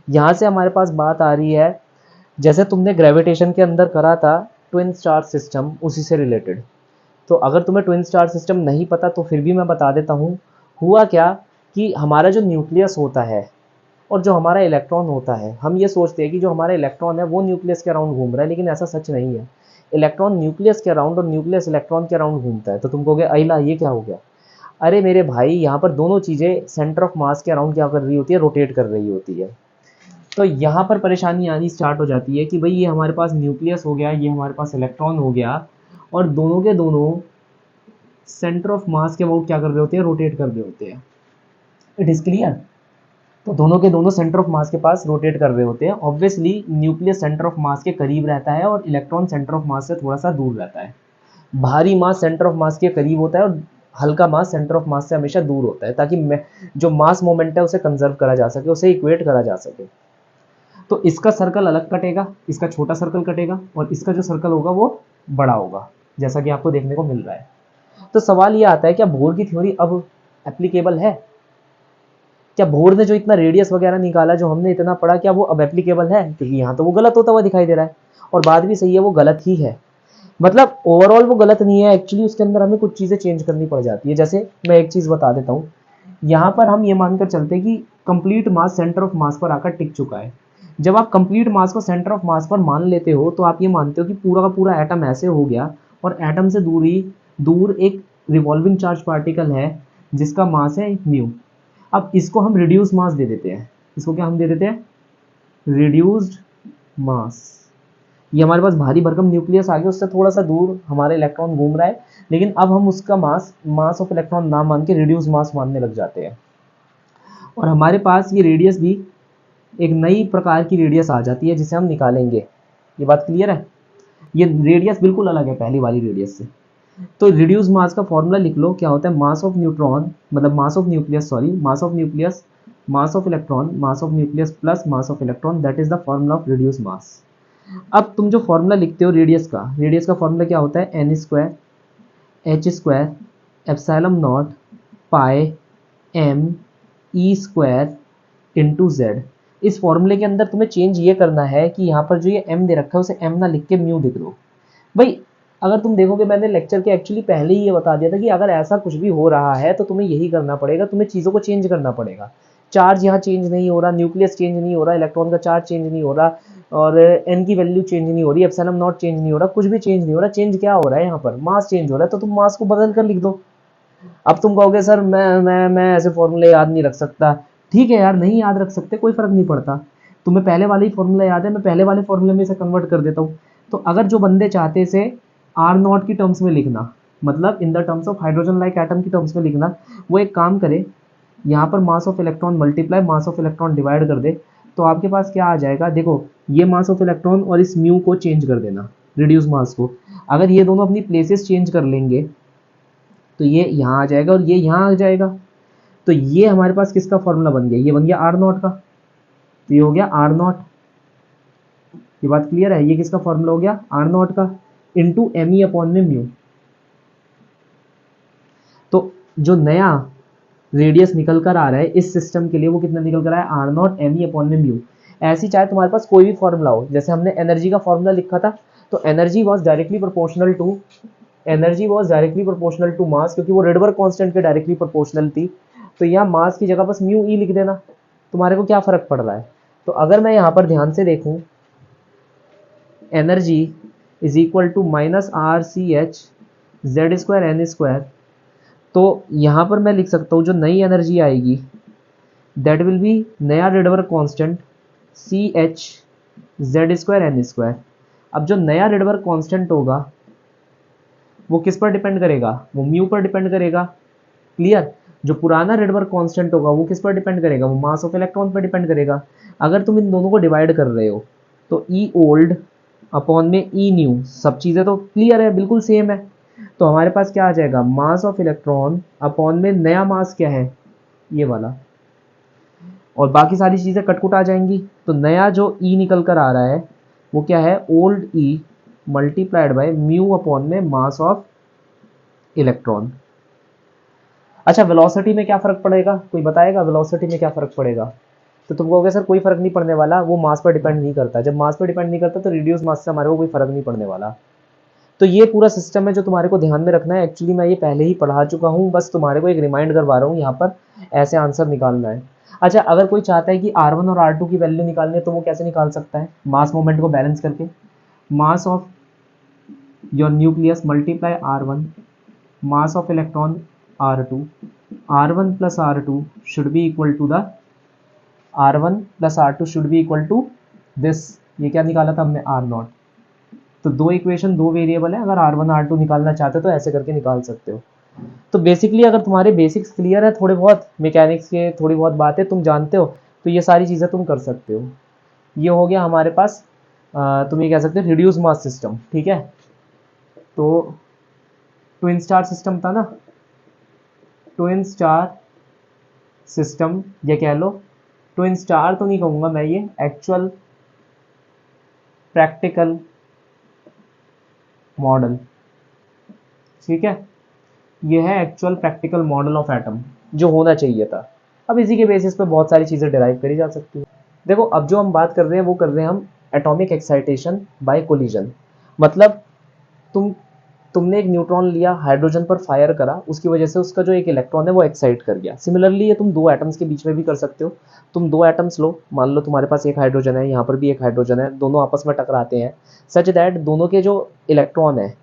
यहाँ से हमारे पास बात आ रही है, जैसे तुमने ग्रेविटेशन के अंदर करा था ट्विन स्टार सिस्टम, उसी से रिलेटेड। तो अगर तुम्हें ट्विन स्टार सिस्टम नहीं पता तो फिर भी मैं बता देता हूँ। हुआ क्या कि हमारा जो न्यूक्लियस होता है और जो हमारा इलेक्ट्रॉन होता है, हम ये सोचते हैं कि जो हमारा इलेक्ट्रॉन है वो न्यूक्लियस के अराउंड घूम रहा है, लेकिन ऐसा सच नहीं है। इलेक्ट्रॉन न्यूक्लियस के अराउंड और न्यूक्लियस इलेक्ट्रॉन के अराउंड घूमता है। तो तुम कहोगे अइला ये क्या हो गया, अरे मेरे भाई यहाँ पर दोनों चीज़ें सेंटर ऑफ मास के अराउंड क्या कर रही होती है, रोटेट कर रही होती है। तो यहाँ पर परेशानी आनी स्टार्ट हो जाती है कि भाई ये हमारे पास न्यूक्लियस हो गया, ये हमारे पास इलेक्ट्रॉन हो गया, और दोनों के दोनों सेंटर ऑफ मास के अबाउट क्या कर रहे होते हैं, रोटेट कर रहे होते हैं। It is clear. तो दोनों के दोनों सेंटर ऑफ मास के पास रोटेट कर रहे होते हैं। Obviously nucleus centre of mass के करीब रहता है और इलेक्ट्रॉन सेंटर ऑफ मास से थोड़ा सा दूर रहता है। भारी मास सेंटर ऑफ मास के करीब होता है और हल्का मास सेंटर ऑफ मास से हमेशा दूर होता है, ताकि जो मास मोमेंट है उसे कंजर्व करा जा सके, उसे इक्वेट करा जा सके। तो इसका सर्कल अलग कटेगा, इसका छोटा सर्कल कटेगा, और इसका जो सर्कल होगा वो बड़ा होगा, जैसा कि आपको देखने को मिल रहा है। तो सवाल ये आता है, क्या बोर की थ्योरी अब एप्लीकेबल है? क्या बोर ने जो इतना रेडियस वगैरह निकाला, जो हमने इतना पढ़ा, क्या वो अब एप्लीकेबल है? क्योंकि यहाँ तो वो गलत होता हुआ दिखाई दे रहा है, और बात भी सही है, वो गलत ही है। मतलब ओवरऑल वो गलत नहीं है, एक्चुअली उसके अंदर हमें कुछ चीज़ें चेंज करनी पड़ जाती है। जैसे मैं एक चीज़ बता देता हूँ, यहाँ पर हम ये मानकर चलते हैं कि complete mass centre of mass पर आकर टिक चुका है। जब आप कंप्लीट मास को सेंटर ऑफ मास पर मान लेते हो तो आप ये मानते हो कि पूरा का पूरा एटम ऐसे हो गया, और एटम से दूर एक रिवॉल्विंग चार्ज पार्टिकल है जिसका मास है म्यू। अब इसको हम रिड्यूस मास दे देते हैं। इसको क्या हम दे देते हैं? रिड्यूस्ड मास। ये हमारे पास भारी भरकम न्यूक्लियस आ गया, उससे थोड़ा सा दूर हमारा इलेक्ट्रॉन घूम रहा है, लेकिन अब हम उसका मास ऑफ इलेक्ट्रॉन ना मान के रिड्यूस मास मानने लग जाते हैं, और हमारे पास ये रेडियस भी एक नई प्रकार की रेडियस आ जाती है जिसे हम निकालेंगे। ये बात क्लियर है? ये रेडियस बिल्कुल अलग है पहली वाली रेडियस से। तो रिड्यूस मास का फॉर्मूला लिख लो, क्या होता है, मास ऑफ न्यूट्रॉन मतलब mass of nucleus, sorry mass of nucleus, mass of electron, mass of nucleus plus mass of electron, that is the formula of reduce mass. अब तुम जो फॉर्मूला लिखते हो रेडियस का फॉर्मूला क्या होता है, N square H square epsilon not pi M E square into Z. इस फॉर्मूले के अंदर तुम्हें चेंज ये करना है कि यहाँ पर जो ये m दे रखा है उसे m ना लिख के म्यू लिख दो। भाई अगर तुम देखोगे मैंने लेक्चर के एक्चुअली पहले ही ये बता दिया था कि अगर ऐसा कुछ भी हो रहा है तो तुम्हें यही करना पड़ेगा, तुम्हें चीज़ों को चेंज करना पड़ेगा। चार्ज यहाँ चेंज नहीं हो रहा, न्यूक्लियस चेंज नहीं हो रहा, इलेक्ट्रॉन का चार्ज चेंज नहीं हो रहा, और n की वैल्यू चेंज नहीं हो रही, एप्सिलॉन नॉट चेंज नहीं हो रहा, कुछ भी चेंज नहीं हो रहा। चेंज क्या हो रहा है यहाँ पर, मास चेंज हो रहा है, तो तुम मास को बदल कर लिख दो। अब तुम कहोगे सर मैं ऐसे फॉर्मूले याद नहीं रख सकता। ठीक है यार, नहीं याद रख सकते, कोई फर्क नहीं पड़ता। तुम्हें पहले वाले ही फॉर्मूला याद है, मैं पहले वाले फॉर्मूले में इसे कन्वर्ट कर देता हूँ। तो अगर जो बंदे चाहते इसे आर नॉट की टर्म्स में लिखना, मतलब इन the terms of hydrogen like atom की टर्म्स में लिखना, वो एक काम करे, यहाँ पर मास of electron multiply mass of electron divide कर दे, तो आपके पास क्या आ जाएगा, देखो ये मास ऑफ इलेक्ट्रॉन और इस म्यू को चेंज कर देना, रिड्यूस मास को। अगर ये दोनों अपनी प्लेसेस चेंज कर लेंगे तो ये यहाँ आ जाएगा और ये यहाँ आ जाएगा। तो ये हमारे पास किसका फॉर्मूला बन गया, ये बन गया आर नॉट का। तो ये हो गया आर नॉट, ये बात क्लियर है, ये किसका फॉर्मूला हो गया, आर नॉट का, इंटू एम ई अपॉन में म्यू। तो जो नया रेडियस निकल कर आ रहा है इस सिस्टम के लिए, वो कितना निकल कर आया, R naught M E upon में म्यू। ऐसी चाहे तुम्हारे पास कोई भी फॉर्मूला हो, जैसे हमने एनर्जी का फॉर्मूला लिखा था, तो energy was directly proportional to mass, क्योंकि वो रेडबर्ग कांस्टेंट के डायरेक्टली प्रोपोर्शनल थी। तो यहाँ मास की जगह बस म्यू ई लिख देना, तुम्हारे को क्या फर्क पड़ रहा है। तो अगर मैं यहाँ पर ध्यान से देखूं, energy is equal to minus R C H Z square N square, तो यहाँ पर मैं लिख सकता हूँ जो नई एनर्जी आएगी दैट विल बी नया Rydberg constant C H Z square N square. अब जो नया रेडबर्ग कांस्टेंट होगा वो किस पर डिपेंड करेगा, वो म्यू पर डिपेंड करेगा। क्लियर। जो पुराना रेडबर्ग कांस्टेंट होगा वो किस पर डिपेंड करेगा, वो मास ऑफ इलेक्ट्रॉन पर डिपेंड करेगा। अगर तुम इन दोनों को डिवाइड कर रहे हो तो ई ओल्ड अपॉन में ई न्यू, सब चीज़ें तो क्लियर है, बिल्कुल सेम है। तो हमारे पास क्या आ जाएगा, मास ऑफ इलेक्ट्रॉन अपॉन में नया मास क्या है, ये वाला, और बाकी सारी चीज़ें कटकुट आ जाएंगी। तो नया जो ई निकल कर आ रहा है वो क्या है, old E multiplied by mu upon में मास ऑफ इलेक्ट्रॉन। अच्छा, वेलोसिटी में क्या फर्क पड़ेगा, कोई बताएगा वेलोसिटी में क्या फर्क पड़ेगा। तो तुम कहोगे सर कोई फर्क नहीं पड़ने वाला, वो मास पर डिपेंड नहीं करता। जब मास पर डिपेंड नहीं करता तो रिड्यूस मास से हमारे को कोई फर्क नहीं पड़ने वाला। तो ये पूरा सिस्टम है जो तुम्हारे को ध्यान में रखना है। एक्चुअली मैं ये पहले ही पढ़ा चुका हूँ, बस तुम्हारे को एक रिमाइंड करवा रहा हूँ, यहाँ पर ऐसे आंसर निकालना है। अच्छा, अगर कोई चाहता है कि R1 और R2 की वैल्यू निकालनी है तो वो कैसे निकाल सकता है, मास मोमेंट को बैलेंस करके, mass of your nucleus multiply R1 mass of electron R2, R1 plus R2 should be equal to the R1 plus R2 should be equal to this. ये क्या निकाला था हमने, R नॉट। तो दो इक्वेशन, दो वेरिएबल है, अगर R1 R2 निकालना चाहते हो तो ऐसे करके निकाल सकते हो। तो बेसिकली अगर तुम्हारे बेसिक्स क्लियर है, थोड़े बहुत मैकेनिक्स के थोड़ी बहुत बातें तुम जानते हो, तो ये सारी चीज़ें तुम कर सकते हो। ये हो गया हमारे पास, तुम ये कह सकते हो रिड्यूस मास सिस्टम। ठीक है, तो ट्विन स्टार सिस्टम था ना, ट्विन स्टार सिस्टम ये कह लो, ट्विन स्टार तो नहीं कहूँगा मैं, ये एक्चुअल प्रैक्टिकल मॉडल। ठीक है, ये है actual practical model of atom जो होना चाहिए था। अब इसी के बेसिस पे बहुत सारी चीज़ें डिराइव करी जा सकती है। देखो, अब जो हम बात कर रहे हैं वो कर रहे हैं हम एटॉमिक एक्साइटेशन बाय कोलिजन। मतलब तुमने एक न्यूट्रॉन लिया, हाइड्रोजन पर फायर करा, उसकी वजह से उसका जो एक इलेक्ट्रॉन है वो एक्साइट कर गया। सिमिलरली ये तुम दो एटम्स के बीच में भी कर सकते हो। तुम दो एटम्स लो, मान लो तुम्हारे पास एक हाइड्रोजन है, यहाँ पर भी एक हाइड्रोजन है, दोनों आपस में टकराते हैं सच दैट दोनों के जो इलेक्ट्रॉन है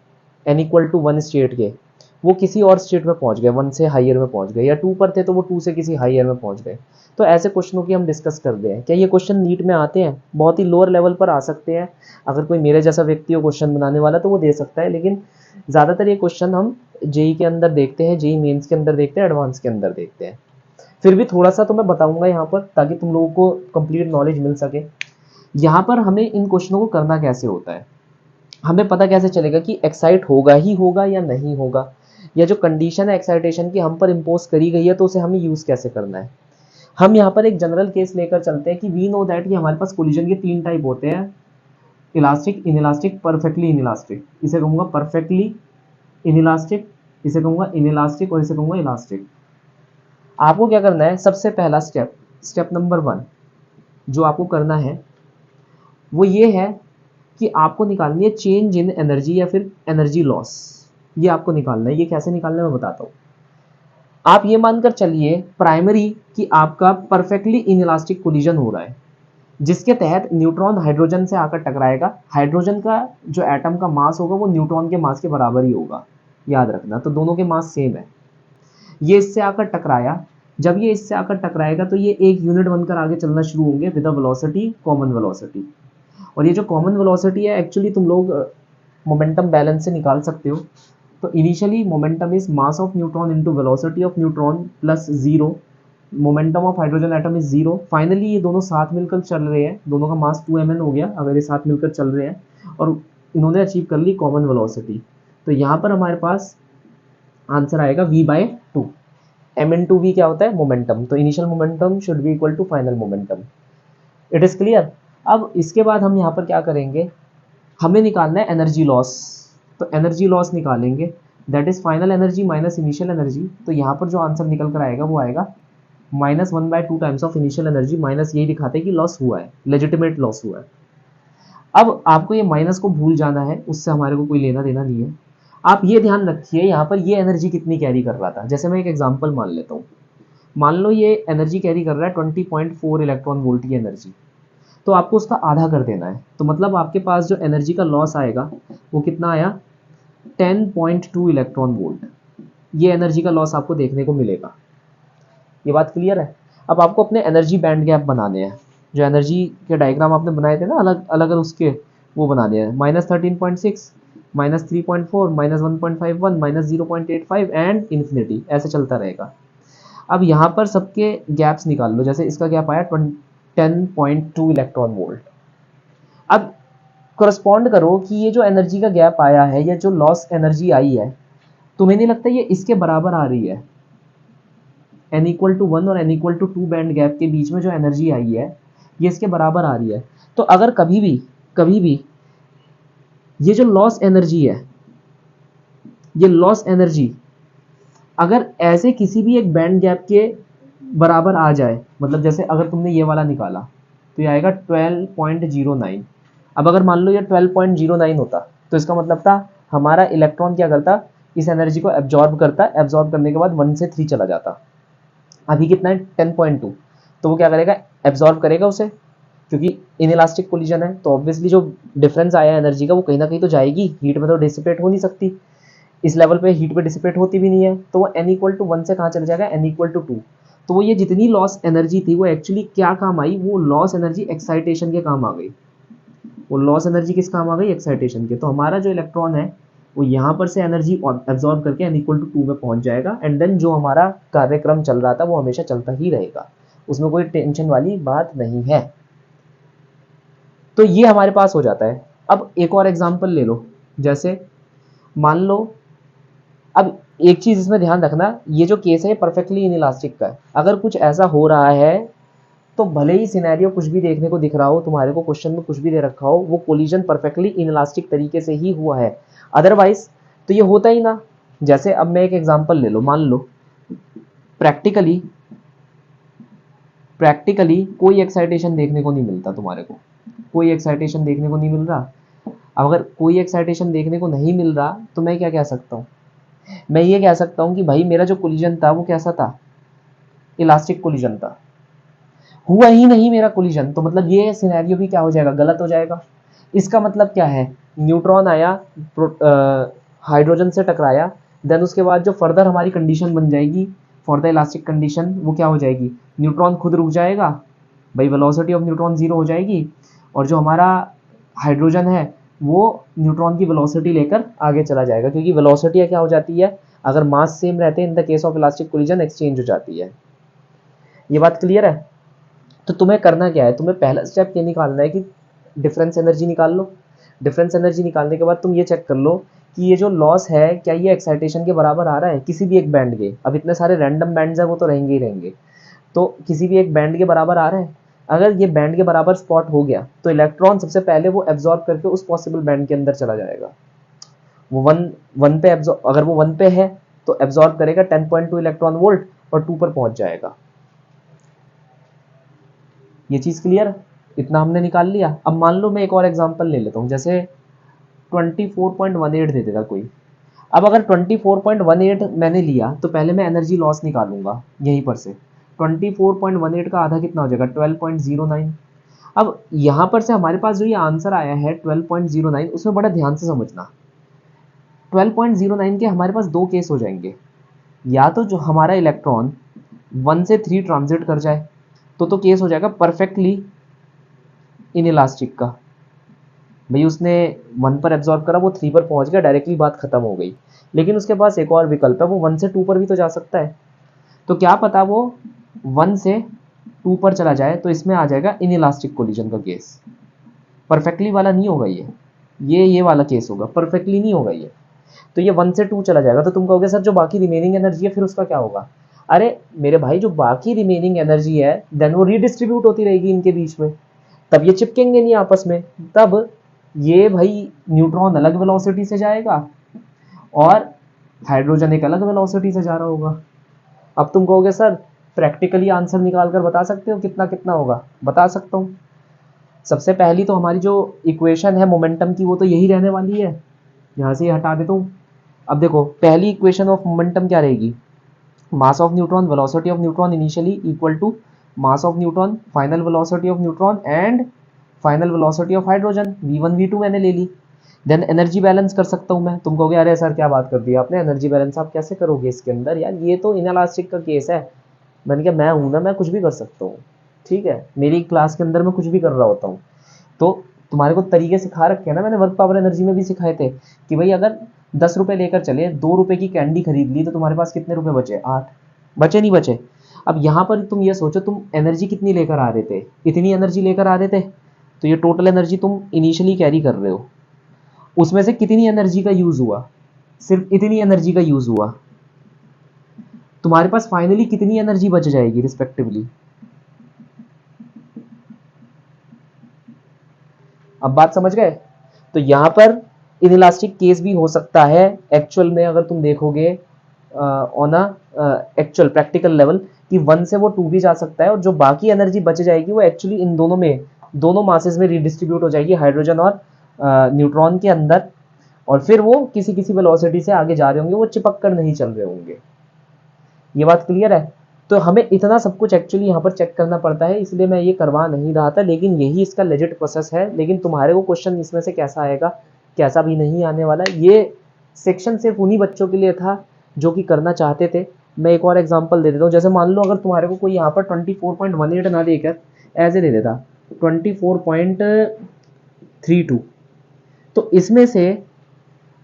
n इक्वल टू 1 स्टेट के, वो किसी और स्टेट में पहुंच गए, 1 से हाइयर में पहुंच गए, या 2 पर थे तो वो 2 से किसी हाइयर में पहुंच गए। तो ऐसे क्वेश्चनों की हम डिस्कस कर रहे हैं। क्या ये क्वेश्चन नीट में आते हैं, बहुत ही लोअर लेवल पर आ सकते हैं। अगर कोई मेरे जैसा व्यक्ति हो क्वेश्चन बनाने वाला तो वो दे सकता है, लेकिन ज़्यादातर ये क्वेश्चन हम जेई के अंदर देखते हैं, जेई मेंस के अंदर देखते हैं, एडवांस के अंदर देखते हैं। फिर भी थोड़ा सा तो मैं बताऊंगा यहाँ पर, ताकि तुम लोगों को कंप्लीट नॉलेज मिल सके। यहाँ पर हमें इन क्वेश्चनों को करना कैसे होता है, हमें पता कैसे चलेगा कि एक्साइट होगा ही होगा या नहीं होगा, या जो कंडीशन है एक्साइटेशन की हम पर इम्पोज करी गई है तो उसे हमें यूज कैसे करना है। हम यहाँ पर एक जनरल केस लेकर चलते हैं कि वी नो दैट कि हमारे पास कोलिजन के 3 टाइप होते हैं, इलास्टिक, इनइलास्टिक, परफेक्टली इनइलास्टिक। इसे कहूंगा परफेक्टली इनइलास्टिक, इसे कहूंगा इनइलास्टिक और इसे कहूंगा इलास्टिक। आपको क्या करना है, सबसे पहला स्टेप, स्टेप नंबर 1 जो आपको करना है वो ये है कि आपको निकालनी है चेंज इन एनर्जी या फिर एनर्जी लॉस। ये आपको निकालना है। ये कैसे निकालना है मैं बताता हूँ। आप ये मानकर चलिए प्राइमरी कि आपका परफेक्टली इनइलास्टिक कोलिजन हो रहा है, जिसके तहत न्यूट्रॉन हाइड्रोजन से आकर टकराएगा। हाइड्रोजन का जो एटम का मास होगा वो न्यूट्रॉन के मास के बराबर ही होगा, याद रखना। तो दोनों के मास सेम है। ये इससे आकर टकराया, जब ये इससे आकर टकराएगा तो ये एक यूनिट बनकर आगे चलना शुरू होंगे with a velocity, common velocity. और ये जो कॉमन वेलोसिटी है एक्चुअली तुम लोग मोमेंटम बैलेंस से निकाल सकते हो। तो initially momentum is mass of neutron into velocity of neutron plus zero, momentum of hydrogen atom is zero. Finally ये दोनों साथ मिलकर चल रहे हैं, दोनों का मास 2mn हो गया अगर ये साथ मिलकर चल रहे हैं, और इन्होंने अचीव कर ली कॉमन वेलोसिटी। तो यहाँ पर हमारे पास आंसर आएगा v/2। m/v क्या होता है, मोमेंटम। तो initial momentum should be equal to final momentum. It is clear. अब इसके बाद हम यहाँ पर क्या करेंगे, हमें निकालना है एनर्जी लॉस। तो एनर्जी लॉस निकालेंगे, that is final energy minus initial energy. तो यहाँ पर जो आंसर निकल कर आएगा वो आएगा -1/2 times of initial energy, minus यही दिखाते हैं कि लॉस हुआ है, लेजिटिमेट लॉस हुआ है। अब आपको ये माइनस को भूल जाना है, उससे हमारे को कोई लेना देना नहीं है। आप ये ध्यान रखिए यहाँ पर ये एनर्जी कितनी कैरी कर रहा था। जैसे मैं एक एग्जांपल मान लेता हूँ, मान लो ये एनर्जी कैरी कर रहा है 20.4 इलेक्ट्रॉन वोल्ट की एनर्जी, तो आपको उसका आधा कर देना है। तो मतलब आपके पास जो एनर्जी का लॉस आएगा वो कितना आया, 10.2 इलेक्ट्रॉन वोल्ट। ये एनर्जी का लॉस आपको देखने को मिलेगा। ये बात क्लियर है। अब आपको अपने एनर्जी बैंड गैप बनाने हैं, जो एनर्जी के डायग्राम आपने बनाए थे ना अलग अलग उसके, वो बनाने हैं। -13.6, -3.4, -1.51, -0.85 एंड इन्फिनिटी, ऐसे चलता रहेगा। अब यहाँ पर सबके गैप्स निकाल लो। जैसे इसका गैप आया 10.2 इलेक्ट्रॉन वोल्ट। अब करस्पॉन्ड करो कि ये जो एनर्जी का गैप आया है, ये जो लॉस एनर्जी आई है, तुम्हें नहीं लगता ये इसके बराबर आ रही है। n=1 और n=2 बैंड गैप के बीच में जो एनर्जी आई है ये इसके बराबर आ रही है। तो अगर कभी भी ये जो लॉस एनर्जी है, ये लॉस एनर्जी अगर ऐसे किसी भी एक बैंड गैप के बराबर आ जाए, मतलब जैसे अगर तुमने ये वाला निकाला तो ये आएगा 12.09। अब अगर मान लो ये 12.09 होता तो इसका मतलब था हमारा इलेक्ट्रॉन क्या करता, इस एनर्जी को एब्जॉर्ब करता, एब्जॉर्ब करने के बाद 1 से 3 चला जाता। अभी कितना है 10.2, तो वो क्या करेगा, एब्जॉर्ब करेगा उसे, क्योंकि इनइलास्टिक कोलिजन है तो ऑब्वियसली जो डिफरेंस आया एनर्जी का वो कहीं ना कहीं तो जाएगी, हीट में तो डिसिपेट हो नहीं सकती। इस लेवल पे हीट पे डिसिपेट होती भी नहीं है, तो वो n=1 से कहाँ चला जाएगा, n=2। तो वो ये जितनी लॉस एनर्जी थी वो एक्चुअली क्या काम आई, वो लॉस एनर्जी एक्साइटेशन के काम आ गई। वो लॉस एनर्जी किस काम आ गई, एक्साइटेशन के। तो हमारा जो इलेक्ट्रॉन है वो यहाँ पर से एनर्जी एब्जॉर्ब करके n=2 में पहुंच जाएगा, एंड देन जो हमारा कार्यक्रम चल रहा था वो हमेशा चलता ही रहेगा, उसमें कोई टेंशन वाली बात नहीं है। तो ये हमारे पास हो जाता है। अब एक और एग्जांपल ले लो, जैसे मान लो, अब एक चीज इसमें ध्यान रखना, ये जो केस है परफेक्टली इनइलास्टिक का है। अगर कुछ ऐसा हो रहा है तो भले ही सिनेरियो कुछ भी देखने को दिख रहा हो, तुम्हारे को क्वेश्चन में कुछ भी दे रखा हो, वो कोलिजन परफेक्टली इनइलास्टिक तरीके से ही हुआ है, अदरवाइज तो ये होता ही ना। जैसे अब मैं एक एग्जांपल ले लो, मान लो प्रैक्टिकली कोई एक्साइटेशन देखने को नहीं मिलता, तुम्हारे को कोई एक्साइटेशन देखने को नहीं मिल रहा। अब अगर कोई एक्साइटेशन देखने को नहीं मिल रहा तो मैं क्या कह सकता हूँ, मैं ये कह सकता हूँ कि भाई मेरा जो कोलिजन था वो कैसा था, इलास्टिक कोलिजन था। हुआ ही नहीं मेरा कोलिजन, तो मतलब ये सिनेरियो भी क्या हो जाएगा, गलत हो जाएगा। इसका मतलब क्या है, न्यूट्रॉन आया, हाइड्रोजन से टकराया, देन उसके बाद जो फर्दर हमारी कंडीशन बन जाएगी फॉर द इलास्टिक कंडीशन, वो क्या हो जाएगी, न्यूट्रॉन खुद रुक जाएगा, भाई वेलोसिटी ऑफ न्यूट्रॉन 0 हो जाएगी, और जो हमारा हाइड्रोजन है वो न्यूट्रॉन की वेलोसिटी लेकर आगे चला जाएगा, क्योंकि वेलोसिटी क्या हो जाती है, अगर मास सेम रहते हैं in the case of elastic collision exchange हो जाती है। ये बात क्लियर है। तो तुम्हें करना क्या है, तुम्हें पहला स्टेप ये निकालना है कि डिफरेंस एनर्जी निकाल लो। डिफरेंस एनर्जी निकालने के बाद तुम ये चेक कर लो कि ये जो लॉस है क्या ये एक्साइटेशन के बराबर आ रहा है किसी भी एक बैंड के। अब इतने सारे रैंडम बैंड्स हैं वो तो रहेंगे ही रहेंगे, तो किसी भी एक बैंड के बराबर आ रहा है। अगर ये बैंड के बराबर स्पॉट हो गया तो इलेक्ट्रॉन सबसे पहले वो एब्जॉर्ब करके उस पॉसिबल बैंड के अंदर चला जाएगा। वो वन वन पे एब्जॉर्ब, अगर वो वन पे है तो एब्जॉर्ब करेगा 10.2 इलेक्ट्रॉन वोल्ट और 2 पर पहुंच जाएगा। ये चीज क्लियर? इतना हमने निकाल लिया। अब मान लो मैं एक और एग्जांपल ले लेता हूं, जैसे 24.18 दे देता कोई। अब अगर 24.18 मैंने लिया तो पहले मैं एनर्जी लॉस निकालूंगा यहीं पर से। 24.18 का आधा कितना हो जाएगा 12.09। अब यहां पर से हमारे पास जो ये आंसर आया है 12.09, उसमें बड़ा ध्यान से समझना। 12.09 के हमारे पास दो केस हो जाएंगे, या तो जो हमारा इलेक्ट्रॉन 1 से 3 ट्रांजिट कर जाए तो केस हो जाएगा परफेक्टली इनइलास्टिक का। भाई उसने 1 पर एब्जॉर्ब करा, वो 3 पर पहुंच गया, डायरेक्टली बात खत्म हो गई। लेकिन उसके पास एक और विकल्प है, वो 1 से 2 पर भी तो जा सकता है। तो क्या पता वो 1 से 2 पर चला जाए, तो इसमें आ जाएगा इनइलास्टिक कोलिजन का केस। परफेक्टली वाला नहीं होगा ये वाला केस होगा, परफेक्टली नहीं होगा ये। तो ये 1 से 2 चला जाएगा। तो तुम कहोगे सर जो बाकी रिमेनिंग एनर्जी है फिर उसका क्या होगा? अरे मेरे भाई जो बाकी रिमेनिंग एनर्जी है देन वो रीडिस्ट्रीब्यूट होती रहेगी इनके बीच में, तब ये चिपकेंगे नहीं आपस में। तब ये भाई न्यूट्रॉन अलग वेलोसिटी से जाएगा और हाइड्रोजन एक अलग वेलोसिटी से जा रहा होगा। अब तुम कहोगे सर प्रैक्टिकली आंसर निकाल कर बता सकते हो कितना कितना होगा? बता सकता हूँ। सबसे पहली तो हमारी जो इक्वेशन है मोमेंटम की वो तो यही रहने वाली है, यहाँ से हटा देता हूँ। अब देखो पहली इक्वेशन ऑफ मोमेंटम क्या रहेगी? Mass of neutron, velocity of neutron initially equal to mass of neutron, final velocity of neutron and final velocity of hydrogen. v1 v2 मैंने ले ली। देन एनर्जी बैलेंस कर सकता हूँ मैं। तुम कहोगे अरे सर क्या बात कर दी आपने, एनर्जी बैलेंस आप कैसे करोगे इसके अंदर? यार ये तो इनइलास्टिक का केस है। मैंने कहा मैं हूं ना, मैं कुछ भी कर सकता हूँ, ठीक है। मेरी क्लास के अंदर मैं कुछ भी कर रहा होता हूँ। तो तुम्हारे को तरीके सिखा रखे हैं ना मैंने, वर्क पावर एनर्जी में भी सिखाए थे कि भाई अगर 10 रुपए लेकर चले, 2 रुपए की कैंडी खरीद ली, तो तुम्हारे पास कितने रुपए बचे? 8 बचे, नहीं बचे? अब यहाँ पर तुम ये सोचो तुम एनर्जी कितनी लेकर आ रहे थे, इतनी एनर्जी लेकर आ रहे थे, तो ये टोटल एनर्जी तुम इनिशियली कैरी कर रहे हो, उसमें से कितनी एनर्जी का यूज हुआ? सिर्फ इतनी एनर्जी का यूज हुआ। तुम्हारे पास फाइनली कितनी एनर्जी बच जाएगी रिस्पेक्टिवली? अब बात समझ गए? तो यहां पर इनइलास्टिक केस भी हो सकता है एक्चुअल में, अगर तुम देखोगे ऑन एक्चुअल प्रैक्टिकल लेवल कि 1 से वो 2 भी जा सकता है, और जो बाकी एनर्जी बच जाएगी वो एक्चुअली इन दोनों में, दोनों मासेस में रिडिस्ट्रीब्यूट हो जाएगी, हाइड्रोजन और न्यूट्रॉन के अंदर, और फिर वो किसी किसी वेलोसिटी से आगे जा रहे होंगे, वो चिपक कर नहीं चल रहे होंगे। ये बात क्लियर है? तो हमें इतना सब कुछ एक्चुअली यहाँ पर चेक करना पड़ता है, इसलिए मैं ये करवा नहीं रहा था, लेकिन यही इसका लेजिट प्रोसेस है। लेकिन तुम्हारे को क्वेश्चन इसमें से कैसा आएगा, कैसा भी नहीं आने वाला। ये सेक्शन सिर्फ उन्हीं बच्चों के लिए था जो कि करना चाहते थे। मैं एक और एग्जांपल दे देता हूँ। जैसे मान लो अगर तुम्हारे को कोई यहाँ पर 24.18 ना देकर ऐसे दे देता 24.32, तो इसमें से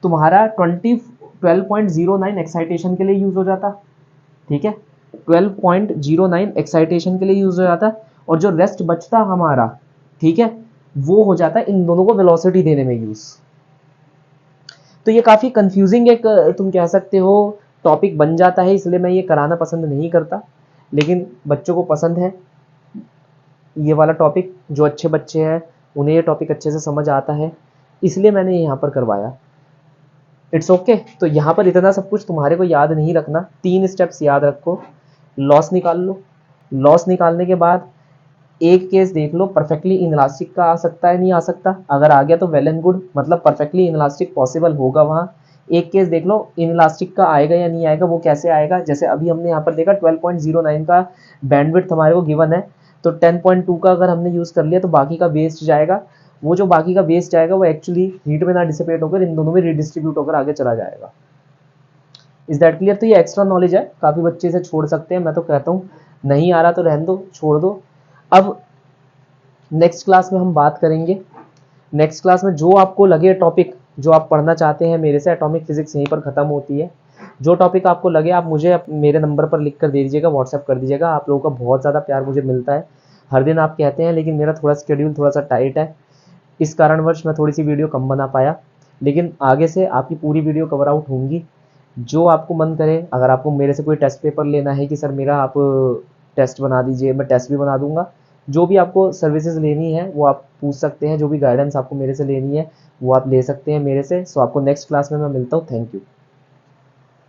तुम्हारा 12.09 एक्साइटेशन के लिए यूज हो जाता, ठीक है, 12.09 एक्साइटेशन के लिए यूज हो जाता, और जो रेस्ट बचता हमारा, ठीक है, वो हो जाता इन दोनों को वेलोसिटी देने में यूज। तो ये काफी कंफ्यूजिंग एक तुम कह सकते हो टॉपिक बन जाता है, इसलिए मैं ये कराना पसंद नहीं करता, लेकिन बच्चों को पसंद है ये वाला टॉपिक। जो अच्छे बच्चे हैं उन्हें ये टॉपिक अच्छे से समझ आता है, इसलिए मैंने यहाँ पर करवाया। It's okay. तो यहाँ पर इतना सब कुछ तुम्हारे को याद नहीं रखना, 3 स्टेप्स याद रखो। लॉस निकाल लो, लॉस निकालने के बाद एक केस देख लो परफेक्टली इनइलास्टिक का आ सकता है, नहीं आ सकता। अगर आ गया तो वेल एंड गुड, मतलब परफेक्टली इनइलास्टिक पॉसिबल होगा वहाँ। एक केस देख लो इनइलास्टिक का आएगा या नहीं आएगा, वो कैसे आएगा। जैसे अभी हमने यहाँ पर देखा 12.09 का बैंडविड्थ हमारे को गिवन है, तो 10.2 का अगर हमने यूज कर लिया तो बाकी का वेस्ट जाएगा। वो जो बाकी का वेस्ट जाएगा वो एक्चुअली हीट में ना डिसिपेट होकर इन दोनों में रिडिस्ट्रीब्यूट होकर आगे चला जाएगा। Is that clear? तो ये एक्स्ट्रा नॉलेज है, काफी बच्चे इसे छोड़ सकते हैं, मैं तो कहता हूँ नहीं आ रहा तो रहने दो, छोड़ दो। अब नेक्स्ट क्लास में हम बात करेंगे, नेक्स्ट क्लास में जो आपको लगे टॉपिक जो आप पढ़ना चाहते हैं मेरे से, एटॉमिक फिजिक्स यहीं पर खत्म होती है। जो टॉपिक आपको लगे आप मुझे मेरे नंबर पर लिख कर दे दीजिएगा, व्हाट्सएप कर दीजिएगा। आप लोगों का बहुत ज़्यादा प्यार मुझे मिलता है, हर दिन आप कहते हैं, लेकिन मेरा थोड़ा शेड्यूल थोड़ा सा टाइट है, इस कारणवश मैं थोड़ी सी वीडियो कम बना पाया, लेकिन आगे से आपकी पूरी वीडियो कवर आउट होंगी। जो आपको मन करे, अगर आपको मेरे से कोई टेस्ट पेपर लेना है कि सर मेरा आप टेस्ट बना दीजिए, मैं टेस्ट भी बना दूंगा। जो भी आपको सर्विसेज लेनी है वो आप पूछ सकते हैं, जो भी गाइडेंस आपको मेरे से लेनी है वो आप ले सकते हैं मेरे से। सो आपको नेक्स्ट क्लास में मैं मिलता हूँ। Thank you.